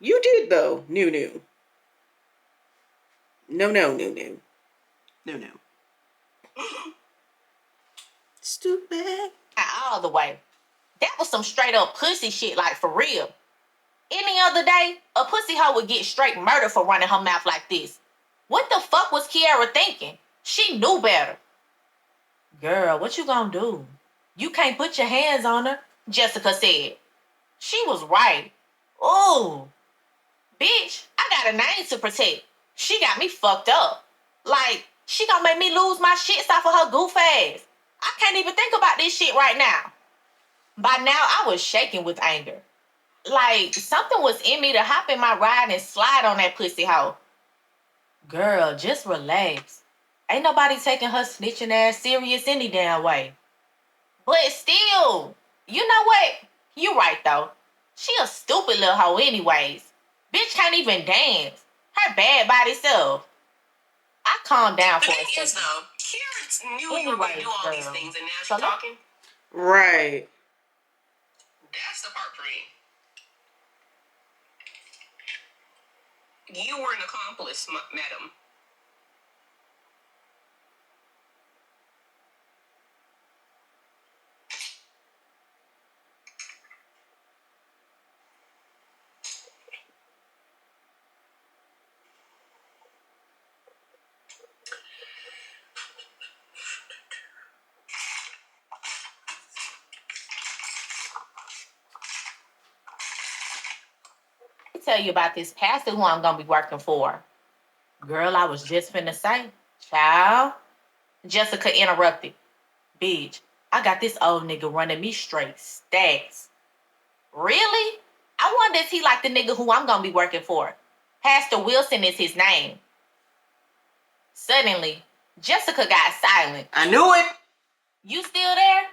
You did, though. No. Stupid. All the way. That was some straight up pussy shit, like for real. Any other day, a pussy hoe would get straight murdered for running her mouth like this. What the fuck was Kiara thinking? She knew better. Girl, what you gonna do? You can't put your hands on her, Jessica said. She was right. Ooh, bitch, I got a name to protect. She got me fucked up. Like, she gonna make me lose my shit off of her goof ass. I can't even think about this shit right now. By now, I was shaking with anger. Like, something was in me to hop in my ride and slide on that pussy hoe. Girl, just relax. Ain't nobody taking her snitching ass serious any damn way. But still, you know what? You right, though. She a stupid little hoe anyways. Bitch can't even dance. Her bad body self. I calmed down for a second. The thing is, though, Kira knew you were going to do all these things, and now she's talking. Right. That's the part for me. You were an accomplice, madam. Tell you about this pastor who I'm gonna be working for. Girl, I was just finna say, child. Jessica interrupted. Bitch, I got this old nigga running me straight stacks. Really? I wonder if he like the nigga who I'm gonna be working for. Pastor Wilson is his name. Suddenly, Jessica got silent. I knew it. You still there?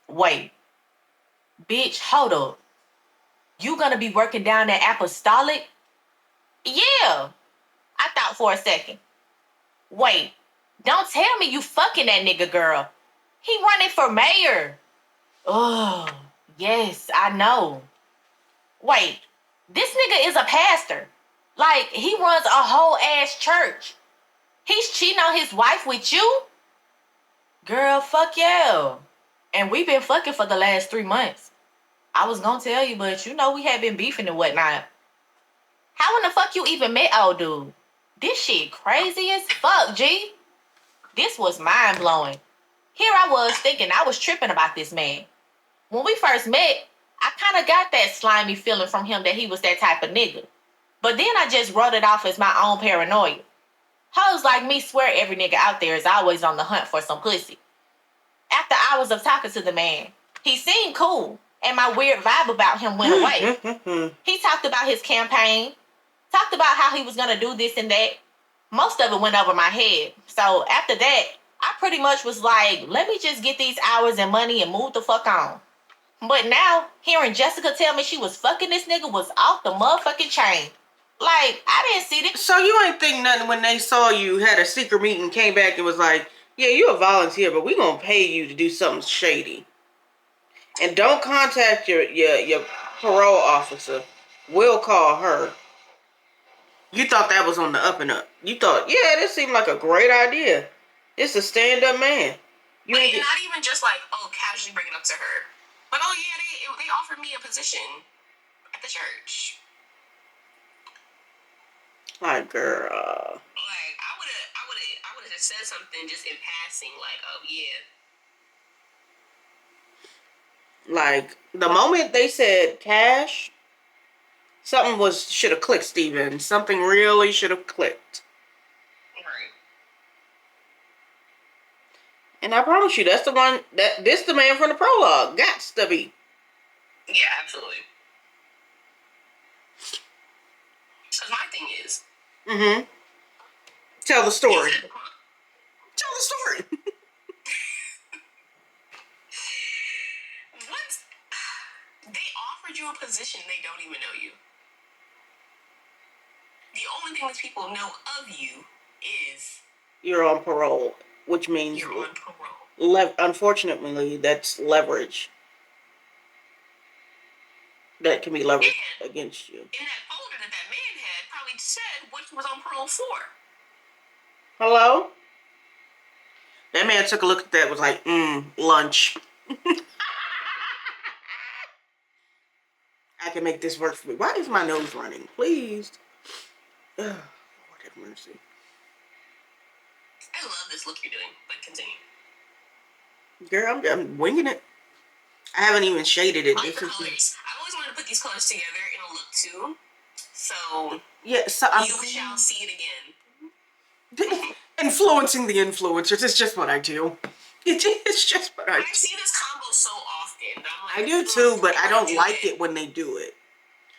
Wait. Bitch, hold up. You gonna be working down at Apostolic? Yeah. I thought for a second. Wait. Don't tell me you fucking that nigga, girl. He running for mayor. Oh, yes, I know. Wait. This nigga is a pastor. Like, he runs a whole ass church. He's cheating on his wife with you? Girl, fuck yeah. And we've been fucking for the last 3 months. I was gonna tell you, but you know we had been beefing and whatnot. How in the fuck you even met old dude? This shit crazy as fuck, G. This was mind-blowing. Here I was thinking I was tripping about this man. When we first met, I kind of got that slimy feeling from him that he was that type of nigga. But then I just wrote it off as my own paranoia. Hoes like me swear every nigga out there is always on the hunt for some pussy. After hours of talking to the man, he seemed cool, and my weird vibe about him went away. He talked about his campaign, talked about how he was gonna do this and that. Most of it went over my head. So after that, I pretty much was like, let me just get these hours and money and move the fuck on. But now, hearing Jessica tell me she was fucking this nigga was off the motherfucking chain. Like, I didn't see this. So you ain't think nothing when they saw you, had a secret meeting, came back and was like, yeah, you a volunteer, but we gonna pay you to do something shady. And don't contact your parole officer. We'll call her. You thought that was on the up and up. You thought, yeah, this seemed like a great idea. It's a stand-up man. You but not even just like, oh, casually bring it up to her. But oh yeah, they offered me a position at the church. Like, girl. Like, I would have just said something just in passing, like, oh yeah. Like, the moment they said cash, something should have clicked, Steven. Something really should have clicked. Right. And I promise you, that's the one, this the man from the prologue. Gots to be. Yeah, absolutely. So my thing is. Mm-hmm. Tell the story. Tell the story. Once they offered you a position, they don't even know you. The only thing that people know of you is you're on parole, which means you're on parole. Unfortunately, that's leverage that can be leveraged against you. In that folder that man had, probably said what he was on parole for. Hello? That man took a look at that, was like, lunch. I can make this work for me. Why is my nose running? Please. Ugh, Lord have mercy. I love this look you're doing, but continue. Girl, I'm winging it. I haven't even shaded it. I like the colors. I always wanted to put these colors together in a look too. So yeah, so you shall see it again. Influencing the influencers is just what I do. It's just what I do. I see this combo so often. I'm like, I do too, but I don't like it when they do it.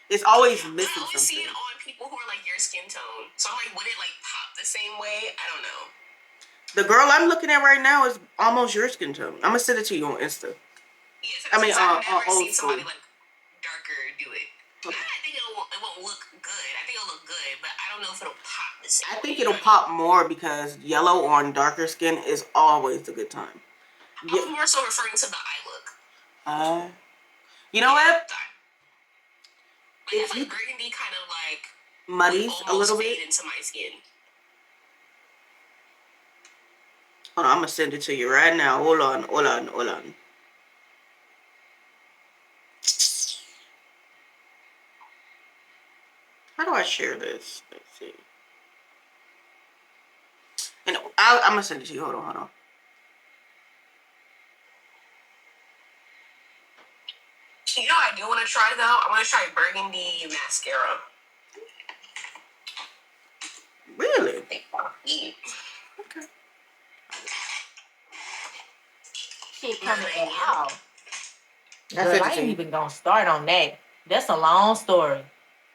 It's always missing I always something. see it on people who are like your skin tone. So I'm like, would it like pop the same way? I don't know. The girl I'm looking at right now is almost your skin tone. I'm gonna send it to you on Insta. Yes, I mean, I've never old seen somebody school. like darker do it. Okay. I think it won't look good. I think it'll look good, but I don't know if it'll pop the same. I think it'll pop more because yellow on darker skin is always a good time. I was more so referring to the eye look. You know what? But if like burgundy kind of like muddies a little bit into my skin. Hold on, I'm gonna send it to you right now. Hold on. How do I share this? Let's see. And I'm gonna send it to you. Hold on. You know what I do want to try though? I want to try burgundy mascara. Really? Okay. Shit coming out. Girl, I ain't even gonna start on that. That's a long story.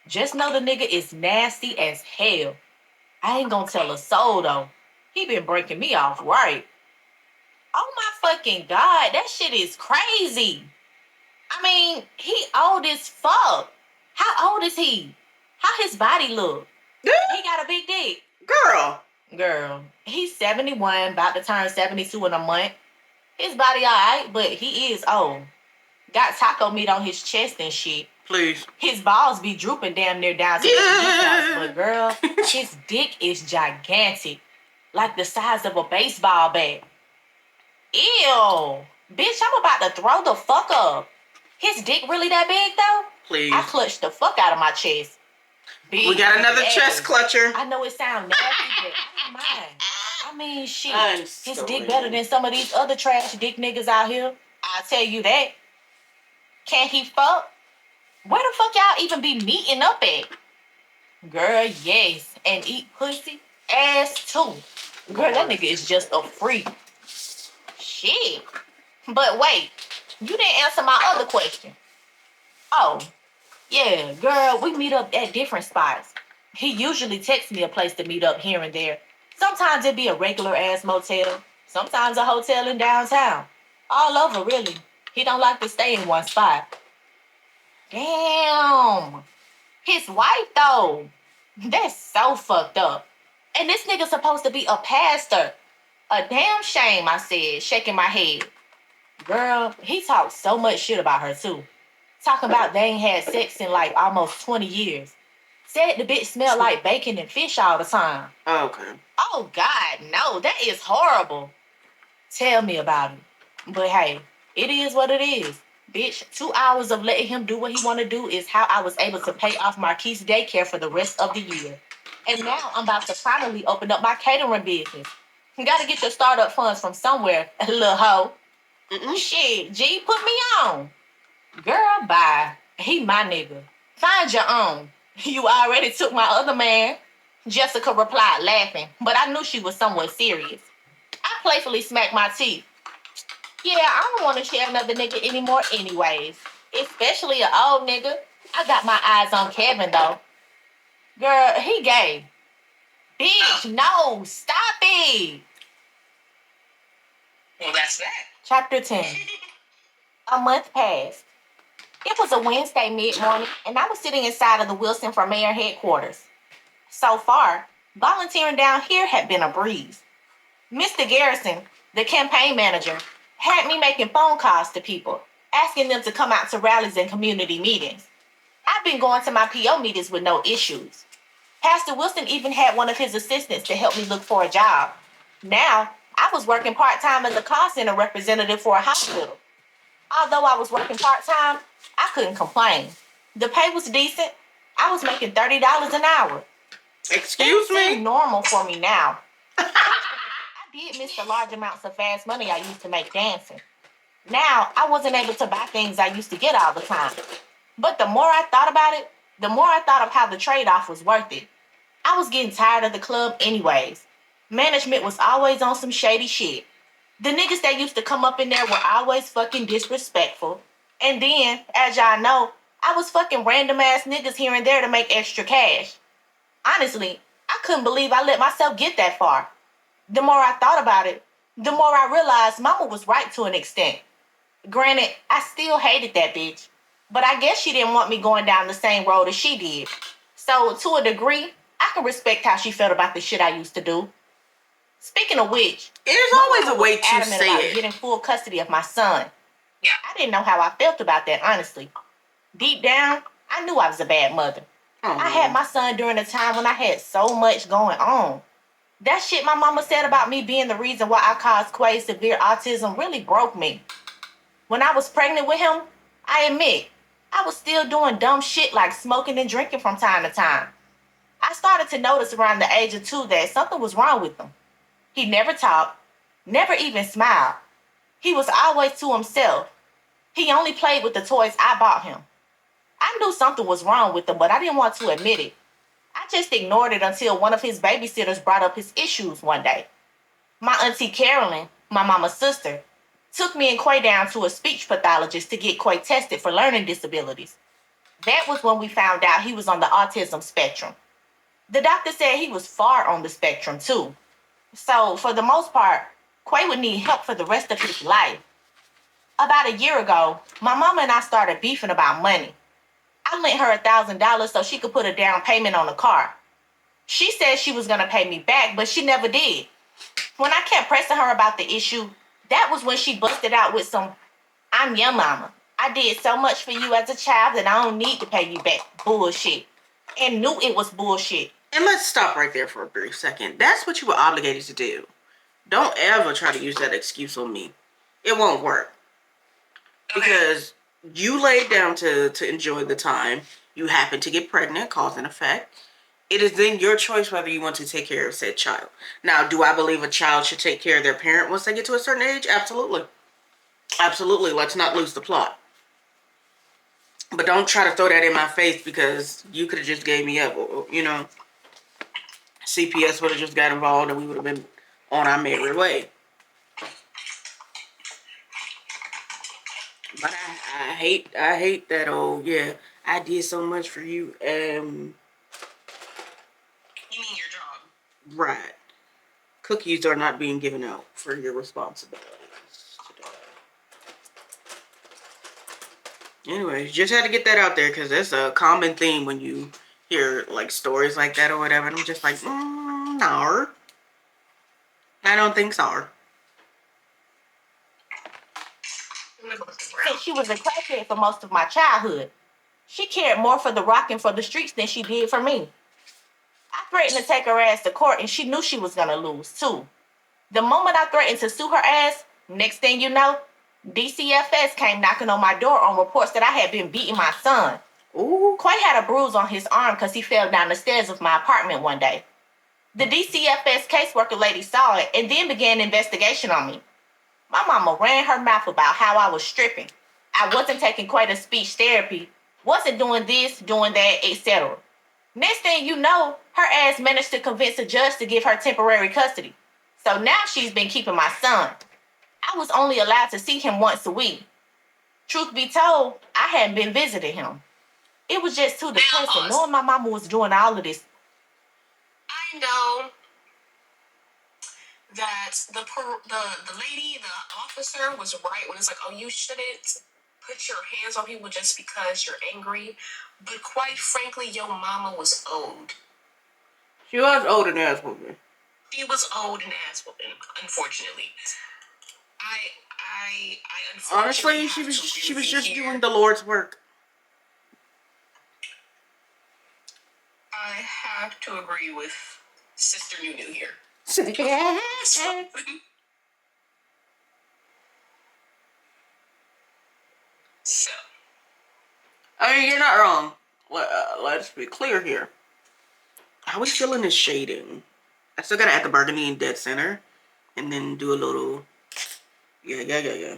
Just know the nigga is nasty as hell. I ain't gonna tell a soul though. He been breaking me off right. Oh my fucking God, that shit is crazy. I mean, he old as fuck. How old is he? How his body look? He got a big dick. Girl, he's 71, about to turn 72 in a month. His body alright, but he is old. Got taco meat on his chest and shit. Please. His balls be drooping damn near down to his kneecaps, but girl, his dick is gigantic. Like the size of a baseball bat. Ew. Bitch, I'm about to throw the fuck up. His dick really that big though? Please. I clutched the fuck out of my chest. Big we got another ass. chest clutcher. I know it sounds nasty, but I don't mind. I mean, shit. His dick better than some of these other trash dick niggas out here. I'll tell you that. Can't he fuck? Where the fuck y'all even be meeting up at? Girl, yes. And eat pussy? Ass too. Girl, that nigga is just a freak. Shit. But wait, you didn't answer my other question. Oh, yeah, girl, we meet up at different spots. He usually texts me a place to meet up here and there. Sometimes it be a regular ass motel. Sometimes a hotel in downtown. All over, really. He don't like to stay in one spot. Damn. His wife, though. That's so fucked up. And this nigga supposed to be a pastor. A damn shame, I said, shaking my head. Girl, he talked so much shit about her, too. Talking about they ain't had sex in like almost 20 years. Said the bitch smelled like bacon and fish all the time. Okay. Oh, God, no, that is horrible. Tell me about it. But hey, it is what it is. Bitch, 2 hours of letting him do what he want to do is how I was able to pay off Marquise daycare for the rest of the year. And now I'm about to finally open up my catering business. You gotta get your startup funds from somewhere, little hoe. Shit, G, put me on. Girl, bye. He my nigga. Find your own. You already took my other man. Jessica replied, laughing, but I knew she was somewhat serious. I playfully smacked my teeth. Yeah, I don't want to share another nigga anymore anyways. Especially an old nigga. I got my eyes on Kevin, though. Girl, he gay. Bitch, no, stop it. Well, that's that. Chapter 10. A month passed. It was a Wednesday mid-morning, and I was sitting inside of the Wilson for mayor headquarters. So far, volunteering down here had been a breeze. Mr. Garrison, the campaign manager, had me making phone calls to people, asking them to come out to rallies and community meetings. I've been going to my PO meetings with no issues. Pastor Wilson even had one of his assistants to help me look for a job. Now, I was working part-time as a call center representative for a hospital. Although I was working part-time, I couldn't complain. The pay was decent. I was making $30 an hour. Excuse me? It's normal for me now. I did miss the large amounts of fast money I used to make dancing. Now, I wasn't able to buy things I used to get all the time. But the more I thought about it, the more I thought of how the trade-off was worth it. I was getting tired of the club anyways. Management was always on some shady shit. The niggas that used to come up in there were always fucking disrespectful. And then, as y'all know, I was fucking random ass niggas here and there to make extra cash. Honestly, I couldn't believe I let myself get that far. The more I thought about it, the more I realized Mama was right to an extent. Granted, I still hated that bitch, but I guess she didn't want me going down the same road as she did. So, to a degree, I can respect how she felt about the shit I used to do. Speaking of which, There's my always mama a way was to adamant say about it. getting full custody of my son. Yeah. I didn't know how I felt about that, honestly. Deep down, I knew I was a bad mother. I had my son during a time when I had so much going on. That shit my mama said about me being the reason why I caused Quay severe autism really broke me. When I was pregnant with him, I admit, I was still doing dumb shit like smoking and drinking from time to time. I started to notice around the age of 2 that something was wrong with him. He never talked, never even smiled. He was always to himself. He only played with the toys I bought him. I knew something was wrong with him, but I didn't want to admit it. I just ignored it until one of his babysitters brought up his issues one day. My auntie Carolyn, my mama's sister, took me and Quay down to a speech pathologist to get Quay tested for learning disabilities. That was when we found out he was on the autism spectrum. The doctor said he was far on the spectrum too. So, for the most part, Quay would need help for the rest of his life. About a year ago, my mama and I started beefing about money. I lent her $1,000 so she could put a down payment on a car. She said she was going to pay me back, but she never did. When I kept pressing her about the issue, that was when she busted out with some, "I'm your mama. I did so much for you as a child that I don't need to pay you back" bullshit. And knew it was bullshit. And let's stop right there for a brief second. That's what you were obligated to do. Don't ever try to use that excuse on me. It won't work. Because you laid down to enjoy the time. You happen to get pregnant, cause and effect. It is then your choice whether you want to take care of said child. Now, do I believe a child should take care of their parent once they get to a certain age? Absolutely. Absolutely. Let's not lose the plot. But don't try to throw that in my face because you could have just gave me up. You know, CPS would have just got involved and we would have been on our merry way. But I hate that. Oh yeah, I did so much for you. You mean your job? Right. Cookies are not being given out for your responsibilities today. Anyways, just had to get that out there because that's a common theme when you hear like stories like that or whatever. And I'm just like, no, I don't think so. Since she was a crackhead for most of my childhood, she cared more for the rock and for the streets than she did for me. I threatened to take her ass to court and she knew she was gonna lose too. The moment I threatened to sue her ass, next thing you know, DCFS came knocking on my door on reports that I had been beating my son. Ooh. Quay had a bruise on his arm because he fell down the stairs of my apartment one day. The DCFS caseworker lady saw it and then began an investigation on me. My mama ran her mouth about how I was stripping. I wasn't taking Quay to speech therapy, wasn't doing this, doing that, etc. Next thing you know, her ass managed to convince a judge to give her temporary custody. So now she's been keeping my son. I was only allowed to see him once a week. Truth be told, I hadn't been visiting him. It was just too depressing knowing my mama was doing all of this. I know that the lady, the officer, was right when it's like, oh, you shouldn't put your hands on people just because you're angry. But quite frankly, your mama was old. She was old and ass whooping. She was old and ass whooping, unfortunately. I unfortunately Honestly, she was just doing the Lord's work. I have to agree with Sister Nunu here. So, I mean, you're not wrong. Let's be clear here. How we feeling is shading. I still gotta add the Burgundy and Dead Center. and then do a little, yeah.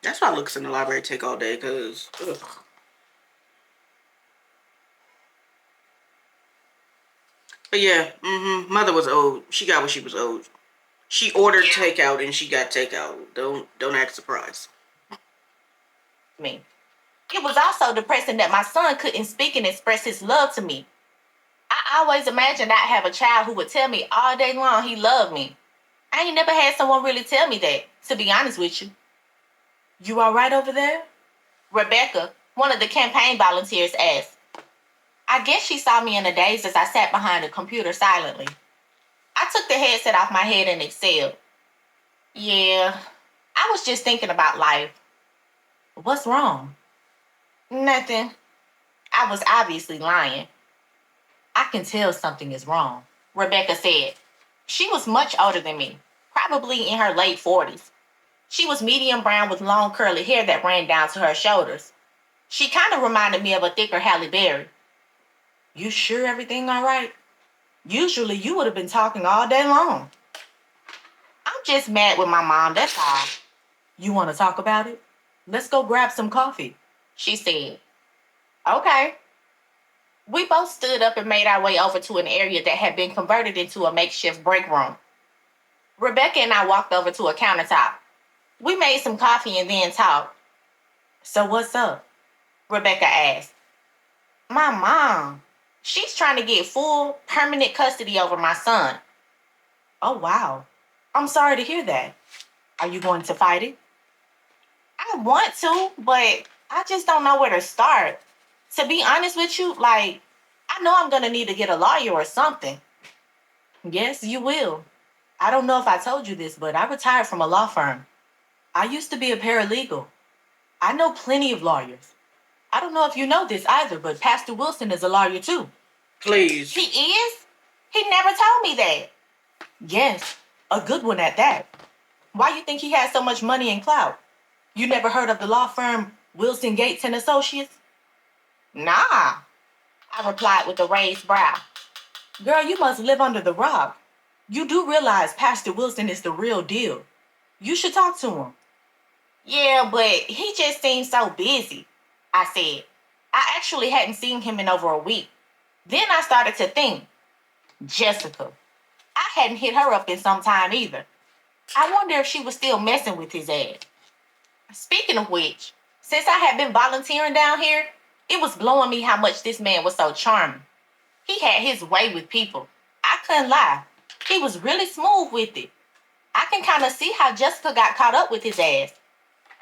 That's why Lewks in the Library take all day, because, ugh. But yeah, Mother was old. She got what she was owed. She ordered takeout and she got takeout. Don't act surprised. Me. It was also depressing that my son couldn't speak and express his love to me. I always imagined I'd have a child who would tell me all day long he loved me. I ain't never had someone really tell me that, to be honest with you. You all right over there? Rebecca, one of the campaign volunteers, asked. I guess she saw me in a daze as I sat behind the computer silently. I took the headset off my head and exhaled. Yeah, I was just thinking about life. What's wrong? Nothing. I was obviously lying. I can tell something is wrong, Rebecca said. She was much older than me, probably in her late 40s. She was medium brown with long curly hair that ran down to her shoulders. She kind of reminded me of a thicker Halle Berry. You sure everything all right? Usually you would have been talking all day long. I'm just mad with my mom, that's all. You want to talk about it? Let's go grab some coffee, she said. Okay. We both stood up and made our way over to an area that had been converted into a makeshift break room. Rebecca and I walked over to a countertop. We made some coffee and then talked. So what's up? Rebecca asked. My mom. She's trying to get full, permanent custody over my son. Oh, wow. I'm sorry to hear that. Are you going to fight it? I want to, but I just don't know where to start. To be honest with you, I know I'm going to need to get a lawyer or something. Yes, you will. I don't know if I told you this, but I retired from a law firm. I used to be a paralegal. I know plenty of lawyers. I don't know if you know this either, but Pastor Wilson is a lawyer too. Please. He is? He never told me that. Yes, a good one at that. Why you think he has so much money and clout? You never heard of the law firm Wilson Gates and Associates? Nah, I replied with a raised brow. Girl, you must live under the rock. You do realize Pastor Wilson is the real deal. You should talk to him. Yeah, but he just seems so busy, I said. I actually hadn't seen him in over a week. Then I started to think, Jessica. I hadn't hit her up in some time either. I wonder if she was still messing with his ass. Speaking of which, since I had been volunteering down here, it was blowing me how much this man was so charming. He had his way with people. I couldn't lie. He was really smooth with it. I can kind of see how Jessica got caught up with his ass.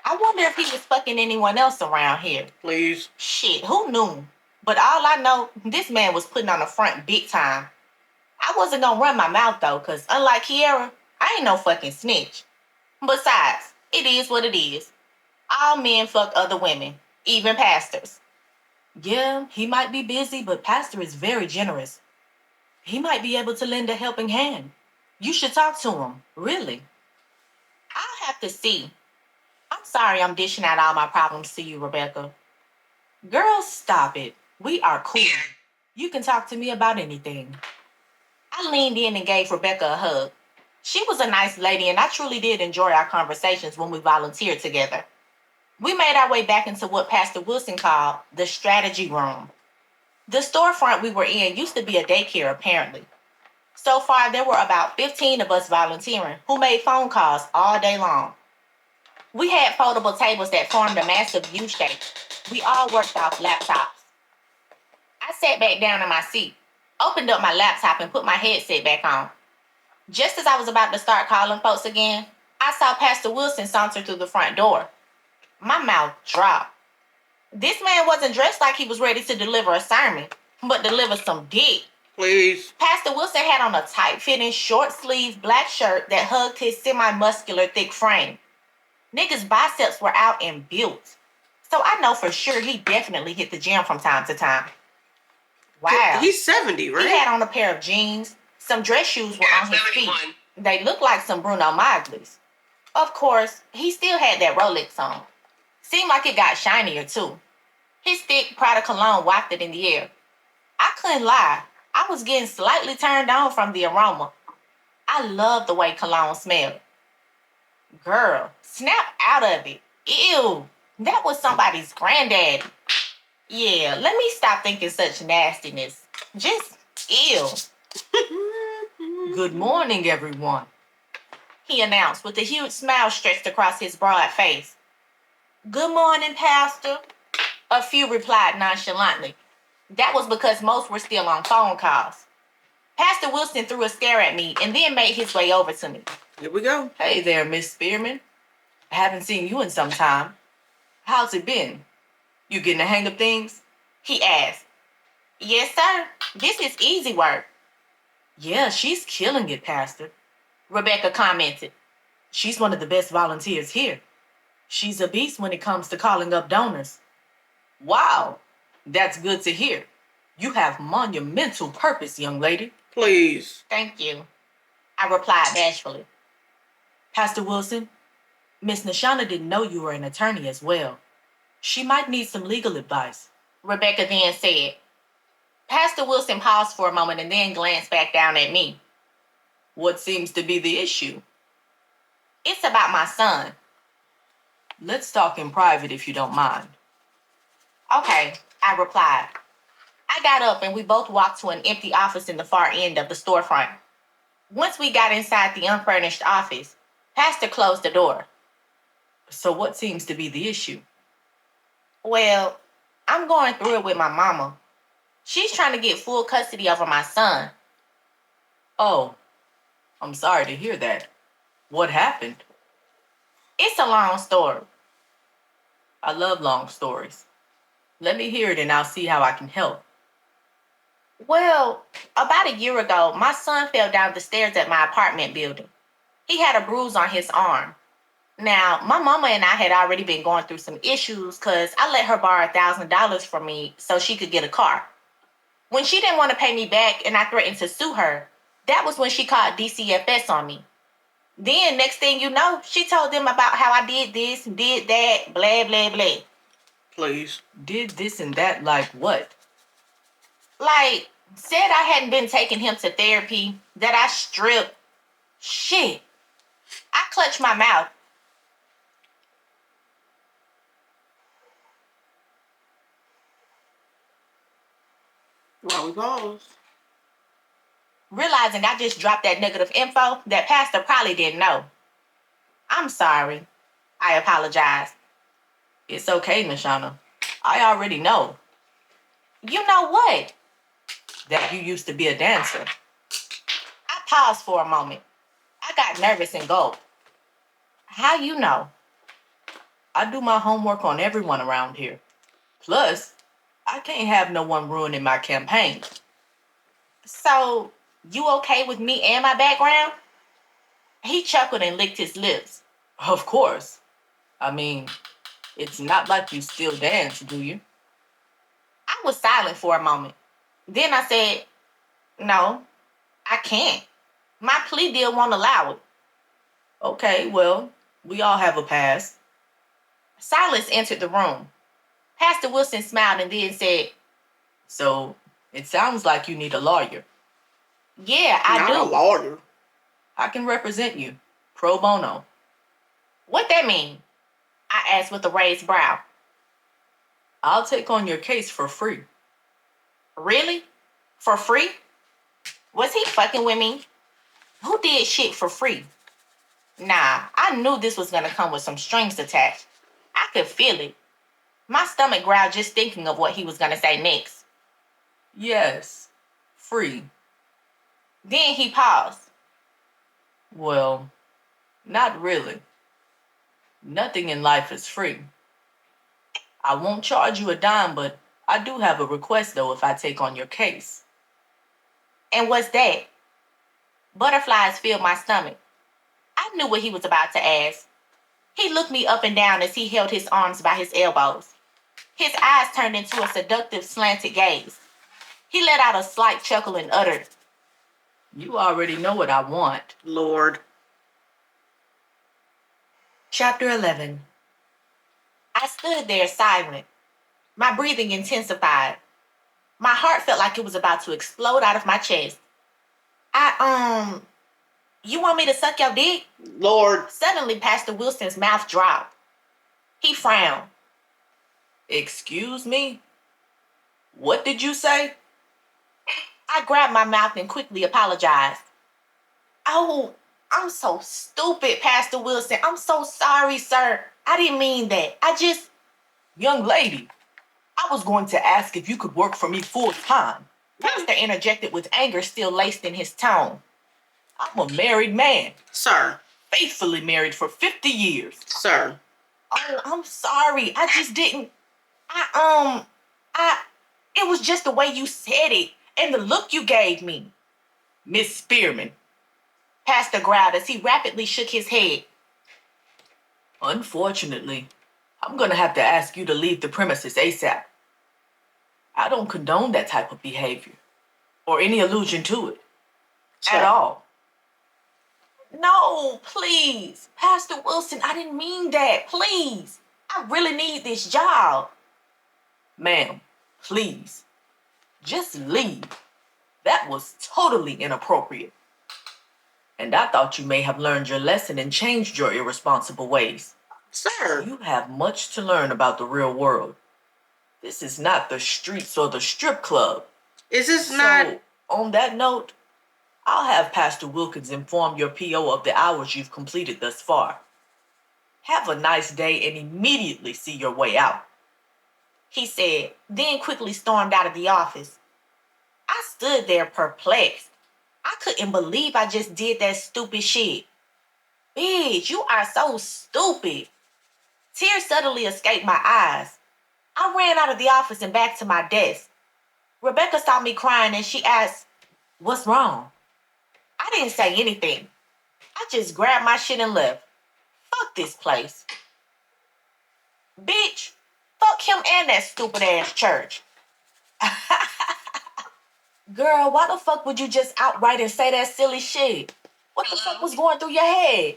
I wonder if he was fucking anyone else around here. Please. Shit, who knew? But all I know, this man was putting on the front big time. I wasn't gonna run my mouth though, cause unlike Kiara, I ain't no fucking snitch. Besides, it is what it is. All men fuck other women, even pastors. Yeah, he might be busy, but Pastor is very generous. He might be able to lend a helping hand. You should talk to him, really. I'll have to see. I'm sorry I'm dishing out all my problems to you, Rebecca. Girl, stop it. We are cool. You can talk to me about anything. I leaned in and gave Rebecca a hug. She was a nice lady, and I truly did enjoy our conversations when we volunteered together. We made our way back into what Pastor Wilson called the strategy room. The storefront we were in used to be a daycare, apparently. So far, there were about 15 of us volunteering who made phone calls all day long. We had foldable tables that formed a massive U shape. We all worked off laptops. I sat back down in my seat, opened up my laptop, and put my headset back on. Just as I was about to start calling folks again, I saw Pastor Wilson saunter through the front door. My mouth dropped. This man wasn't dressed like he was ready to deliver a sermon, but deliver some dick. Please. Pastor Wilson had on a tight-fitting, short-sleeved black shirt that hugged his semi-muscular, thick frame. Niggas' biceps were out and built, so I know for sure he definitely hit the gym from time to time. Wow. He's 70, right? He had on a pair of jeans. Some dress shoes were on his feet. They looked like some Bruno Magli's. Of course, he still had that Rolex on. Seemed like it got shinier, too. His thick Prada cologne wafted in the air. I couldn't lie. I was getting slightly turned on from the aroma. I love the way cologne smelled. Girl, snap out of it. Ew, that was somebody's granddaddy. Yeah, let me stop thinking such nastiness. Just ew. Good morning, everyone. He announced with a huge smile stretched across his broad face. Good morning, Pastor. A few replied nonchalantly. That was because most were still on phone calls. Pastor Wilson threw a stare at me and then made his way over to me. Here we go. Hey there, Miss Spearman. I haven't seen you in some time. How's it been? You getting the hang of things? He asked. Yes, sir. This is easy work. Yeah, she's killing it, Pastor. Rebecca commented. She's one of the best volunteers here. She's a beast when it comes to calling up donors. Wow, that's good to hear. You have monumental purpose, young lady. Please. Thank you, I replied bashfully. Pastor Wilson, Miss Nashana didn't know you were an attorney as well. She might need some legal advice. Rebecca then said. Pastor Wilson paused for a moment and then glanced back down at me. What seems to be the issue? It's about my son. Let's talk in private if you don't mind. Okay, I replied. I got up and we both walked to an empty office in the far end of the storefront. Once we got inside the unfurnished office, Pastor closed the door. So what seems to be the issue? Well, I'm going through it with my mama. She's trying to get full custody over my son. Oh, I'm sorry to hear that. What happened? It's a long story. I love long stories. Let me hear it and I'll see how I can help. Well, about a year ago, my son fell down the stairs at my apartment building. He had a bruise on his arm. Now, my mama and I had already been going through some issues because I let her borrow $1,000 from me so she could get a car. When she didn't want to pay me back and I threatened to sue her, that was when she called DCFS on me. Then, next thing you know, she told them about how I did this and did that, blah, blah, blah. Please. Did this and that like what? Like, said I hadn't been taking him to therapy, that I stripped. Shit. I clutched my mouth. While we pause. Realizing I just dropped that negative info that Pastor probably didn't know. I'm sorry. I apologized. It's okay, Machina. I already know You know what? that you used to be a dancer. I paused for a moment. I got nervous and gulped. How you know? I do my homework on everyone around here. Plus, I can't have no one ruining my campaign. So, you okay with me and my background? He chuckled and licked his lips. Of course. I mean, it's not like you still dance, do you? I was silent for a moment. Then I said, no, I can't. My plea deal won't allow it. Okay, well, we all have a past. Silence entered the room. Pastor Wilson smiled and then said, So, it sounds like you need a lawyer. yeah, I Not do. a lawyer. I can represent you. Pro bono. What that mean? I asked with a raised brow. I'll take on your case for free. Really? For free? Was he fucking with me? Who did shit for free? Nah, I knew this was gonna come with some strings attached. I could feel it. My stomach growled just thinking of what he was gonna say next. Yes, free. Then he paused. Well, not really. Nothing in life is free. I won't charge you a dime, but I do have a request though if I take on your case. And what's that? Butterflies filled my stomach. I knew what he was about to ask. He looked me up and down as he held his arms by his elbows. His eyes turned into a seductive slanted gaze. He let out a slight chuckle and uttered, You already know what I want. Lord. Chapter 11. I stood there silent. My breathing intensified. My heart heart felt like it was about to explode out of my chest. You want me to suck your dick? Lord. Suddenly, Pastor Wilson's mouth dropped. He frowned. Excuse me? What did you say? I grabbed my mouth and quickly apologized. Oh, I'm so stupid, Pastor Wilson. I'm so sorry, sir. I didn't mean that. Young lady, I was going to ask if you could work for me full time. Pastor interjected with anger still laced in his tone. I'm a married man. Sir. Faithfully married for 50 years. Sir. Oh, I'm sorry. I just didn't. It was just the way you said it and the look you gave me. Miss Spearman. Pastor growled as he rapidly shook his head. Unfortunately, I'm going to have to ask you to leave the premises ASAP. I don't condone that type of behavior or any allusion to it at all. No, please. Pastor Wilson, I didn't mean that. Please. I really need this job. Ma'am, please, just leave. That was totally inappropriate. And I thought you may have learned your lesson and changed your irresponsible ways. Sir. You have much to learn about the real world. This is not the streets or the strip club. Is this not... On that note, I'll have Pastor Wilkins inform your PO of the hours you've completed thus far. Have a nice day and immediately see your way out, he said, then quickly stormed out of the office. I stood there perplexed. I couldn't believe I just did that stupid shit. Bitch, you are so stupid. Tears suddenly escaped my eyes. I ran out of the office and back to my desk. Rebecca saw me crying and she asked, "What's wrong?" I didn't say anything. I just grabbed my shit and left. Fuck this place. Bitch, fuck him and that stupid ass church. Girl, why the fuck would you just outright and say that silly shit? What the fuck was going through your head?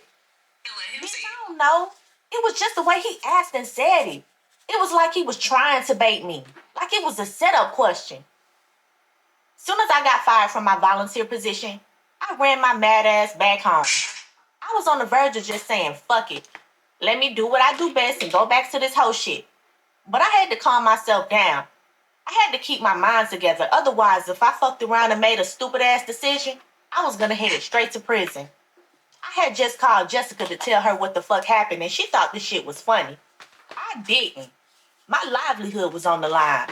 Bitch, I don't know. It was just the way he asked and said it. It was like he was trying to bait me. Like it was a setup question. Soon as I got fired from my volunteer position, I ran my mad ass back home. I was on the verge of just saying, fuck it. Let me do what I do best and go back to this whole shit. But I had to calm myself down. I had to keep my mind together. Otherwise, if I fucked around and made a stupid ass decision, I was gonna head straight to prison. I had just called Jessica to tell her what the fuck happened and she thought this shit was funny. I didn't. My livelihood was on the line.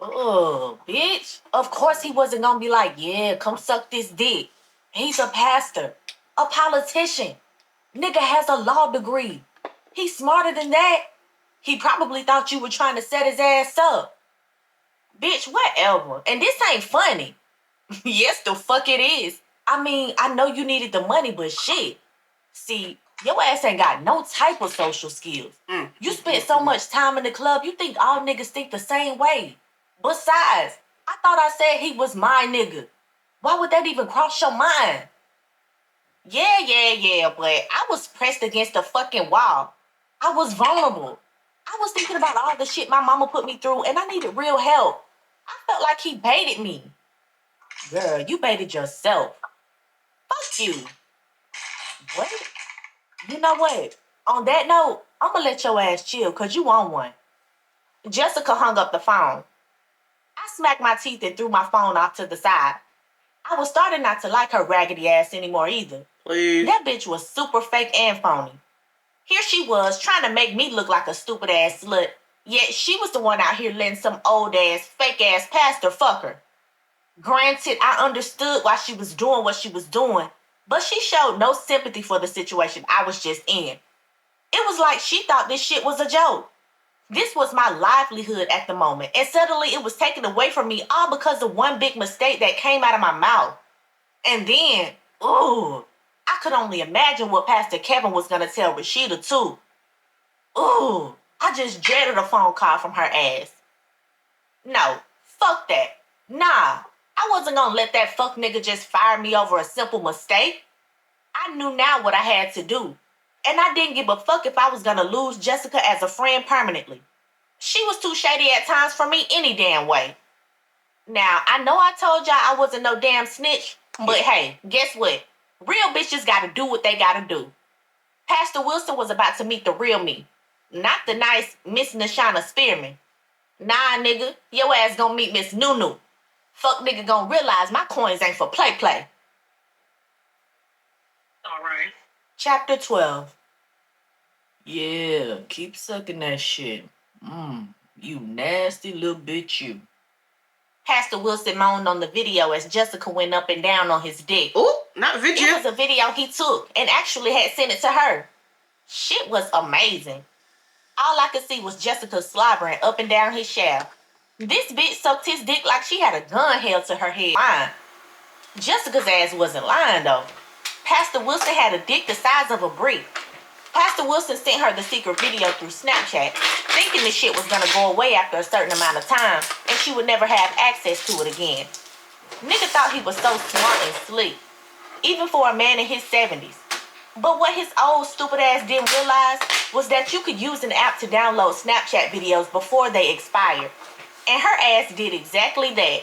Oh, bitch. Of course he wasn't gonna be like, yeah, come suck this dick. He's a pastor. A politician. Nigga has a law degree. He's smarter than that. He probably thought you were trying to set his ass up. Bitch, whatever. And this ain't funny. Yes, the fuck it is. I mean, I know you needed the money, but shit. See, your ass ain't got no type of social skills. You spent so much time in the club, you think all niggas think the same way. Besides, I thought I said he was my nigga. Why would that even cross your mind? Yeah, but I was pressed against the fucking wall. I was vulnerable. I was thinking about all the shit my mama put me through, and I needed real help. I felt like he baited me. Girl, you baited yourself. Fuck you. What? You know what? On that note, I'm gonna let your ass chill, cause you on one. Jessica hung up the phone. I smacked my teeth and threw my phone off to the side. I was starting not to like her raggedy ass anymore either. Please. That bitch was super fake and phony. Here she was trying to make me look like a stupid ass slut, yet she was the one out here letting some old ass, fake ass pastor fuck her. Granted, I understood why she was doing what she was doing, but she showed no sympathy for the situation I was just in. It was like she thought this shit was a joke. This was my livelihood at the moment, and suddenly it was taken away from me all because of one big mistake that came out of my mouth. And then, ooh, I could only imagine what Pastor Kevin was going to tell Rashida too. Ooh, I just dreaded a phone call from her ass. No, fuck that. Nah, I wasn't going to let that fuck nigga just fire me over a simple mistake. I knew now what I had to do. And I didn't give a fuck if I was going to lose Jessica as a friend permanently. She was too shady at times for me any damn way. Now, I know I told y'all I wasn't no damn snitch, but hey, guess what? Real bitches gotta do what they gotta do. Pastor Wilson was about to meet the real me, not the nice Miss Nashana Spearman. Nah, nigga, your ass gonna meet Miss Nunu. Fuck nigga gonna realize my coins ain't for play. All right. Chapter 12. Yeah, keep sucking that shit. You nasty little bitch, you. Pastor Wilson moaned on the video as Jessica went up and down on his dick. Ooh, not video. It was a video he took and actually had sent it to her. Shit was amazing. All I could see was Jessica slobbering up and down his shaft. This bitch sucked his dick like she had a gun held to her head. Lying. Jessica's ass wasn't lying though. Pastor Wilson had a dick the size of a brick. Pastor Wilson sent her the secret video through Snapchat, thinking the shit was gonna go away after a certain amount of time and she would never have access to it again. Nigga thought he was so smart and slick, even for a man in his 70s. But what his old stupid ass didn't realize was that you could use an app to download Snapchat videos before they expired. And her ass did exactly that.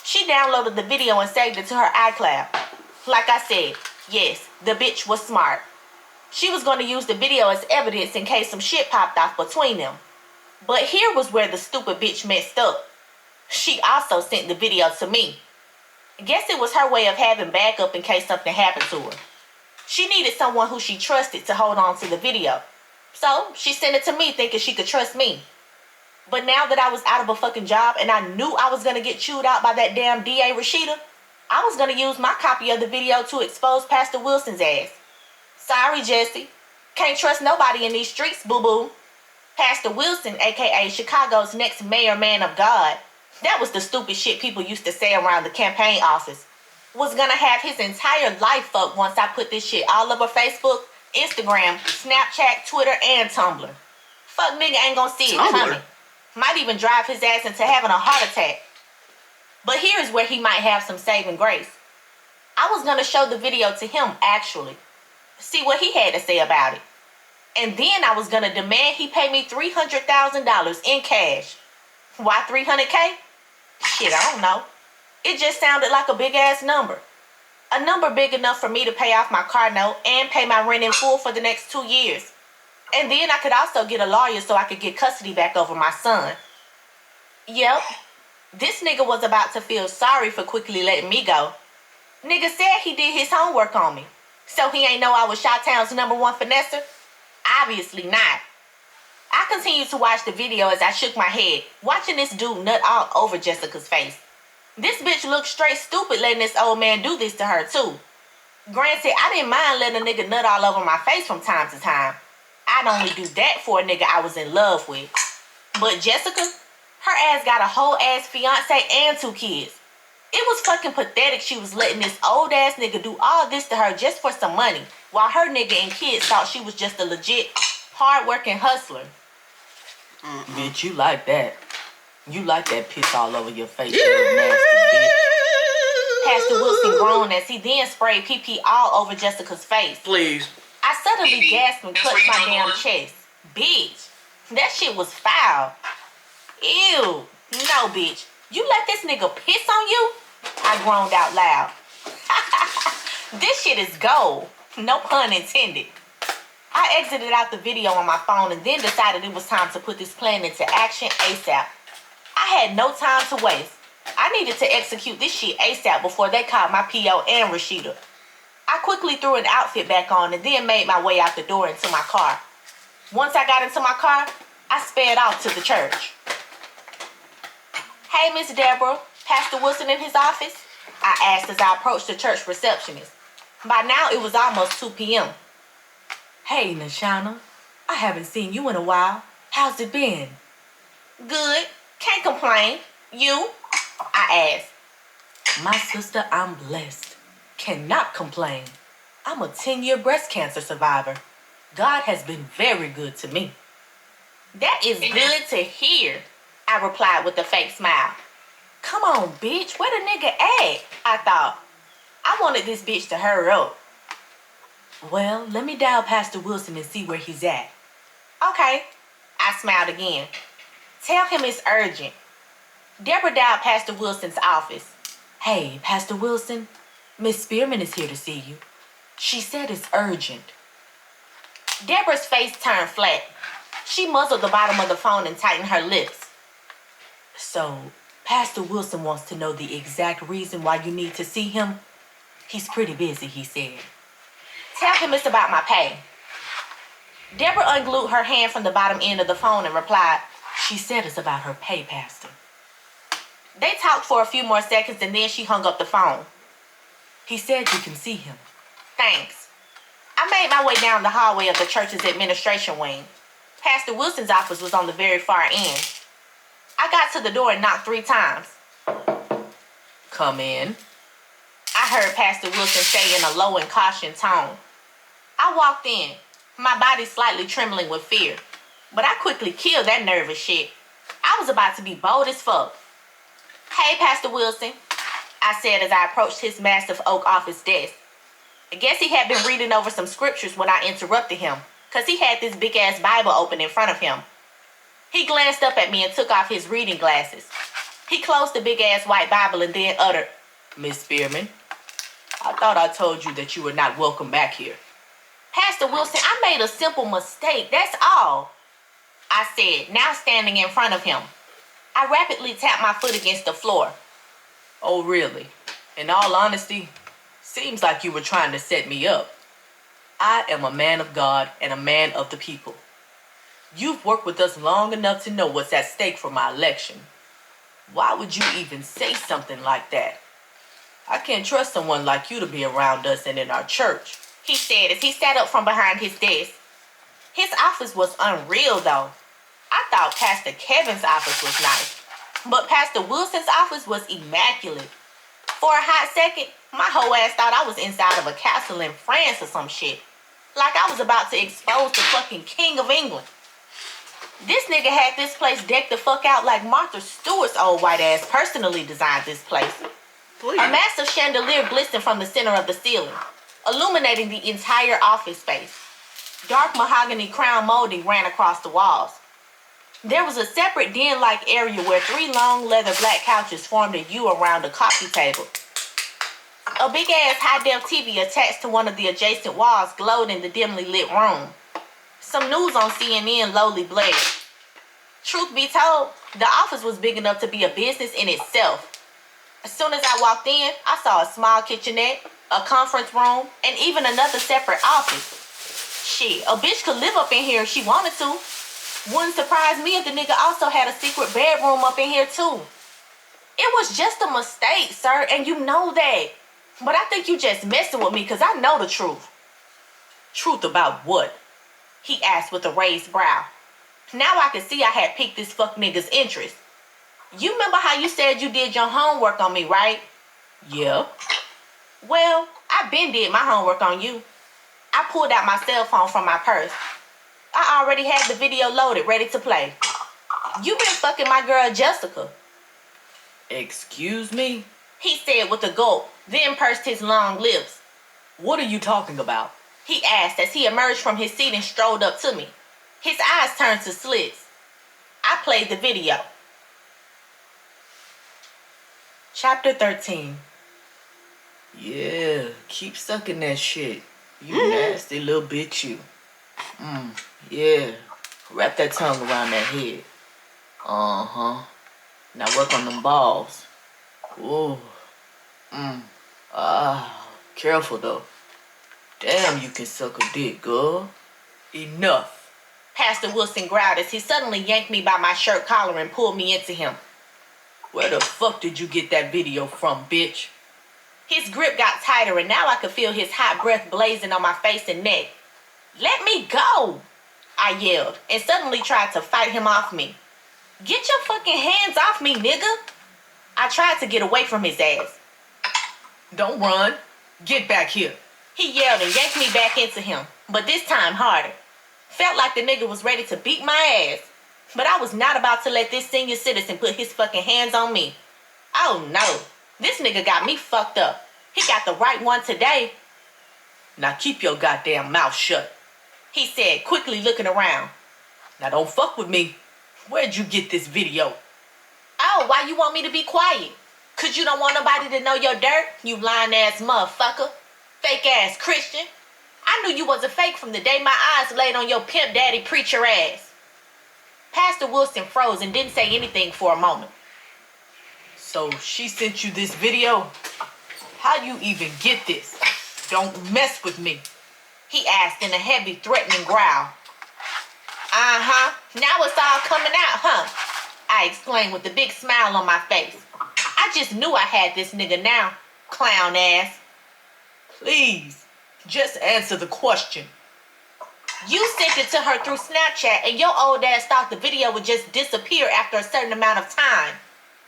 She downloaded the video and saved it to her iCloud. Like I said, yes, the bitch was smart. She was going to use the video as evidence in case some shit popped off between them. But here was where the stupid bitch messed up. She also sent the video to me. Guess it was her way of having backup in case something happened to her. She needed someone who she trusted to hold on to the video. So she sent it to me thinking she could trust me. But now that I was out of a fucking job and I knew I was going to get chewed out by that damn DA Rashida, I was going to use my copy of the video to expose Pastor Wilson's ass. Sorry, Jesse. Can't trust nobody in these streets, boo-boo. Pastor Wilson, a.k.a. Chicago's next mayor man of God, that was the stupid shit people used to say around the campaign office, was gonna have his entire life fucked once I put this shit all over Facebook, Instagram, Snapchat, Twitter, and Tumblr. Fuck nigga ain't gonna see it coming. Might even drive his ass into having a heart attack. But here is where he might have some saving grace. I was gonna show the video to him, actually. See what he had to say about it. And then I was gonna demand he pay me $300,000 in cash. Why 300K? Shit, I don't know. It just sounded like a big ass number. A number big enough for me to pay off my car note and pay my rent in full for the next 2 years. And then I could also get a lawyer so I could get custody back over my son. Yep, this nigga was about to feel sorry for quickly letting me go. Nigga said he did his homework on me. So he ain't know I was Chi-Town's #1 finesser? Obviously not. I continued to watch the video as I shook my head, watching this dude nut all over Jessica's face. This bitch looked straight stupid letting this old man do this to her too. Granted, I didn't mind letting a nigga nut all over my face from time to time. I'd only do that for a nigga I was in love with. But Jessica, her ass got a whole ass fiance and 2 kids. It was fucking pathetic she was letting this old ass nigga do all this to her just for some money, while her nigga and kids thought she was just a legit, hard-working hustler. Bitch, you like that. You like that piss all over your face, you little nasty bitch. Pastor Wilson groaned as he then sprayed pee-pee all over Jessica's face. Please. I suddenly Pee-pee. gasped and That's clutched where my you damn going? chest. Bitch, that shit was foul. Ew. No, bitch. You let this nigga piss on you? I groaned out loud. This shit is gold. No pun intended. I exited out the video on my phone and then decided it was time to put this plan into action ASAP. I had no time to waste. I needed to execute this shit ASAP before they called my PO and Rashida. I quickly threw an outfit back on and then made my way out the door into my car. Once I got into my car, I sped off to the church. Hey, Miss Deborah, Pastor Wilson in his office? I asked as I approached the church receptionist. By now, it was almost 2 p.m. Hey, Nashana. I haven't seen you in a while. How's it been? Good. Can't complain. You? I asked. My sister, I'm blessed. Cannot complain. I'm a 10-year breast cancer survivor. God has been very good to me. That is good to hear, I replied with a fake smile. Come on, bitch. Where the nigga at? I thought. I wanted this bitch to hurry up. Well, let me dial Pastor Wilson and see where he's at. Okay. I smiled again. Tell him it's urgent. Deborah dialed Pastor Wilson's office. "Hey, Pastor Wilson, Miss Spearman is here to see you. She said it's urgent." Deborah's face turned flat. She muzzled the bottom of the phone and tightened her lips. "So, Pastor Wilson wants to know the exact reason why you need to see him? He's pretty busy," he said. "Tell him it's about my pay." Deborah unglued her hand from the bottom end of the phone and replied, "She said it's about her pay, Pastor." They talked for a few more seconds and then she hung up the phone. "He said you can see him." "Thanks." I made my way down the hallway of the church's administration wing. Pastor Wilson's office was on the very far end. I got to the door and knocked 3 times. "Come in." I heard Pastor Wilson say in a low and cautioned tone. I walked in, my body slightly trembling with fear. But I quickly killed that nervous shit. I was about to be bold as fuck. "Hey, Pastor Wilson," I said as I approached his massive oak office desk. I guess he had been reading over some scriptures when I interrupted him, because he had this big-ass Bible open in front of him. He glanced up at me and took off his reading glasses. He closed the big-ass white Bible and then uttered, "Miss Spearman, I thought I told you that you were not welcome back here." "Pastor Wilson, I made a simple mistake, that's all," I said, now standing in front of him. I rapidly tapped my foot against the floor. "Oh, really? In all honesty, seems like you were trying to set me up. I am a man of God and a man of the people. You've worked with us long enough to know what's at stake for my election. Why would you even say something like that? I can't trust someone like you to be around us and in our church," he said as he sat up from behind his desk. His office was unreal, though. I thought Pastor Kevin's office was nice, but Pastor Wilson's office was immaculate. For a hot second, my whole ass thought I was inside of a castle in France or some shit. Like I was about to expose the fucking King of England. This nigga had this place decked the fuck out like Martha Stewart's old white ass personally designed this place. Please. A massive chandelier glistened from the center of the ceiling, illuminating the entire office space. Dark mahogany crown molding ran across the walls. There was a separate den-like area where 3 long leather black couches formed a U around a coffee table. A big-ass high-def TV attached to one of the adjacent walls glowed in the dimly lit room. Some news on CNN lowly blared. Truth be told, the office was big enough to be a business in itself. As soon as I walked in, I saw a small kitchenette, a conference room, and even another separate office. Shit, a bitch could live up in here if she wanted to. Wouldn't surprise me if the nigga also had a secret bedroom up in here too. It was just a mistake, sir, and you know that. But I think you just messing with me because I know the truth. "Truth about what?" He asked with a raised brow. Now I could see I had piqued this fuck nigga's interest. You remember how you said you did your homework on me, right? "Yeah." Well, I been did my homework on you. I pulled out my cell phone from my purse. I already had the video loaded, ready to play. You been fucking my girl Jessica. "Excuse me?" He said with a gulp, then pursed his long lips. "What are you talking about?" He asked as he emerged from his seat and strolled up to me. His eyes turned to slits. I played the video. Chapter 13. "Yeah, keep sucking that shit. You nasty little bitch, you. Yeah. Wrap that tongue around that head. Uh-huh. Now work on them balls. Ooh. Careful though. Damn, you can suck a dick, girl. Enough." Pastor Wilson growled as he suddenly yanked me by my shirt collar and pulled me into him. "Where the fuck did you get that video from, bitch?" His grip got tighter and now I could feel his hot breath blazing on my face and neck. "Let me go!" I yelled and suddenly tried to fight him off me. "Get your fucking hands off me, nigga!" I tried to get away from his ass. "Don't run. Get back here." He yelled and yanked me back into him, but this time harder. Felt like the nigga was ready to beat my ass, but I was not about to let this senior citizen put his fucking hands on me. Oh no, this nigga got me fucked up. He got the right one today. "Now keep your goddamn mouth shut," he said, quickly looking around. "Now don't fuck with me. Where'd you get this video?" Oh, why you want me to be quiet? Cause you don't want nobody to know your dirt, you lying ass motherfucker. Fake ass Christian. I knew you wasn't fake from the day my eyes laid on your pimp daddy preacher ass. Pastor Wilson froze and didn't say anything for a moment. So she sent you this video? How you even get this? Don't mess with me. He asked in a heavy, threatening growl. Uh-huh. Now it's all coming out, huh? I exclaimed with a big smile on my face. I just knew I had this nigga now, clown ass. Please, just answer the question. You sent it to her through Snapchat and your old ass thought the video would just disappear after a certain amount of time.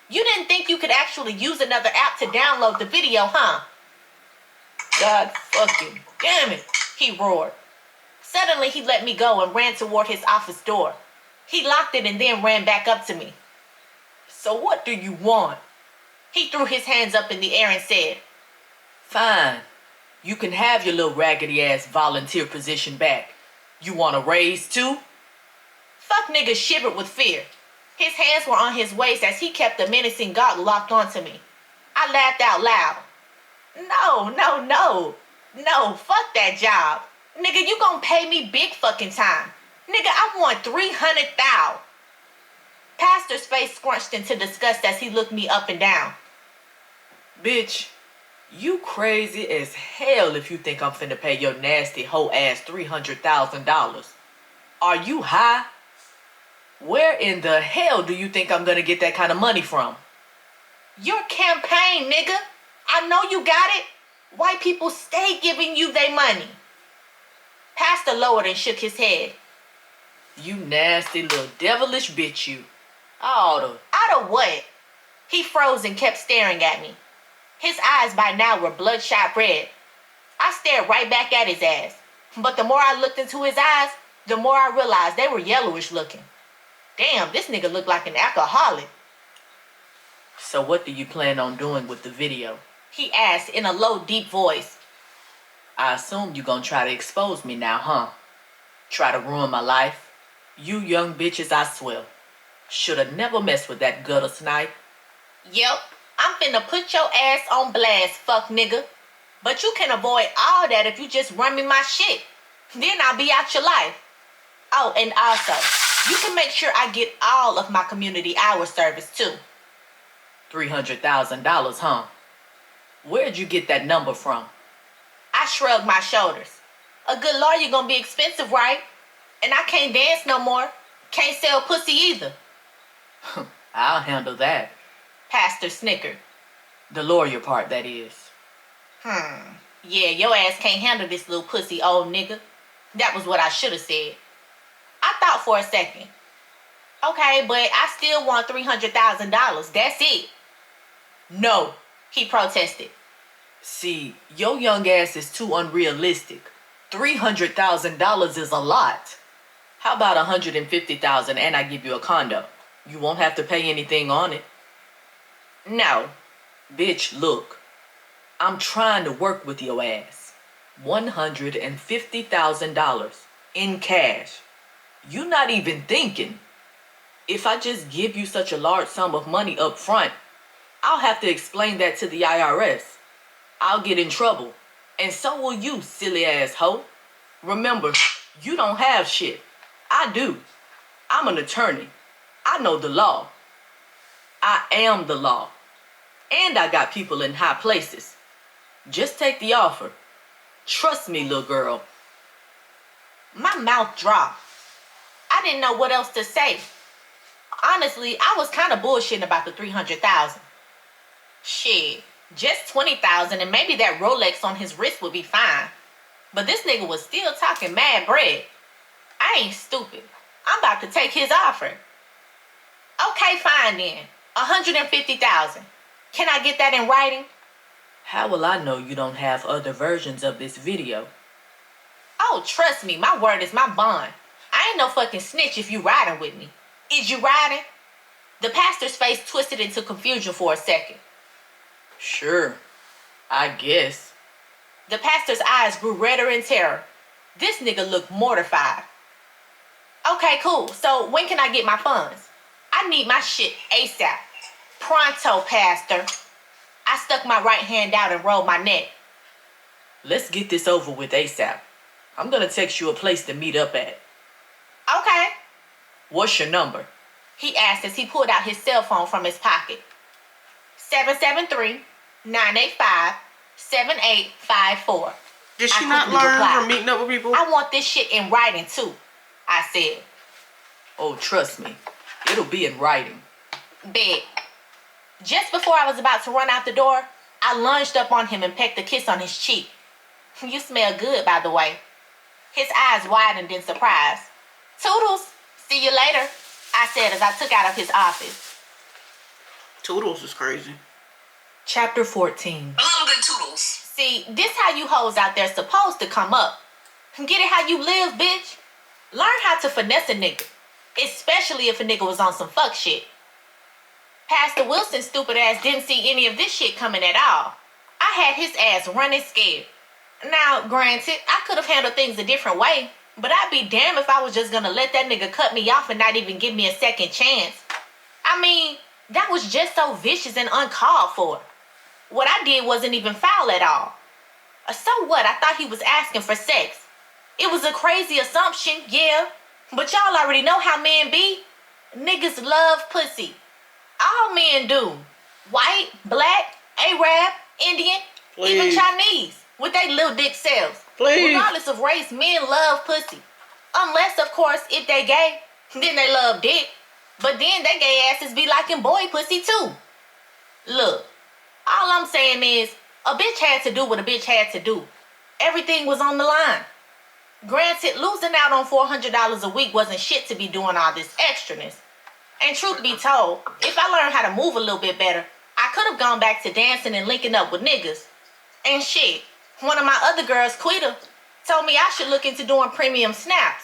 You didn't think you could actually use another app to download the video, huh? God fucking damn it, he roared. Suddenly, he let me go and ran toward his office door. He locked it and then ran back up to me. So what do you want? He threw his hands up in the air and said, Fine. You can have your little raggedy ass volunteer position back. You want a raise too? Fuck nigga shivered with fear. His hands were on his waist as he kept the menacing gauntlet locked onto me. I laughed out loud. No, fuck that job. Nigga, you gonna pay me big fucking time. Nigga, I want $300,000. Pastor's face scrunched into disgust as he looked me up and down. Bitch, you crazy as hell if you think I'm finna pay your nasty hoe ass $300,000. Are you high? Where in the hell do you think I'm gonna get that kind of money from? Your campaign, nigga. I know you got it. White people stay giving you their money. Pastor lowered and shook his head. You nasty little devilish bitch, you. Out of what? He froze and kept staring at me. His eyes by now were bloodshot red. I stared right back at his ass. But the more I looked into his eyes, the more I realized they were yellowish looking. Damn, this nigga looked like an alcoholic. So what do you plan on doing with the video? He asked in a low, deep voice. I assume you gonna try to expose me now, huh? Try to ruin my life? You young bitches, I swear. Shoulda never messed with that gutter snipe. Yep, I'm finna put your ass on blast, fuck nigga. But you can avoid all that if you just run me my shit. Then I'll be out your life. Oh, and also, you can make sure I get all of my community hour service too. $300,000, huh? Where'd you get that number from? I shrugged my shoulders. A good lawyer gonna be expensive, right? And I can't dance no more. Can't sell pussy either. I'll handle that. Pastor snickered. The lawyer part, that is. Yeah, your ass can't handle this little pussy, old nigga. That was what I should have said. I thought for a second. Okay, but I still want $300,000. That's it. No, he protested. See, your young ass is too unrealistic. $300,000 is a lot. How about $150,000 and I give you a condo? You won't have to pay anything on it. No. Bitch, look. I'm trying to work with your ass. $150,000 in cash. You not even thinking. If I just give you such a large sum of money up front, I'll have to explain that to the IRS. I'll get in trouble. And so will you, silly ass hoe. Remember, you don't have shit. I do. I'm an attorney. I know the law. I am the law. And I got people in high places. Just take the offer. Trust me, little girl. My mouth dropped. I didn't know what else to say. Honestly, I was kind of bullshitting about the $300,000. Shit, just $20,000 and maybe that Rolex on his wrist would be fine. But this nigga was still talking mad bread. I ain't stupid. I'm about to take his offer. Okay, fine then. $150,000. Can I get that in writing? How will I know you don't have other versions of this video? Oh, trust me, my word is my bond. I ain't no fucking snitch if you riding with me. Is you riding? The pastor's face twisted into confusion for a second. Sure, I guess. The pastor's eyes grew redder in terror. This nigga looked mortified. Okay, cool. So when can I get my funds? I need my shit ASAP. Pronto, Pastor. I stuck my right hand out and rolled my neck. Let's get this over with ASAP. I'm gonna text you a place to meet up at. Okay, What's your number? he asked as he pulled out his cell phone from his pocket. 773-985-7854. Did I she not quickly learn replied. from meeting up with people? I want this shit in writing too, I said. Oh, trust me. It'll be in writing. Bet. Just before I was about to run out the door, I lunged up on him and pecked a kiss on his cheek. You smell good, by the way. His eyes widened in surprise. Toodles, see you later, I said as I took out of his office. Toodles is crazy. Chapter 14. A little bit toodles. See, this how you hoes out there supposed to come up. Get it how you live, bitch. Learn how to finesse a nigga, especially if a nigga was on some fuck shit. Pastor Wilson's stupid ass didn't see any of this shit coming at all. I had his ass running scared. Now, granted, I could have handled things a different way, but I'd be damned if I was just gonna let that nigga cut me off and not even give me a second chance. I mean, that was just so vicious and uncalled for. What I did wasn't even foul at all. So what? I thought he was asking for sex. It was a crazy assumption, yeah, but y'all already know how men be. Niggas love pussy. All men do. White, black, Arab, Indian, even Chinese, with their little dick selves. Regardless of race, men love pussy. Unless, of course, if they gay, then they love dick. But then they gay asses be liking boy pussy too. Look, all I'm saying is, a bitch had to do what a bitch had to do. Everything was on the line. Granted, losing out on $400 a week wasn't shit to be doing all this extraness. And truth be told, if I learned how to move a little bit better, I could have gone back to dancing and linking up with niggas. And shit, one of my other girls, Quita, told me I should look into doing premium snaps,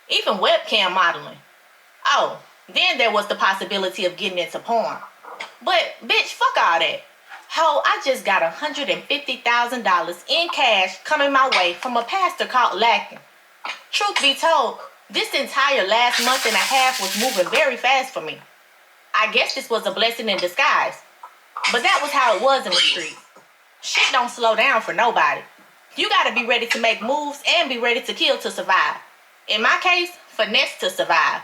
even webcam modeling. Oh, then there was the possibility of getting into porn. But bitch, fuck all that. Ho, I just got $150,000 in cash coming my way from a pastor called Lacking. Truth be told, this entire last month and a half was moving very fast for me. I guess this was a blessing in disguise. But that was how it was in the street. Shit don't slow down for nobody. You gotta be ready to make moves and be ready to kill to survive. In my case, finesse to survive.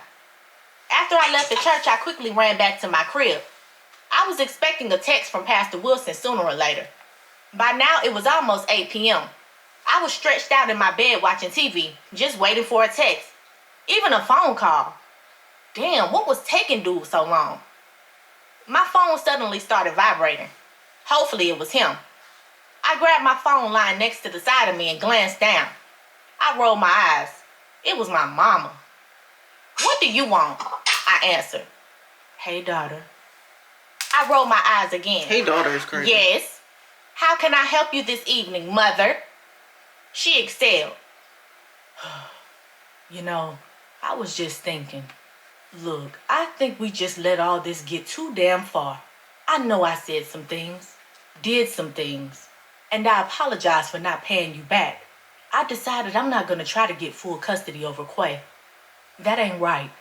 After I left the church, I quickly ran back to my crib. I was expecting a text from Pastor Wilson sooner or later. By now, it was almost 8 p.m. I was stretched out in my bed watching TV, just waiting for a text. Even a phone call. Damn, what was taking dude so long? My phone suddenly started vibrating. Hopefully it was him. I grabbed my phone lying next to the side of me and glanced down. I rolled my eyes. It was my mama. What do you want? I answered. Hey, daughter. I rolled my eyes again. Hey, daughter is crazy. Yes. How can I help you this evening, mother? She exhaled. You know, I was just thinking. Look, I think we just let all this get too damn far. I know I said some things, did some things, and I apologize for not paying you back. I decided I'm not going to try to get full custody over Quay. That ain't right.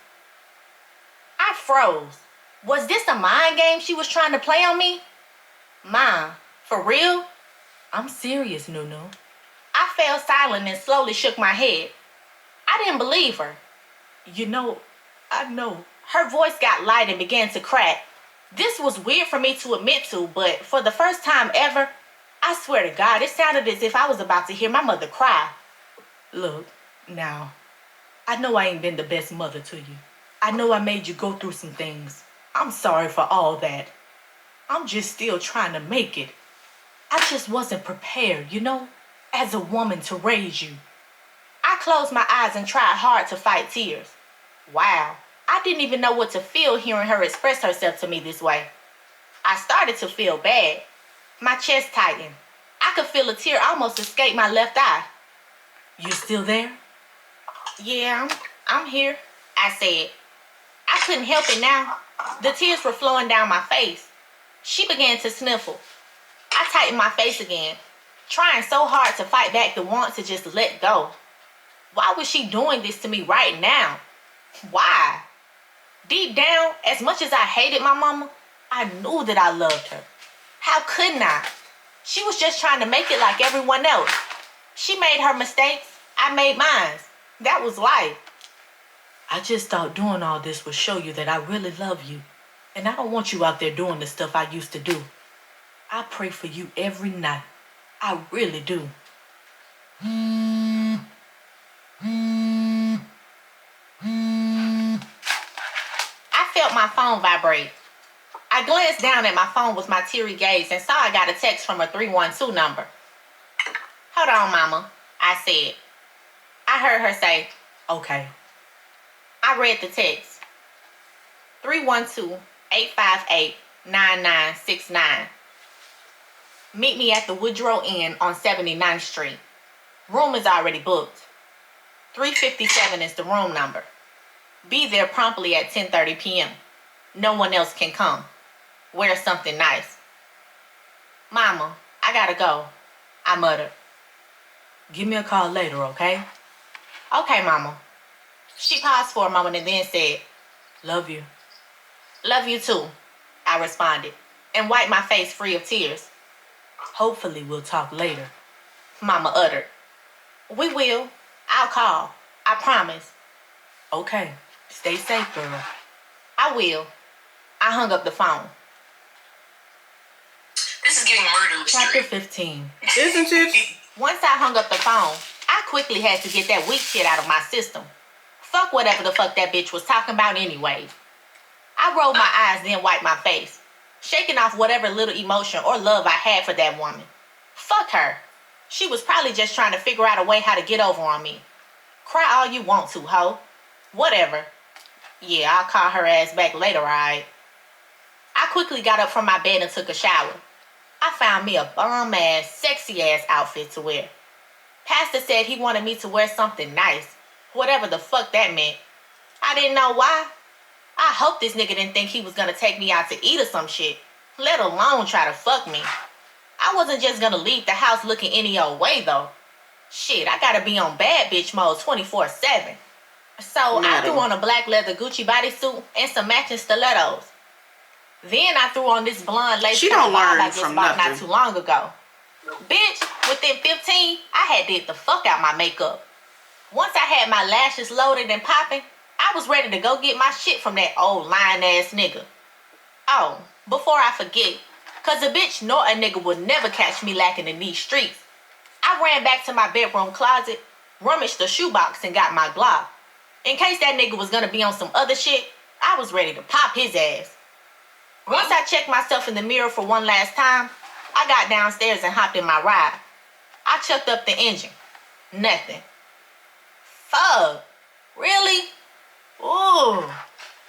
I froze. Was this a mind game she was trying to play on me? Mom, for real? I'm serious, Nunu. I fell silent and slowly shook my head. I didn't believe her. You know, I know. Her voice got light and began to crack. This was weird for me to admit to, but for the first time ever, I swear to God, it sounded as if I was about to hear my mother cry. Look, now, I know I ain't been the best mother to you. I know I made you go through some things. I'm sorry for all that. I'm just still trying to make it. I just wasn't prepared, you know, as a woman to raise you. I closed my eyes and tried hard to fight tears. Wow, I didn't even know what to feel hearing her express herself to me this way. I started to feel bad. My chest tightened. I could feel a tear almost escape my left eye. You still there? Yeah, I'm here, I said. I couldn't help it now. The tears were flowing down my face. She began to sniffle. I tightened my face again, trying so hard to fight back the want to just let go. Why was she doing this to me right now? Why? Deep down, as much as I hated my mama, I I knew that I loved her. How couldn't I? She was just trying to make it like everyone else. She made her mistakes. I made mine. That was life. I just thought doing all this would show you that I really love you. And I don't want you out there doing the stuff I used to do. I pray for you every night. I really do. I felt my phone vibrate. I glanced down at my phone with my teary gaze and saw I got a text from a 312 number. Hold on, Mama, I said. I heard her say, okay. I read the text. 312-858-9969. Meet me at the Woodrow Inn on 79th Street. Room is already booked. 357 is the room number. Be there promptly at 10:30 p.m. No one else can come. Wear something nice. Mama, I gotta go, I muttered. Give me a call later, okay? Okay, Mama. She paused for a moment and then said, love you. Love you too, I responded, and wiped my face free of tears. Hopefully we'll talk later, Mama uttered. We will. I'll call. I promise. Okay. Stay safe, girl. I will. I hung up the phone. This is getting murder mystery. Chapter 15. Isn't it? Once I hung up the phone, I quickly had to get that weak shit out of my system. Fuck whatever the fuck that bitch was talking about anyways. I rolled my eyes, then wiped my face, shaking off whatever little emotion or love I had for that woman. Fuck her. She was probably just trying to figure out a way how to get over on me. Cry all you want to, ho. Whatever. Yeah, I'll call her ass back later, alright? I quickly got up from my bed and took a shower. I found me a bum-ass, sexy-ass outfit to wear. Pastor said he wanted me to wear something nice, whatever the fuck that meant. I didn't know why. I hope this nigga didn't think he was gonna take me out to eat or some shit, let alone try to fuck me. I wasn't just gonna leave the house looking any old way, though. Shit, I gotta be on bad bitch mode 24/7. So I threw on a black leather Gucci bodysuit and some matching stilettos. Then I threw on this blonde lace bob I just bought not too long ago. Bitch, within 15, I had did the fuck out my makeup. Once I had my lashes loaded and popping, I was ready to go get my shit from that old lying-ass nigga. Oh, before I forget, cause a bitch nor a nigga would never catch me lacking in these streets. I ran back to my bedroom closet, rummaged the shoebox, and got my Glock. In case that nigga was gonna be on some other shit, I was ready to pop his ass. Once I checked myself in the mirror for one last time, I got downstairs and hopped in my ride. I chucked up the engine. Nothing. Fuck. Really? Ooh.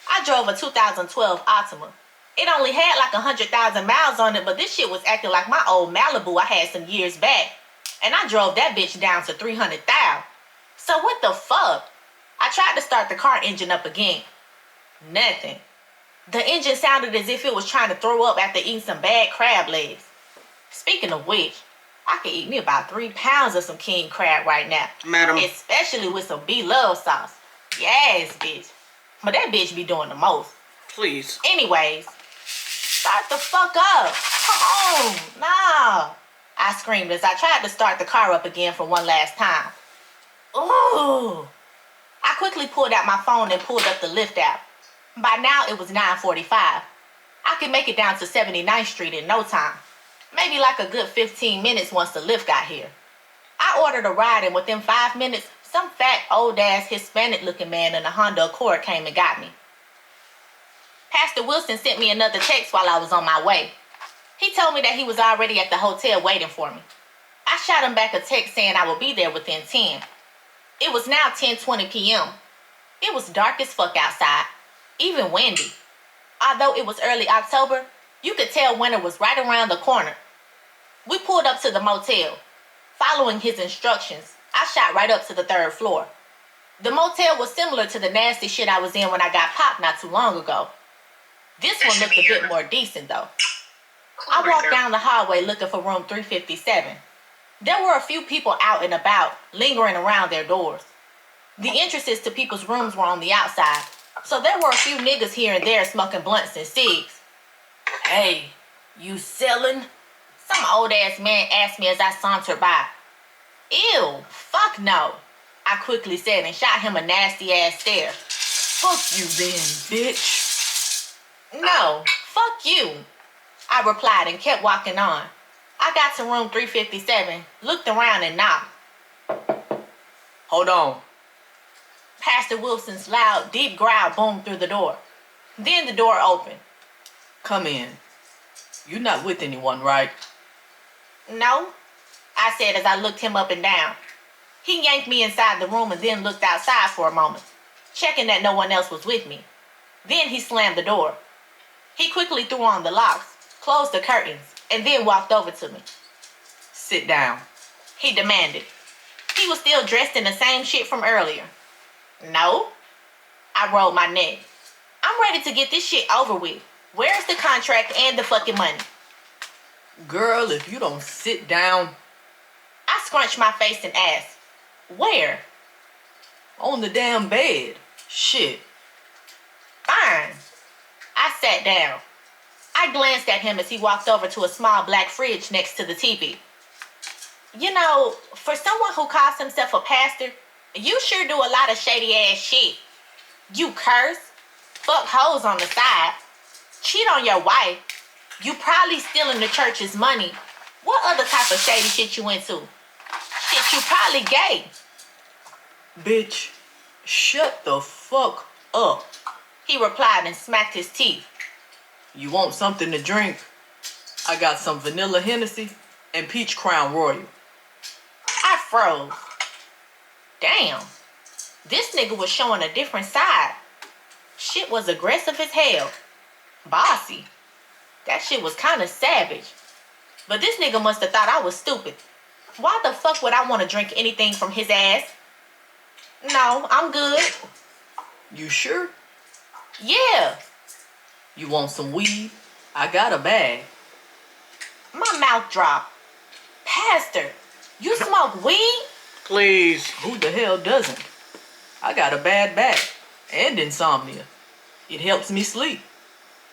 I drove a 2012 Altima. It only had like 100,000 miles on it, but this shit was acting like my old Malibu I had some years back. And I drove that bitch down to 300,000. So what the fuck? I tried to start the car engine up again. Nothing. The engine sounded as if it was trying to throw up after eating some bad crab legs. Speaking of which, I could eat me about 3 pounds of some king crab right now. Madam. Especially with some B-Love sauce. Yes, bitch. But that bitch be doing the most. Please. Anyways, start the fuck up. Come on. Nah. I screamed as I tried to start the car up again for one last time. Ooh. I quickly pulled out my phone and pulled up the Lyft app. By now, it was 9:45. I could make it down to 79th Street in no time. Maybe like a good 15 minutes once the Lyft got here. I ordered a ride, and within 5 minutes, some fat, old-ass, Hispanic-looking man in a Honda Accord came and got me. Pastor Wilson sent me another text while I was on my way. He told me that he was already at the hotel waiting for me. I shot him back a text saying I would be there within 10. It was now 10:20 p.m. It was dark as fuck outside, even windy. Although it was early October, you could tell winter was right around the corner. We pulled up to the motel. Following his instructions, I shot right up to the 3rd floor. The motel was similar to the nasty shit I was in when I got popped not too long ago. This one looked a bit more decent though. I walked down the hallway looking for room 357. There were a few people out and about, lingering around their doors. The entrances to people's rooms were on the outside, so there were a few niggas here and there smoking blunts and cigs. Hey, you selling? Some old ass man asked me as I sauntered by. Ew, fuck no. I quickly said and shot him a nasty ass stare. Fuck you then, bitch. No, fuck you, I replied and kept walking on. I got to room 357, looked around and knocked. Hold on. Pastor Wilson's loud, deep growl boomed through the door. Then the door opened. Come in. You're not with anyone, right? No, I said as I looked him up and down. He yanked me inside the room and then looked outside for a moment, checking that no one else was with me. Then he slammed the door. He quickly threw on the locks, closed the curtains, and then walked over to me. Sit down. He demanded. He was still dressed in the same shit from earlier. No. I rolled my neck. I'm ready to get this shit over with. Where's the contract and the fucking money? Girl, if you don't sit down. I scrunched my face and asked, where? On the damn bed. Shit. Fine. I sat down. I glanced at him as he walked over to a small black fridge next to the TV. You know, for someone who calls himself a pastor, you sure do a lot of shady ass shit. You curse, fuck hoes on the side, cheat on your wife. You probably stealing the church's money. What other type of shady shit you into? Shit, you probably gay. Bitch, shut the fuck up. He replied and smacked his teeth. You want something to drink? I got some vanilla Hennessy and peach Crown Royal. I froze. Damn. This nigga was showing a different side. Shit was aggressive as hell. Bossy. That shit was kind of savage. But this nigga must have thought I was stupid. Why the fuck would I want to drink anything from his ass? No, I'm good. You sure? Yeah. You want some weed? I got a bag. My mouth dropped. Pastor, you smoke weed? Please. Who the hell doesn't? I got a bad back and insomnia. It helps me sleep.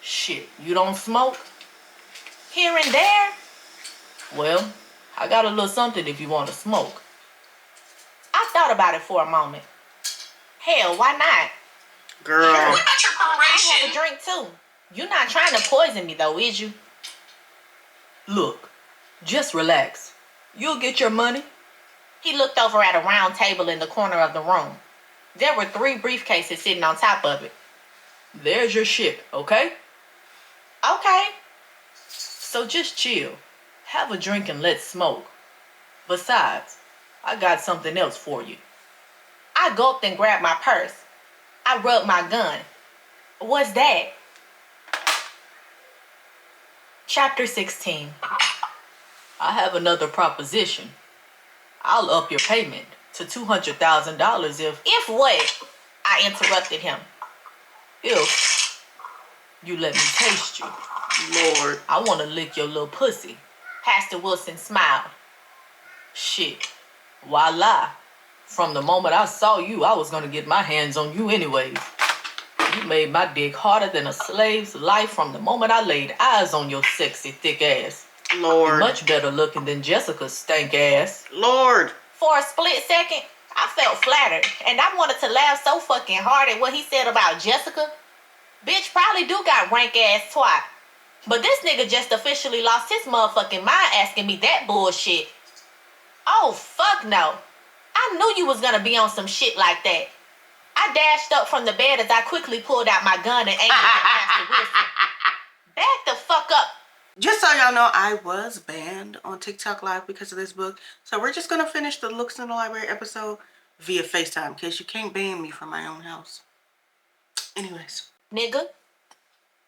Shit, you don't smoke? Here and there? Well, I got a little something if you want to smoke. I thought about it for a moment. Hell, why not? Girl. Sure. What about your I have a preparation? drink too. You're not trying to poison me though, is you? Look, just relax. You'll get your money. He looked over at a round table in the corner of the room. There were 3 briefcases sitting on top of it. There's your shit, okay? Okay. So just chill. Have a drink and let's smoke. Besides, I got something else for you. I gulped and grabbed my purse. I rubbed my gun. What's that? Chapter 16. I have another proposition. I'll up your payment to $200,000 If what? I interrupted him. if you let me taste you. Lord. I want to lick your little pussy. Pastor Wilson smiled. Shit. Voila. From the moment I saw you, I was going to get my hands on you anyways. You made my dick harder than a slave's life from the moment I laid eyes on your sexy, thick ass. Lord. Much better looking than Jessica's stank ass. Lord. For a split second, I felt flattered, and I wanted to laugh so fucking hard at what he said about Jessica. Bitch probably do got rank ass twat. But this nigga just officially lost his motherfucking mind asking me that bullshit. Oh, fuck no. I knew you was gonna be on some shit like that. I dashed up from the bed as I quickly pulled out my gun and aimed it at Pastor Wilson. Back the fuck up. Just so y'all know, I was banned on TikTok Live because of this book. So we're just going to finish the Lewks in the Library episode via FaceTime because you can't ban me from my own house. Anyways. Nigga.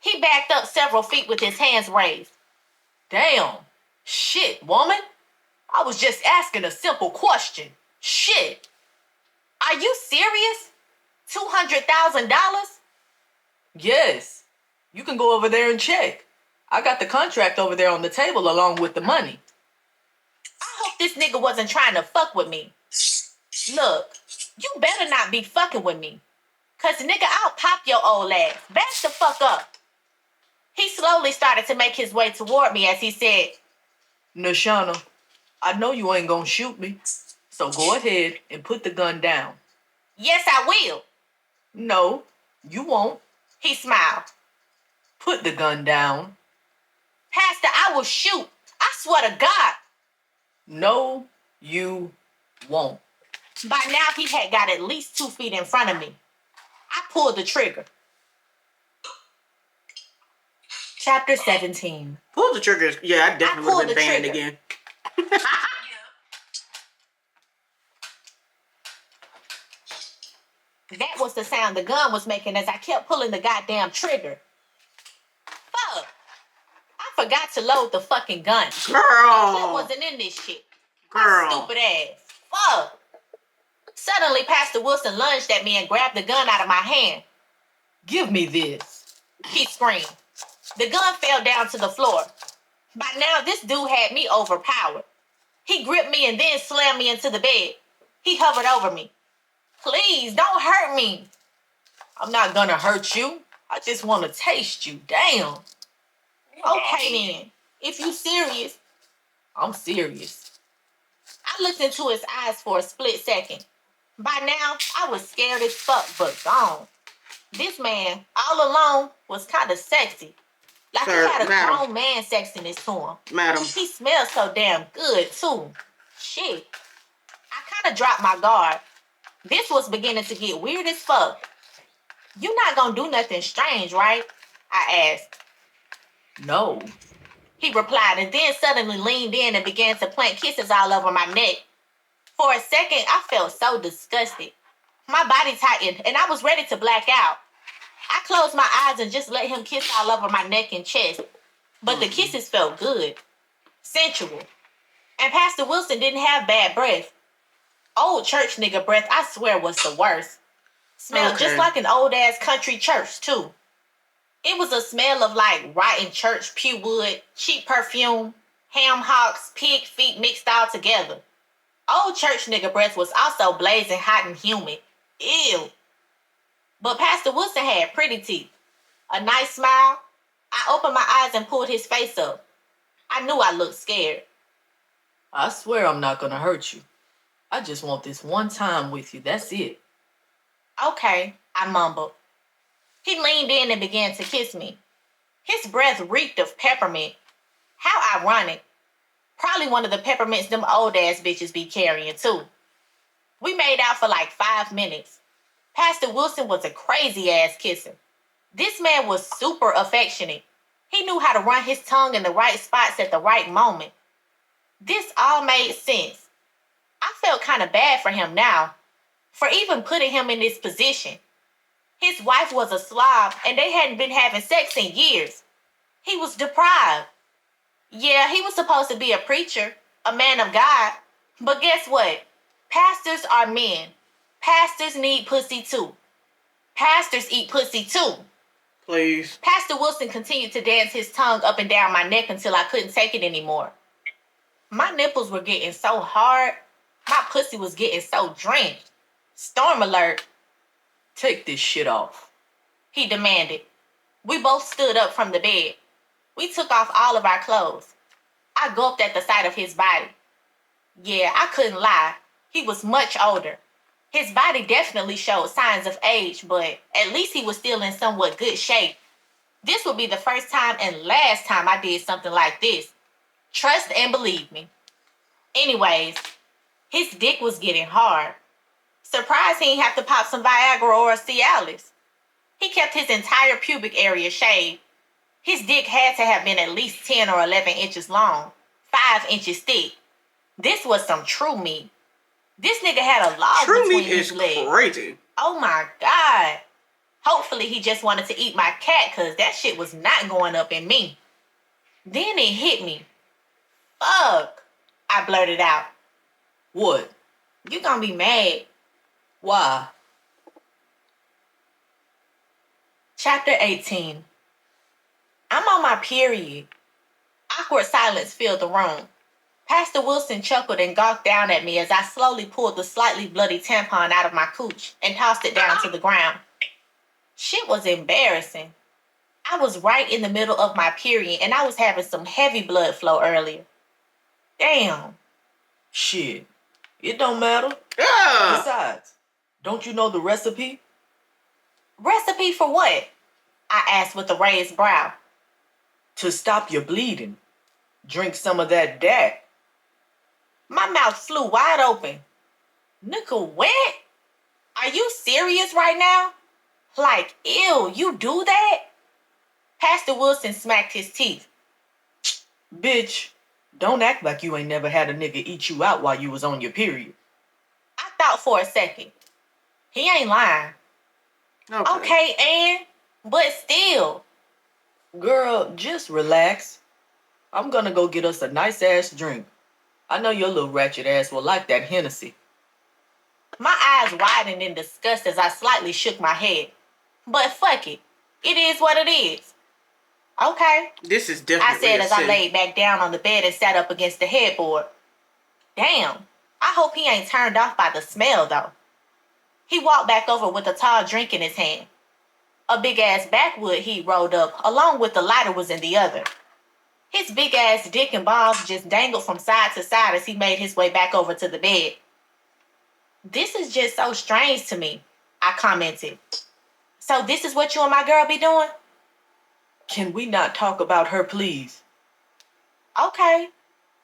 He backed up several feet with his hands raised. Damn. Shit, woman. I was just asking a simple question. Shit. Are you serious? $200,000? Yes. You can go over there and check. I got the contract over there on the table along with the money. I hope this nigga wasn't trying to fuck with me. Look, you better not be fucking with me. Cause nigga, I'll pop your old ass. Back the fuck up. He slowly started to make his way toward me as he said, Nashana, I know you ain't gonna shoot me, so go ahead and put the gun down. Yes, I will. No, you won't. He smiled. Put the gun down. Pastor, I will shoot. I swear to God. No, you won't. By now, he had got at least 2 feet in front of me. I pulled the trigger. Chapter 17. Pull the trigger. Yeah, I definitely would have been banned trigger. again. That was the sound the gun was making as I kept pulling the goddamn trigger. Fuck. I forgot to load the fucking gun. Girl. I wasn't in this shit. Girl. My stupid ass. Fuck. Suddenly, Pastor Wilson lunged at me and grabbed the gun out of my hand. Give me this. He screamed. The gun fell down to the floor. By now, this dude had me overpowered. He gripped me and then slammed me into the bed. He hovered over me. Please, don't hurt me. I'm not gonna hurt you. I just want to taste you. Damn. Okay then. If you serious. I'm serious. I looked into his eyes for a split second. By now, I was scared as fuck, but gone. This man, all alone, was kind of sexy. Like Sir, he had a madam. grown man sexiness to him. Madam. He smelled so damn good, too. Shit. I kind of dropped my guard. This was beginning to get weird as fuck. You not gonna do nothing strange, right? I asked. No. He replied and then suddenly leaned in and began to plant kisses all over my neck. For a second, I felt so disgusted. My body tightened and I was ready to black out. I closed my eyes and just let him kiss all over my neck and chest. But the kisses felt good, sensual. And Pastor Wilson didn't have bad breath. Old church nigga breath, I swear, was the worst. Smelled just like an old-ass country church, too. It was a smell of like rotten church pew wood, cheap perfume, ham hocks, pig feet mixed all together. Old church nigga breath was also blazing hot and humid. Ew. But Pastor Wilson had pretty teeth. A nice smile. I opened my eyes and pulled his face up. I knew I looked scared. I swear I'm not gonna hurt you. I just want this one time with you. That's it. Okay, I mumbled. He leaned in and began to kiss me. His breath reeked of peppermint. How ironic. Probably one of the peppermints them old-ass bitches be carrying, too. We made out for like 5 minutes. Pastor Wilson was a crazy-ass kisser. This man was super affectionate. He knew how to run his tongue in the right spots at the right moment. This all made sense. I felt kind of bad for him now, for even putting him in this position. His wife was a slob, and they hadn't been having sex in years. He was deprived. Yeah, he was supposed to be a preacher, a man of God. But guess what? Pastors are men. Pastors need pussy too. Pastors eat pussy too. Please. Pastor Wilson continued to dance his tongue up and down my neck until I couldn't take it anymore. My nipples were getting so hard. My pussy was getting so drenched. Storm alert. Take this shit off. He demanded. We both stood up from the bed. We took off all of our clothes. I gulped at the sight of his body. Yeah, I couldn't lie. He was much older. His body definitely showed signs of age, but at least he was still in somewhat good shape. This would be the first time and last time I did something like this. Trust and believe me. Anyways, his dick was getting hard. Surprised he didn't have to pop some Viagra or a Cialis. He kept his entire pubic area shaved. His dick had to have been at least 10 or 11 inches long, 5 inches thick. This was some true meat. This nigga had a log True between meat his is legs. crazy. Oh my God. Hopefully he just wanted to eat my cat because that shit was not going up in me. Then it hit me. Fuck, I blurted out. What? You gonna be mad. Why? Chapter 18. I'm on my period. Awkward silence filled the room. Pastor Wilson chuckled and gawked down at me as I slowly pulled the slightly bloody tampon out of my cooch and tossed it down to the ground. Shit was embarrassing. I was right in the middle of my period and I was having some heavy blood flow earlier. Damn. Shit. It don't matter. Yeah. Besides, don't you know the recipe? Recipe for what? I asked with a raised brow. To stop your bleeding. Drink some of that DAC. My mouth flew wide open. Nigga, what? Are you serious right now? Like, ew, you do that? Pastor Wilson smacked his teeth. Bitch, don't act like you ain't never had a nigga eat you out while you was on your period. I thought for a second. He ain't lying. Okay, and but still. Girl, just relax. I'm gonna go get us a nice ass drink. I know your little ratchet ass will like that Hennessy. My eyes widened in disgust as I slightly shook my head. But fuck it. It is what it is. Okay, This is definitely I said as I laid back down on the bed and sat up against the headboard. Damn, I hope he ain't turned off by the smell though. He walked back over with a tall drink in his hand. A big-ass backwood he rolled up, along with the lighter was in the other. His big-ass dick and balls just dangled from side to side as he made his way back over to the bed. This is just so strange to me, I commented. So this is what you and my girl be doing? Can we not talk about her, please? Okay.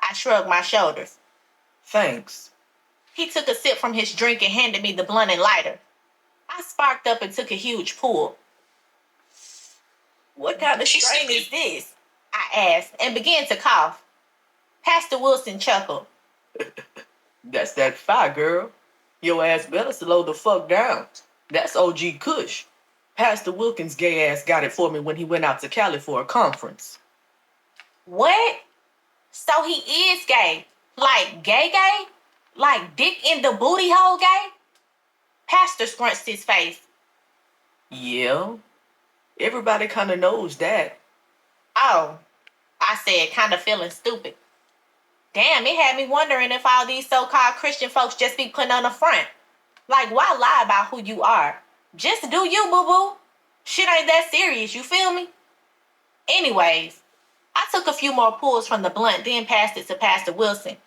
I shrugged my shoulders. Thanks. He took a sip from his drink and handed me the blunt and lighter. I sparked up and took a huge pull. What kind of strain is this? I asked and began to cough. Pastor Wilson chuckled. That's that fire, girl. Your ass better slow the fuck down. That's OG Kush. Pastor Wilkins' gay ass got it for me when he went out to Cali for a conference. What? So he is gay? Like gay? Like dick in the booty hole gay? Pastor scrunched his face. Yeah. Everybody kind of knows that. Oh, I said, kind of feeling stupid. Damn, it had me wondering if all these so-called Christian folks just be putting on a front. Like, why lie about who you are? Just do you, boo-boo. Shit ain't that serious, you feel me? Anyways, I took a few more pulls from the blunt, then passed it to Pastor Wilson.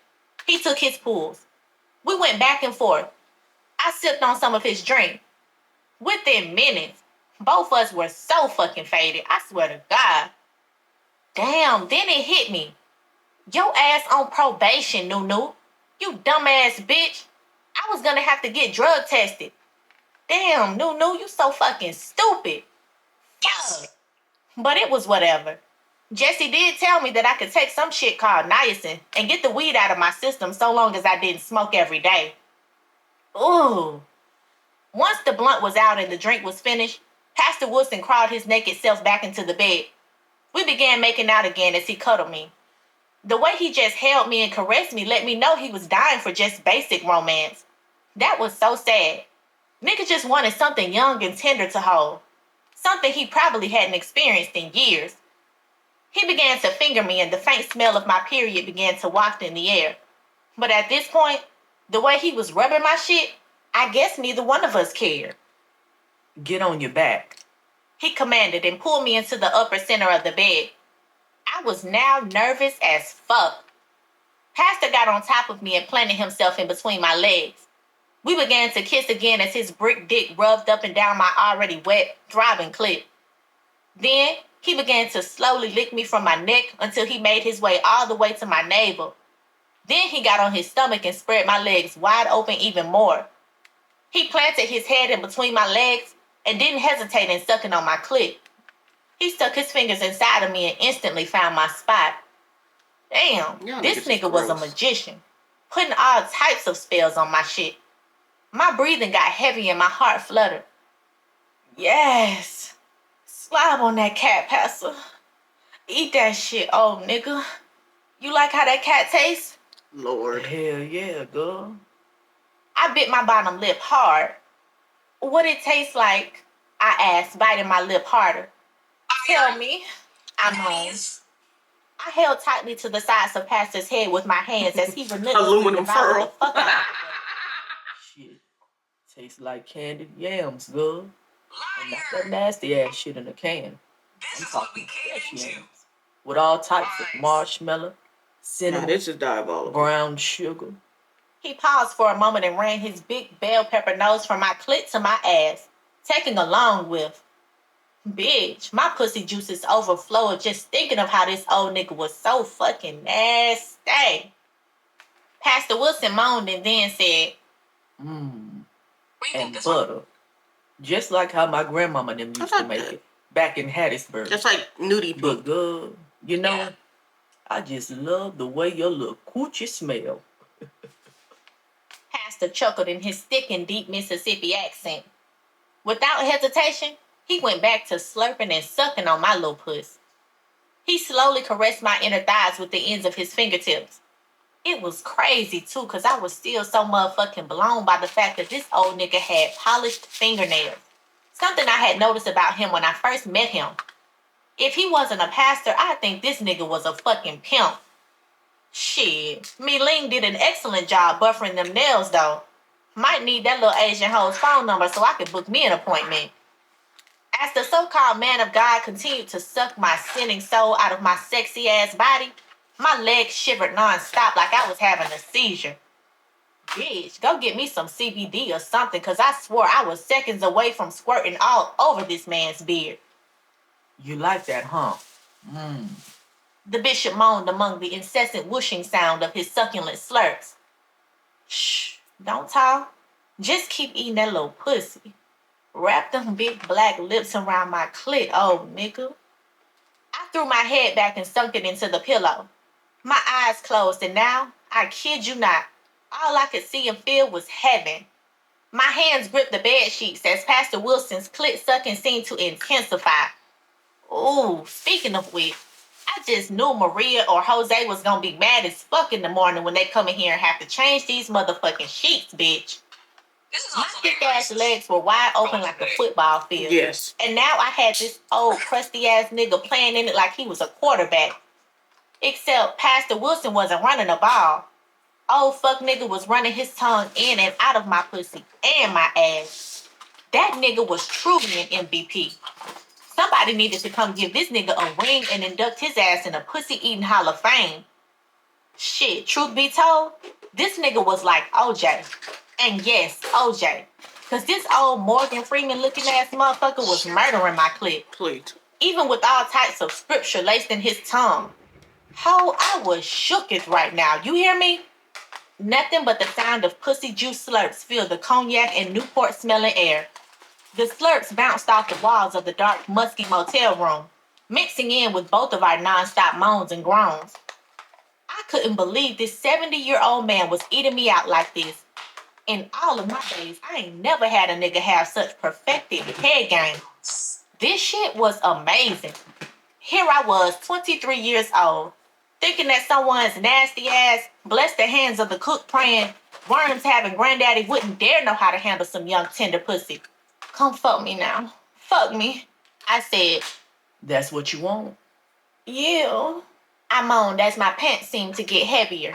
He took his pulls. We went back and forth. I sipped on some of his drink. Within minutes, both of us were so fucking faded, I swear to God. Damn, then it hit me. Your ass on probation, Nunu. You dumbass bitch. I was gonna have to get drug tested. Damn, Nunu, you so fucking stupid. Fuck. But it was whatever. Jesse did tell me that I could take some shit called niacin and get the weed out of my system so long as I didn't smoke every day. Ooh. Once the blunt was out and the drink was finished, Pastor Wilson crawled his naked self back into the bed. We began making out again as he cuddled me. The way he just held me and caressed me let me know he was dying for just basic romance. That was so sad. Nigga just wanted something young and tender to hold. Something he probably hadn't experienced in years. He began to finger me and the faint smell of my period began to waft in the air. But at this point, the way he was rubbing my shit, I guess neither one of us cared. Get on your back. He commanded and pulled me into the upper center of the bed. I was now nervous as fuck. Pastor got on top of me and planted himself in between my legs. We began to kiss again as his brick dick rubbed up and down my already wet, throbbing clit. Then he began to slowly lick me from my neck until he made his way all the way to my navel. Then he got on his stomach and spread my legs wide open even more. He planted his head in between my legs and didn't hesitate in sucking on my clit. He stuck his fingers inside of me and instantly found my spot. Damn, this nigga was a magician, putting all types of spells on my shit. My breathing got heavy and my heart fluttered. Yes. Slob on that cat, Pastor. Eat that shit, old nigga. You like how that cat tastes? Lord. Hell yeah, girl. I bit my bottom lip hard. What it tastes like? I asked, biting my lip harder. Tell me. I moaned. I held tightly to the sides of Pastor's head with my hands as he relentlessly Aluminum devoured foil. the fuck out of Shit. Tastes like candied yams, girl. And not that nasty ass shit in a can. This I'm is what we talking came fresh into. yams with all types of Nice. marshmallow, Now cinnamon, this is diabolical. brown sugar. He paused for a moment and ran his big bell pepper nose from my clit to my ass, taking a long whiff. Bitch, my pussy juices overflowed just thinking of how this old nigga was so fucking nasty. Pastor Wilson moaned and then said, Mmm, What do you think and this one? butter. Just like how my grandmama and them used to like make that. it back in Hattiesburg. Just like nudie But poop. good, you know, Yeah. I just love the way your little coochie smell. Pastor chuckled in his thick and deep Mississippi accent. Without hesitation, he went back to slurping and sucking on my little puss. He slowly caressed my inner thighs with the ends of his fingertips. It was crazy too, cause I was still so motherfucking blown by the fact that this old nigga had polished fingernails. Something I had noticed about him when I first met him. If he wasn't a pastor, I think this nigga was a fucking pimp. Shit, Me Ling did an excellent job buffering them nails though. Might need that little Asian hoe's phone number so I could book me an appointment. As the so-called man of God continued to suck my sinning soul out of my sexy ass body, my legs shivered non-stop like I was having a seizure. Bitch, go get me some CBD or something, cause I swore I was seconds away from squirting all over this man's beard. You like that, huh? Mmm. The bishop moaned among the incessant whooshing sound of his succulent slurps. Shh, don't talk. Just keep eating that little pussy. Wrap them big black lips around my clit, old nigga. I threw my head back and sunk it into the pillow. My eyes closed, and now, I kid you not, all I could see and feel was heaven. My hands gripped the bed sheets as Pastor Wilson's clit sucking seemed to intensify. Ooh, speaking of which, I just knew Maria or Jose was gonna be mad as fuck in the morning when they come in here and have to change these motherfucking sheets, bitch. This is My also thick very ass racist. legs were wide open like a football field. Yes. And now I had this old crusty ass nigga playing in it like he was a quarterback. Except Pastor Wilson wasn't running a ball. Old fuck nigga was running his tongue in and out of my pussy and my ass. That nigga was truly an MVP. Somebody needed to come give this nigga a ring and induct his ass in a pussy-eating Hall of Fame. Shit, truth be told, this nigga was like OJ. And yes, OJ. Cause this old Morgan Freeman looking ass motherfucker was murdering my clit. Please. Even with all types of scripture laced in his tongue. Ho, I was shooketh right now. You hear me? Nothing but the sound of pussy juice slurps filled the cognac and Newport smelling air. The slurps bounced off the walls of the dark, musky motel room, mixing in with both of our nonstop moans and groans. I couldn't believe this 70-year-old man was eating me out like this. In all of my days, I ain't never had a nigga have such perfected head game. This shit was amazing. Here I was, 23 years old, thinking that someone's nasty ass blessed the hands of the cook praying worms having granddaddy wouldn't dare know how to handle some young tender pussy. Come fuck me now. Fuck me. I said, That's what you want. ew. I moaned as my pants seemed to get heavier.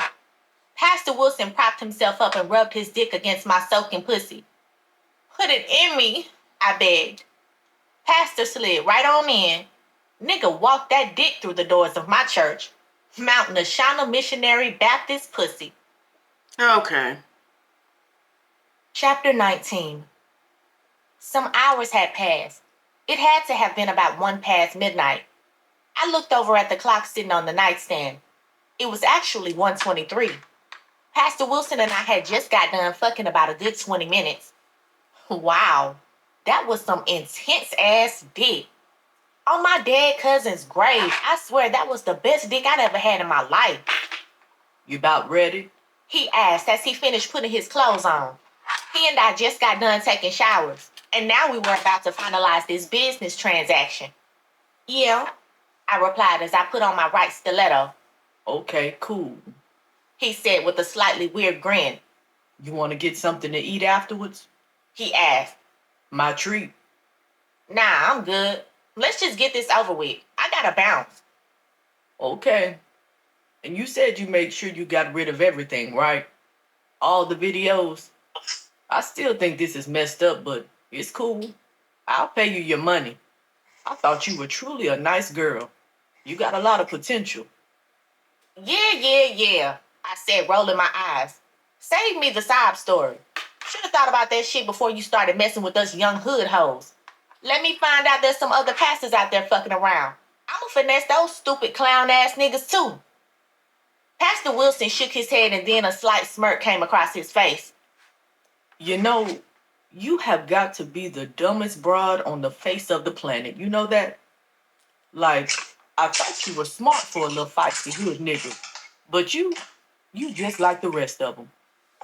Pastor Wilson propped himself up and rubbed his dick against my soaking pussy. Put it in me, I begged. Pastor slid right on in. Nigga walked that dick through the doors of my church. Mount Machina Missionary Baptist Pussy. Okay. Chapter 19. Some hours had passed. It had to have been about 1 past midnight. I looked over at the clock sitting on the nightstand. It was actually 1:23. Pastor Wilson and I had just got done fucking about a good 20 minutes. Wow, that was some intense ass dick. On my dead cousin's grave, I swear that was the best dick I'd ever had in my life. You about ready? He asked as he finished putting his clothes on. He and I just got done taking showers, and now we were about to finalize this business transaction. Yeah, I replied as I put on my right stiletto. Okay, cool. He said with a slightly weird grin. You want to get something to eat afterwards? He asked. My treat. Nah, I'm good. Let's just get this over with. I gotta bounce. Okay. And you said you made sure you got rid of everything, right? All the videos? I still think this is messed up, but it's cool. I'll pay you your money. I thought you were truly a nice girl. You got a lot of potential. Yeah, I said, rolling my eyes. Save me the sob story. Should have thought about that shit before you started messing with us young hood hoes. Let me find out there's some other pastors out there fucking around. I'ma finesse those stupid clown ass niggas too. Pastor Wilson shook his head and then a slight smirk came across his face. You know, you have got to be the dumbest broad on the face of the planet. You know that? Like, I thought you were smart for a little feisty hood nigga. But you just like the rest of them.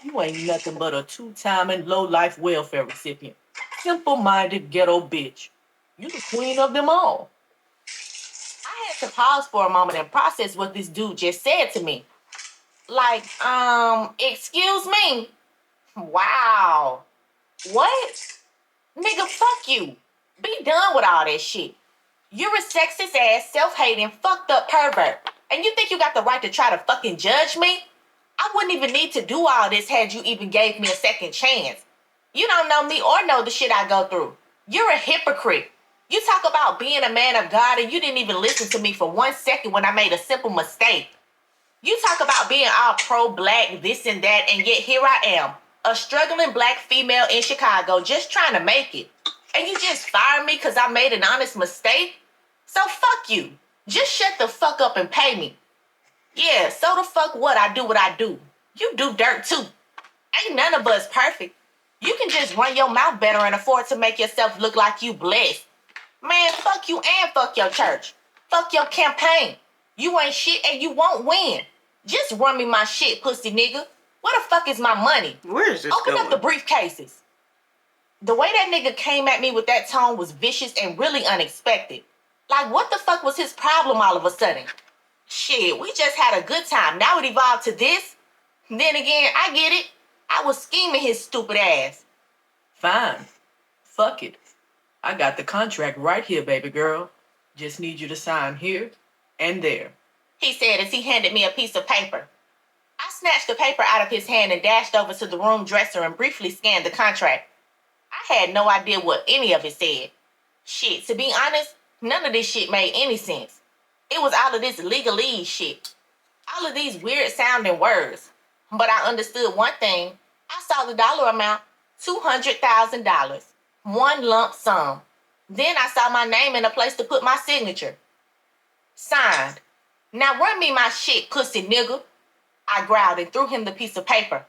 You ain't nothing but a two-timing low-life welfare recipient. Simple-minded ghetto bitch. You the queen of them all. I had to pause for a moment and process what this dude just said to me. Like, excuse me? Wow. What? Nigga, fuck you. Be done with all that shit. You're a sexist ass, self-hating, fucked up pervert. And you think you got the right to try to fucking judge me? I wouldn't even need to do all this had you even gave me a second chance. You don't know me or know the shit I go through. You're a hypocrite. You talk about being a man of God and you didn't even listen to me for 1 second when I made a simple mistake. You talk about being all pro-black, this and that, and yet here I am, a struggling black female in Chicago just trying to make it. And you just fired me because I made an honest mistake? So fuck you. Just shut the fuck up and pay me. Yeah, so the fuck what? I do what I do. You do dirt too. Ain't none of us perfect. You can just run your mouth better and afford to make yourself look like you blessed. Man, fuck you and fuck your church. Fuck your campaign. You ain't shit and you won't win. Just run me my shit, pussy nigga. Where the fuck is my money? Where is this Open going? up the briefcases. The way that nigga came at me with that tone was vicious and really unexpected. Like, what the fuck was his problem all of a sudden? Shit, we just had a good time. Now it evolved to this. Then again, I get it. I was scheming his stupid ass. Fine. Fuck it. I got the contract right here, baby girl. Just need you to sign here and there. He said as he handed me a piece of paper. I snatched the paper out of his hand and dashed over to the room dresser and briefly scanned the contract. I had no idea what any of it said. Shit, to be honest, none of this shit made any sense. It was all of this legalese shit. All of these weird sounding words. But I understood one thing. I saw the dollar amount, $200,000. One lump sum. Then I saw my name and a place to put my signature. Signed. Now run me my shit, pussy nigga. I growled and threw him the piece of paper.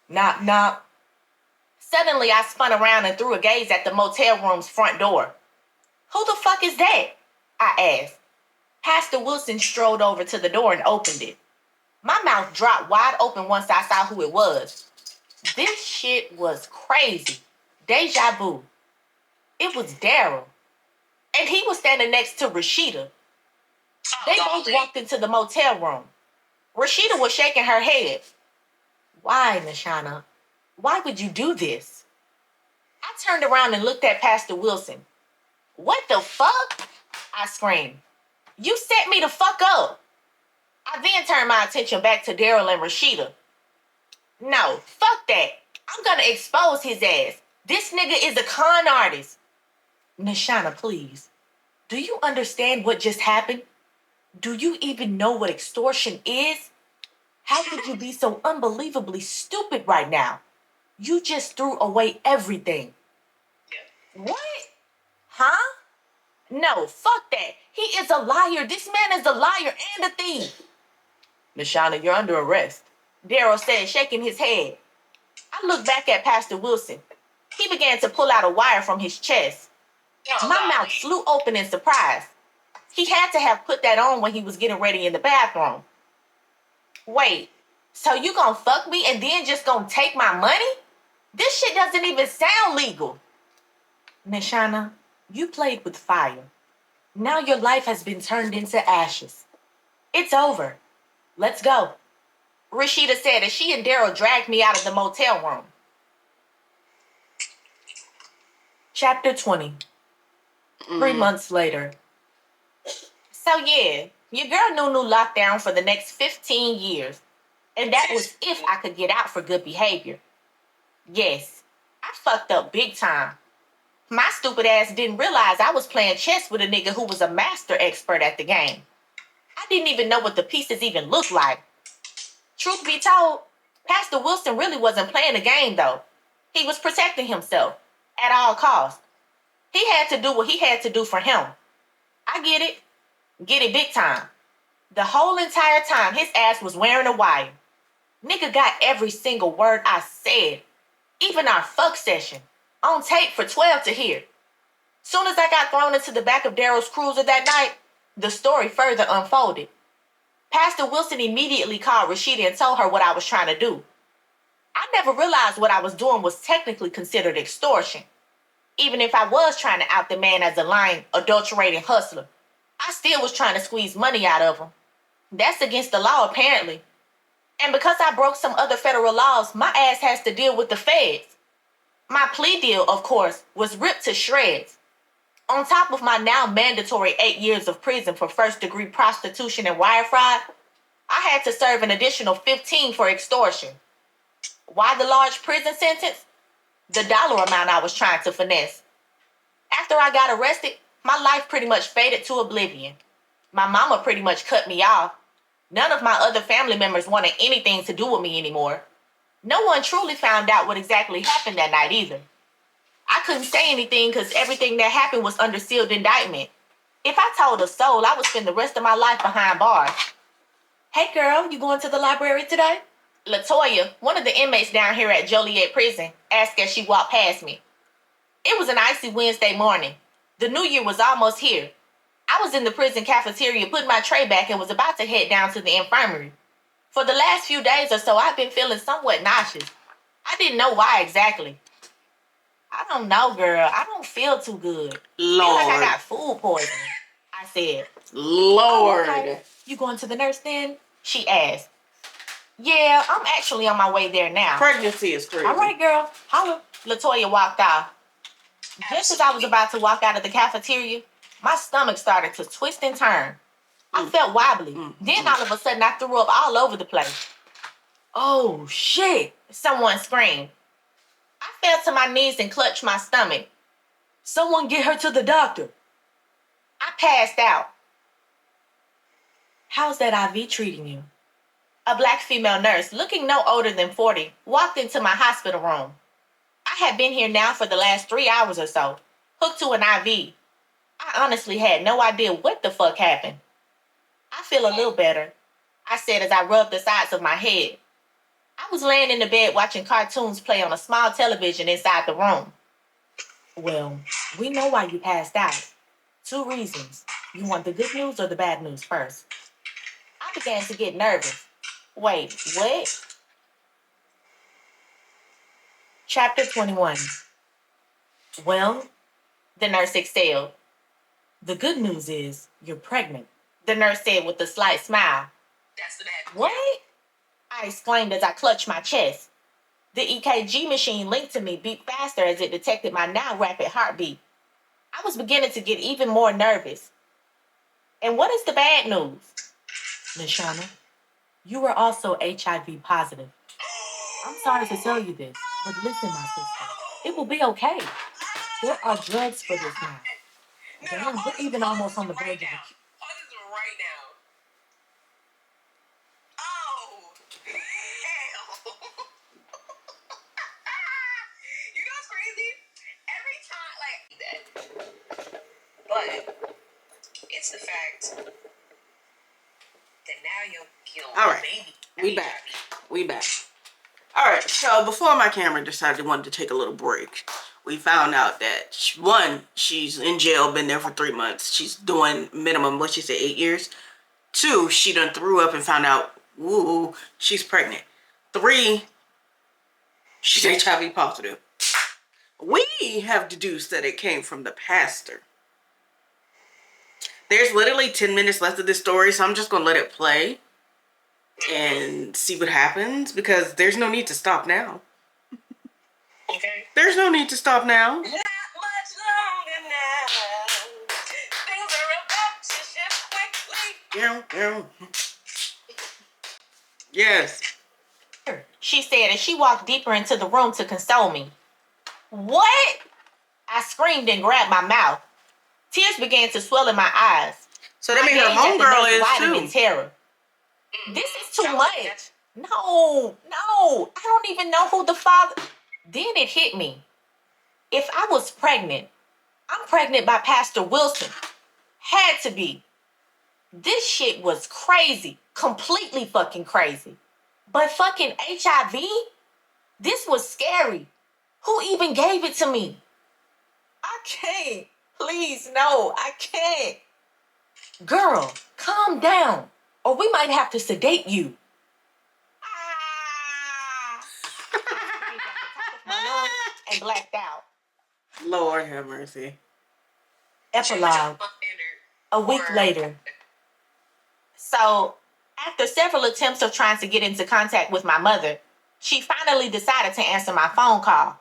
Knock, knock. Suddenly I spun around and threw a gaze at the motel room's front door. Who the fuck is that? I asked. Pastor Wilson strolled over to the door and opened it. My mouth dropped wide open once I saw who it was. This shit was crazy. Deja vu. It was Daryl. And he was standing next to Rashida. They both walked into the motel room. Rashida was shaking her head. Why, Machina? Why would you do this? I turned around and looked at Pastor Wilson. What the fuck? I screamed. You set me the fuck up. I then turned my attention back to Daryl and Rashida. No, fuck that. I'm gonna expose his ass. This nigga is a con artist. Machina, please. Do you understand what just happened? Do you even know what extortion is? How could you be so unbelievably stupid right now? You just threw away everything. What? Huh? No, fuck that. He is a liar. This man is a liar and a thief. Machina, you're under arrest. Daryl said, shaking his head. I looked back at Pastor Wilson. He began to pull out a wire from his chest. My mouth flew open in surprise. He had to have put that on when he was getting ready in the bathroom. Wait, so you gonna fuck me and then just gonna take my money? This shit doesn't even sound legal. Machina, you played with fire. Now your life has been turned into ashes. It's over. Let's go. Rashida said as she and Daryl dragged me out of the motel room. Chapter 20. 3 months later. So yeah, your girl Nunu locked down for the next 15 years. And that was if I could get out for good behavior. Yes, I fucked up big time. My stupid ass didn't realize I was playing chess with a nigga who was a master expert at the game. I didn't even know what the pieces even looked like. Truth be told, Pastor Wilson really wasn't playing the game though. He was protecting himself at all costs. He had to do what he had to do for him. I get it. Get it big time. The whole entire time his ass was wearing a wire. Nigga got every single word I said. Even our fuck session. On tape for 12 to hear. Soon as I got thrown into the back of Daryl's cruiser that night, the story further unfolded. Pastor Wilson immediately called Rashida and told her what I was trying to do. I never realized what I was doing was technically considered extortion. Even if I was trying to out the man as a lying, adulterating hustler, I still was trying to squeeze money out of him. That's against the law, apparently. And because I broke some other federal laws, my ass has to deal with the feds. My plea deal, of course, was ripped to shreds. On top of my now mandatory 8 years of prison for first-degree prostitution and wire fraud, I had to serve an additional 15 for extortion. Why the large prison sentence? The dollar amount I was trying to finesse. After I got arrested, my life pretty much faded to oblivion. My mama pretty much cut me off. None of my other family members wanted anything to do with me anymore. No one truly found out what exactly happened that night either. I couldn't say anything because everything that happened was under sealed indictment. If I told a soul, I would spend the rest of my life behind bars. Hey girl, you going to the library today? Latoya, one of the inmates down here at Joliet Prison, asked as she walked past me. It was an icy Wednesday morning. The new year was almost here. I was in the prison cafeteria putting my tray back and was about to head down to the infirmary. For the last few days or so, I've been feeling somewhat nauseous. I didn't know why exactly. I don't know, girl. I don't feel too good. Lord. I feel like I got food poisoning. I said. Lord. Oh, okay. You going to the nurse then? She asked. Yeah, I'm actually on my way there now. Pregnancy is crazy. All right, girl. Holla. Latoya walked off. Just as I was about to walk out of the cafeteria, my stomach started to twist and turn. I felt wobbly. Then all of a sudden, I threw up all over the place. Oh, shit. Someone screamed. I fell to my knees and clutched my stomach. Someone get her to the doctor. I passed out. How's that IV treating you? A black female nurse, looking no older than 40, walked into my hospital room. I had been here now for the last 3 hours or so, hooked to an IV. I honestly had no idea what the fuck happened. I feel a little better, I said as I rubbed the sides of my head. I was laying in the bed watching cartoons play on a small television inside the room. Well, we know why you passed out. 2 reasons. You want the good news or the bad news first? I began to get nervous. Wait, what? Chapter 21. Well, the nurse exhaled. The good news is you're pregnant, the nurse said with a slight smile. That's the bad. What? I exclaimed as I clutched my chest. The EKG machine linked to me beat faster as it detected my now rapid heartbeat. I was beginning to get even more nervous. And what is the bad news? Machina, you are also HIV positive. I'm sorry to tell you this, but listen, my sister, it will be okay. There are drugs for this now. Damn, we're even almost on the verge of it. Pause this right now. Oh, hell. You know what's crazy? Every time, like, that. But it's the fact that now you're All right, baby. we back. We back. All right, so before my camera decided it wanted to take a little break, we found out that, one, she's in jail, been there for 3 months. She's doing minimum, what she said, 8 years. 2, she done threw up and found out, ooh, she's pregnant. 3, she's HIV positive. We have deduced that it came from the pastor. There's literally 10 minutes left of this story, so I'm just going to let it play and see what happens, because there's no need to stop now. Okay. There's no need to stop now. Not much longer now. Things are about to shift quickly. Yes. She said as she walked deeper into the room to console me. What? I screamed and grabbed my mouth. Tears began to swell in my eyes. So that means her I gazed at the homegirl nurse is wide in too. terror. This is too much. No, I don't even know who the father. Then it hit me. If I was pregnant, I'm pregnant by Pastor Wilson. Had to be. This shit was crazy. Completely fucking crazy. But fucking HIV? This was scary. Who even gave it to me? I can't. Please, no, I can't. Girl, calm down, or we might have to sedate you. And blacked out. Lord have mercy. Epilogue. A week later. So, after several attempts of trying to get into contact with my mother, she finally decided to answer my phone call.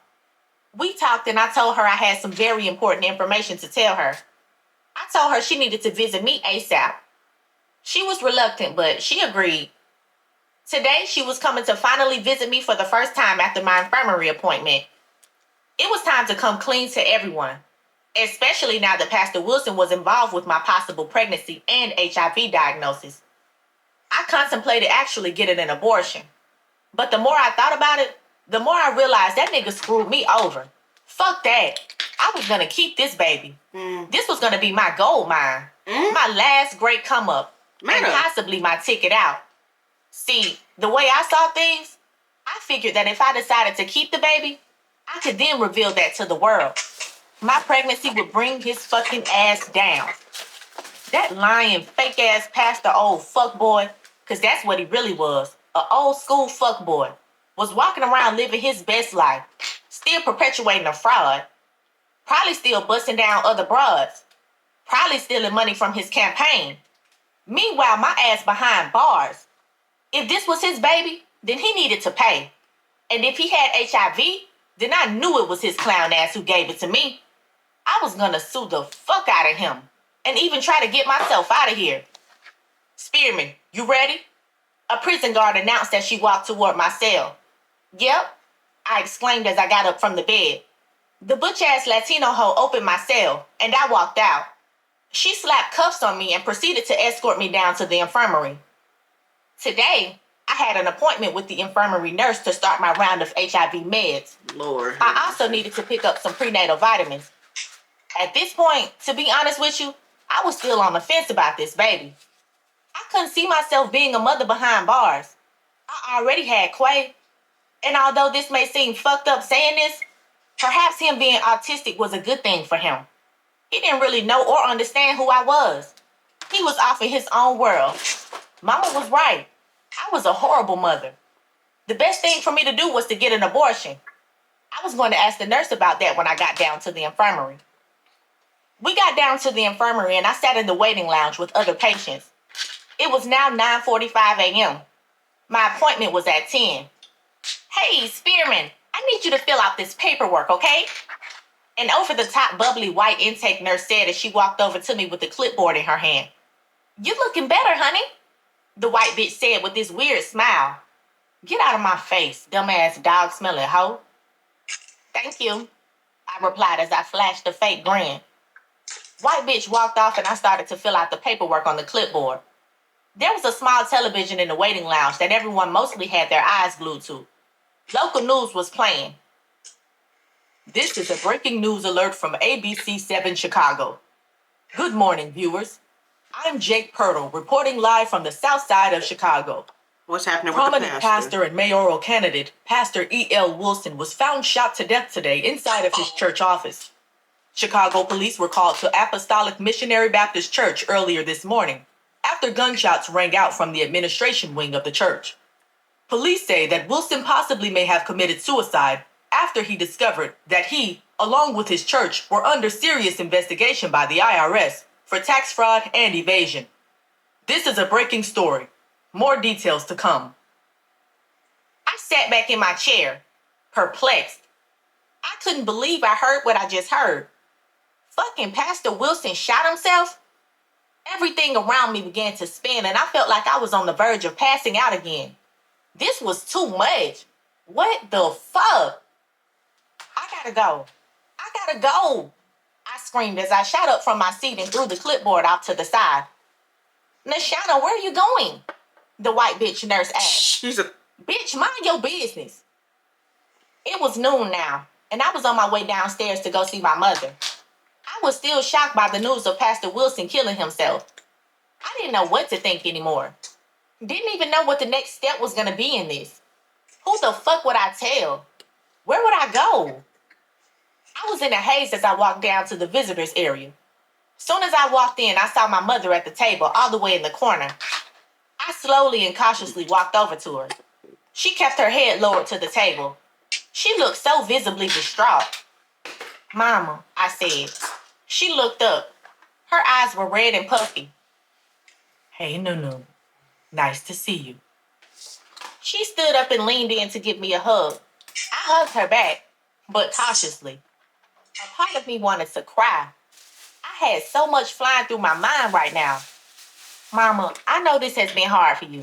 We talked and I told her I had some very important information to tell her. I told her she needed to visit me ASAP. She was reluctant, but she agreed. Today, she was coming to finally visit me for the first time after my infirmary appointment. It was time to come clean to everyone, especially now that Pastor Wilson was involved with my possible pregnancy and HIV diagnosis. I contemplated actually getting an abortion. But the more I thought about it, the more I realized that nigga screwed me over. Fuck that. I was gonna keep this baby. This was gonna be my gold mine. My last great come up. And possibly my ticket out. See, the way I saw things, I figured that if I decided to keep the baby, I could then reveal that to the world. My pregnancy would bring his fucking ass down. That lying, fake-ass pastor old fuckboy, because that's what he really was, a old school fuckboy, was walking around living his best life, still perpetuating a fraud, probably still busting down other broads, probably stealing money from his campaign. Meanwhile, my ass behind bars. If this was his baby, then he needed to pay. And if he had HIV, then I knew it was his clown ass who gave it to me. I was gonna sue the fuck out of him and even try to get myself out of here. Spearman, you ready? A prison guard announced as she walked toward my cell. Yep, I exclaimed as I got up from the bed. The butch-ass Latino hoe opened my cell, and I walked out. She slapped cuffs on me and proceeded to escort me down to the infirmary. Today, I had an appointment with the infirmary nurse to start my round of HIV meds. Lord. I also needed to pick up some prenatal vitamins. At this point, to be honest with you, I was still on the fence about this baby. I couldn't see myself being a mother behind bars. I already had Quay. And although this may seem fucked up saying this, perhaps him being autistic was a good thing for him. He didn't really know or understand who I was. He was off in his own world. Mama was right. I was a horrible mother. The best thing for me to do was to get an abortion. I was going to ask the nurse about that when I got down to the infirmary. We got down to the infirmary and I sat in the waiting lounge with other patients. It was now 9:45 a.m. My appointment was at 10. Hey, Spearman, I need you to fill out this paperwork, okay? An over-the-top bubbly white intake nurse said as she walked over to me with the clipboard in her hand. You looking better, honey, the white bitch said with this weird smile. Get out of my face, dumbass dog-smelling hoe. Thank you, I replied as I flashed a fake grin. White bitch walked off and I started to fill out the paperwork on the clipboard. There was a small television in the waiting lounge that everyone mostly had their eyes glued to. Local news was playing. This is a breaking news alert from ABC7 Chicago. Good morning, viewers. I'm Jake Pirtle, reporting live from the south side of Chicago. What's happening with the Prominent pastor and mayoral candidate, Pastor E.L. Wilson, was found shot to death today inside of his church office. Chicago police were called to Apostolic Missionary Baptist Church earlier this morning after gunshots rang out from the administration wing of the church. Police say that Wilson possibly may have committed suicide after he discovered that he, along with his church, were under serious investigation by the IRS for tax fraud and evasion. This is a breaking story. More details to come. I sat back in my chair, perplexed. I couldn't believe I heard what I just heard. Fucking Pastor Wilson shot himself? Everything around me began to spin and I felt like I was on the verge of passing out again. This was too much. What the fuck? I gotta go. I I gotta go, I screamed as I shot up from my seat and threw the clipboard off to the side. Nashana, where are you going? The white bitch nurse asked. Bitch, mind your business. It was noon now, and I was on my way downstairs to go see my mother. I was still shocked by the news of Pastor Wilson killing himself. I didn't know what to think anymore. Didn't even know what the next step was gonna be in this. Who the fuck would I tell? Where would I go? I was in a haze as I walked down to the visitors area. Soon as I walked in, I saw my mother at the table, all the way in the corner. I slowly and cautiously walked over to her. She kept her head lowered to the table. She looked so visibly distraught. Mama, I said. She looked up. Her eyes were red and puffy. Hey, Nunu. Nice to see you. She stood up and leaned in to give me a hug. I hugged her back, but cautiously. A part of me wanted to cry. I had so much flying through my mind right now. Mama, I know this has been hard for you.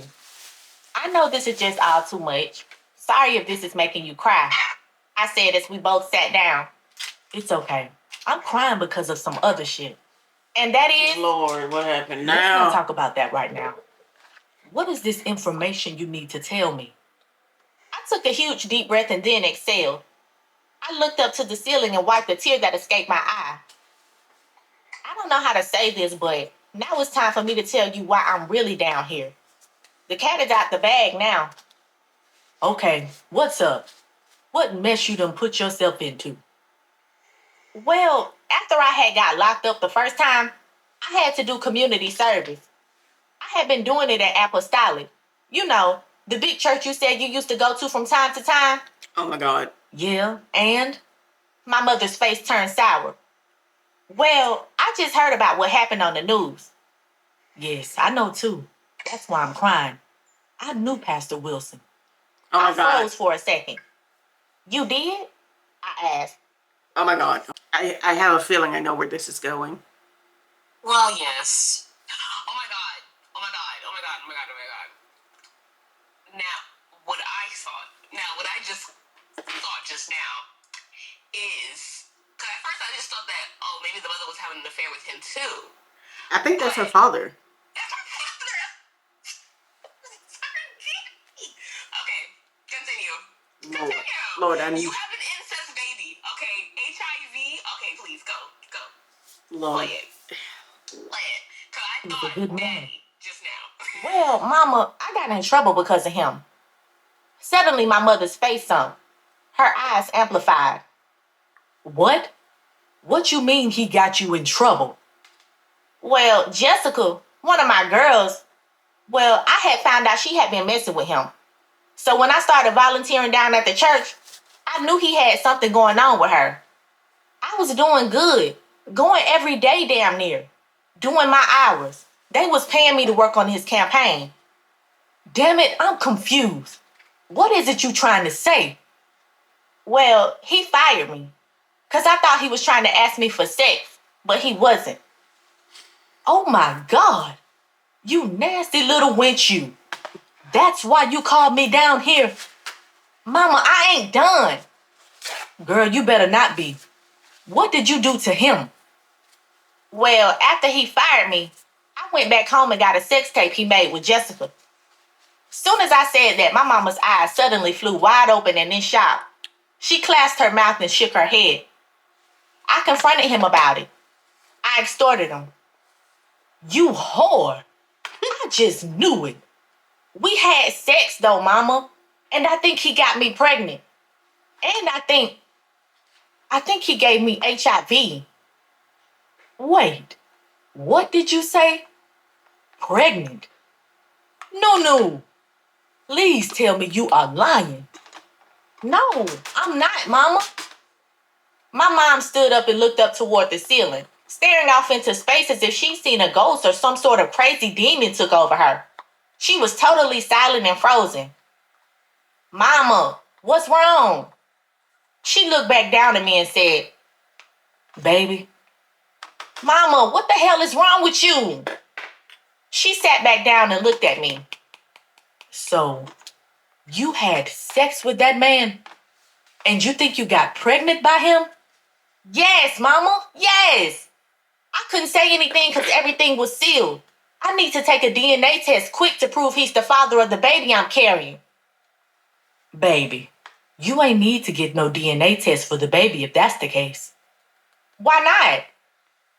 I know this is just all too much. Sorry if this is making you cry, I said as we both sat down. It's okay. I'm crying because of some other shit. And that is... Lord, what happened Let's now? not talk about that right now. What is this information you need to tell me? I took a huge deep breath and then exhaled. I looked up to the ceiling and wiped a tear that escaped my eye. I don't know how to say this, but now it's time for me to tell you why I'm really down here. The cat is out the bag now. Okay, what's up? What mess you done put yourself into? Well, after I had got locked up the first time, I had to do community service. I had been doing it at Apostolic. You know, the big church you said you used to go to from time to time. Oh my God. Yeah, and? My mother's face turned sour. Well, I just heard about what happened on the news. Yes, I know too. That's why I'm crying. I knew Pastor Wilson. Oh my I God. froze for a second. You did? I asked. Oh my God. I have a feeling I know where this is going. Well, yes. Oh my God. Oh my God. Oh my God. Oh my God. Oh my God. Now, what I just thought just now is, because at first I just thought that, oh, maybe the mother was having an affair with him too. I think that's her father. That's her father. Okay, continue. Lord, I need... You have an incest baby. Okay, HIV. Okay, please go. Lord. Play it. Cause I He's a thought good man. daddy just now. Well, Mama, I got in trouble because of him. Suddenly, my mother's face sunk. Her eyes amplified. What? What you mean he got you in trouble? Well, Jessica, one of my girls, I had found out she had been messing with him. So when I started volunteering down at the church, I knew he had something going on with her. I was doing good, going every day damn near, doing my hours. They was paying me to work on his campaign. Damn it, I'm confused. What is it you trying to say? Well, he fired me, because I thought he was trying to ask me for sex, but he wasn't. Oh my God, you nasty little wench you. That's why you called me down here. Mama, I ain't done. Girl, you better not be. What did you do to him? Well, after he fired me, I went back home and got a sex tape he made with Jessica. Soon as I said that, my mama's eyes suddenly flew wide open and in shock. She clasped her mouth and shook her head. I confronted him about it. I extorted him. You whore. I just knew it. We had sex though, Mama. And I think he got me pregnant. And I think he gave me HIV. Wait, what did you say? Pregnant? No. Please tell me you are lying. No, I'm not, Mama. My mom stood up and looked up toward the ceiling, staring off into space as if she'd seen a ghost or some sort of crazy demon took over her. She was totally silent and frozen. Mama, what's wrong? She looked back down at me and said, Baby. Mama, what the hell is wrong with you? She sat back down and looked at me. So, you had sex with that man? And you think you got pregnant by him? Yes, Mama. Yes. I couldn't say anything because everything was sealed. I need to take a DNA test quick to prove he's the father of the baby I'm carrying. Baby, you ain't need to get no DNA test for the baby if that's the case. Why not?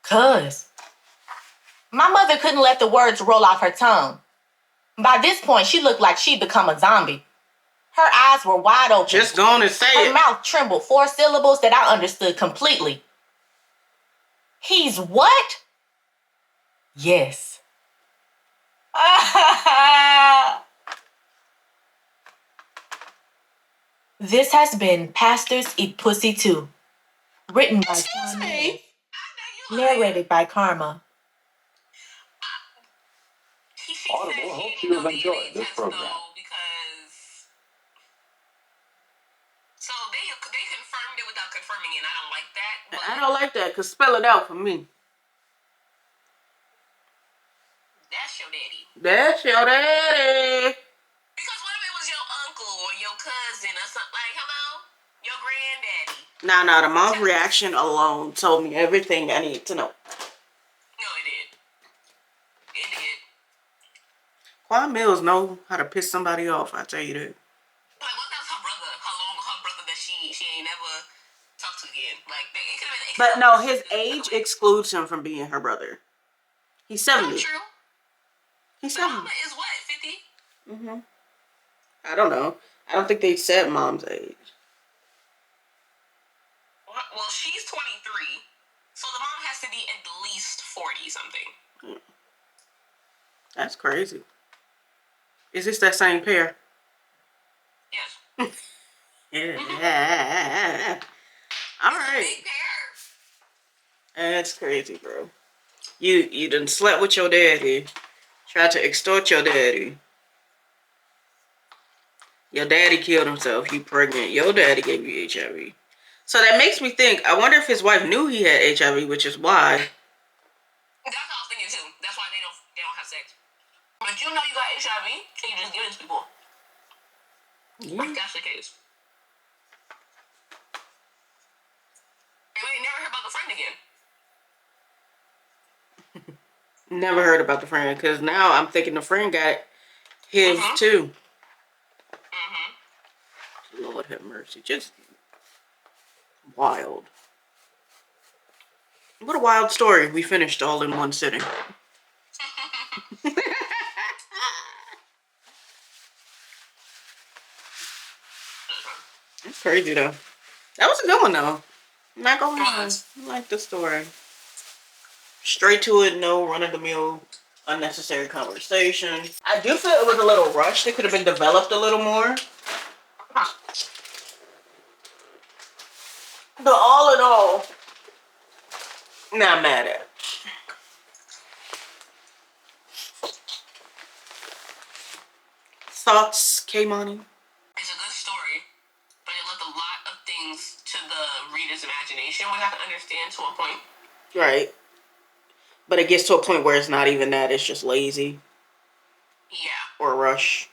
'Cause my mother couldn't let the words roll off her tongue. By this point, she looked like she'd become a zombie. Her eyes were wide open. Just go on and say Her it. mouth trembled 4 syllables that I understood completely. He's what? Yes. This has been Pastors Eat Pussy Too. Written by Excuse me. I know you narrated by Karma. She said Audible hopes she you didn't have need no enjoyed DNA this test program. though because so they confirmed it without confirming it. And I don't like that. But I don't like that, because spell it out for me. that's your daddy. That's your daddy. Because what if it was your uncle or your cousin or something? Like, hello? Your granddaddy. Nah, the mom's reaction alone told me everything I need to know. No, it did. It did. Quan Mills know how to piss somebody off, I tell you that. Like, what that was her brother? Her brother that she ain't never talked to again. Like, it could have been. But no, his age excludes him from being her brother. He's 70. Not true. He's The 70. mama is what, 50? Mm-hmm. I don't know. I don't think they said mom's age. Well, she's 23, so the mom has to be at least 40 something. That's crazy. Is this that same pair? Yes. Yeah. All right. Big pair. That's crazy, bro. You done slept with your daddy. Tried to extort your daddy. Your daddy killed himself. You pregnant. Your daddy gave you HIV. So that makes me think, I wonder if his wife knew he had HIV, which is why. That's what I was thinking too. That's why they don't have sex. But you know you got HIV, so you just give it to people. Yeah. That's the case. And we ain't never heard about the friend again. Never heard about the friend, because now I'm thinking the friend got HIV too. Lord have mercy. Just wild. What a wild story. We finished all in one sitting. That's crazy though. That was a good one though. I'm not gonna lie. I like the story. Straight to it, no run-of-the-mill unnecessary conversation. I do feel it was a little rushed. It could have been developed a little more. But all in all, not mad at it. Thoughts, K-Money? It's a good story, but it left a lot of things to the reader's imagination. We have to understand to a point. Right. But it gets to a point where it's not even that. It's just lazy. Yeah. Or rush.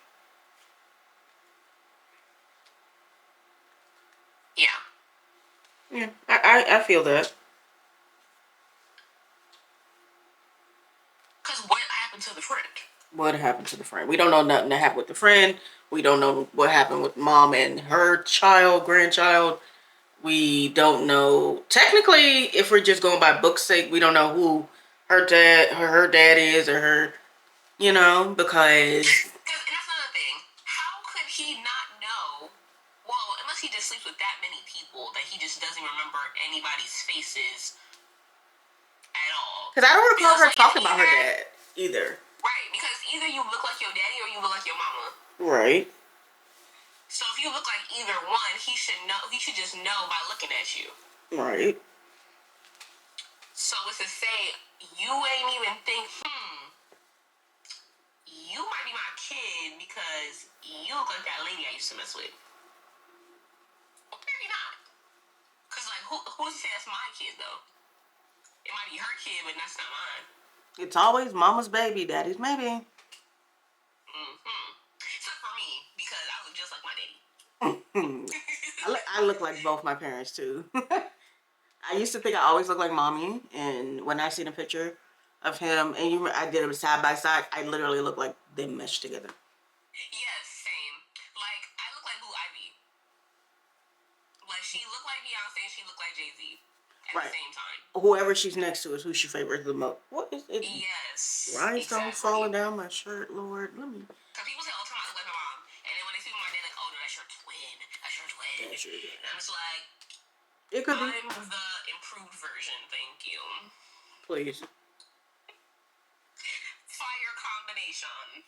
Yeah. Yeah, I feel that. Because what happened to the friend? What happened to the friend? We don't know nothing that happened with the friend. We don't know what happened with mom and her child, grandchild. We don't know. Technically, if we're just going by book's sake, we don't know who her dad is, or her, you know, because. And that's another thing. How could he not know? Well, unless he just sleeps with that many people that he just doesn't remember anybody's faces at all. Because I don't recall her Like, talking about her dad either. Right, because either you look like your daddy or you look like your mama. Right. So if you look like either one, he should know. He should just know by looking at you. Right. So it's to say you ain't even think, you might be my kid because you look like that lady I used to mess with. Well, maybe not. Because, like, who's to say that's my kid, though? It might be her kid, but that's not mine. It's always mama's baby, daddy's maybe. Except for me, because I look just like my daddy. I look like both my parents too. I I used to think I always looked like mommy, and when I seen a picture of him, and I did it side by side, I literally look like them meshed together. Yes, same. Like, I look like Blue Ivy. Like, she looked like Beyonce, she looked like Jay-Z at the same time. Whoever she's next to is who she favors the most. What is it? Yes. Rhinestones falling down my shirt, Lord. Let me. Because people say all the time I look like my mom. And then when they see my dad, like, oh, no, that's your twin. That's your twin. That's your twin. And I'm just like, it could be. I'm the improved version, thank you. Please. Fire combination.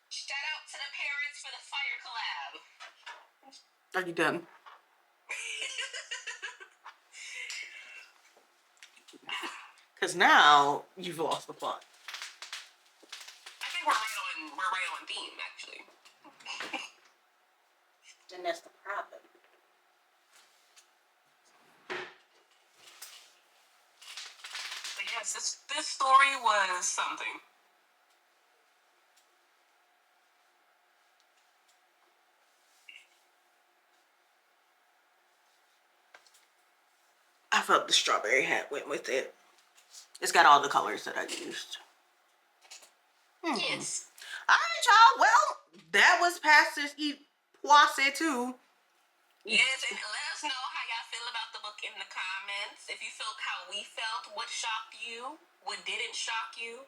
Shout out to the parents for the fire collab. Are you done? Because now you've lost the plot. I think we're right on theme, actually. And that's the problem. But yes, this story was something. I felt the strawberry hat went with it. It's got all the colors that I used. Yes. All right, y'all. Well, that was Pastor's Eat Poissy too. Yes, and let us know how y'all feel about the book in the comments. If you felt how we felt, what shocked you, what didn't shock you,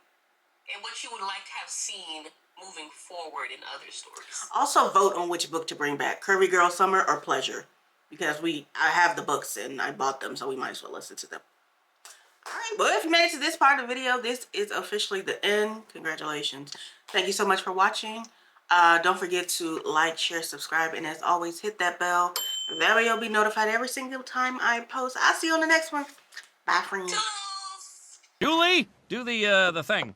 and what you would like to have seen moving forward in other stories. Also, vote on which book to bring back: Curvy Girl Summer or Pleasure, because I have the books and I bought them, so we might as well listen to them. All right, well, if you made it to this part of the video, this is officially the end. Congratulations. Thank you so much for watching. Don't forget to like, share, subscribe, and as always, hit that bell. That way you'll be notified every single time I post. I'll see you on the next one. Bye, friends. Toodles! Julie, do the thing.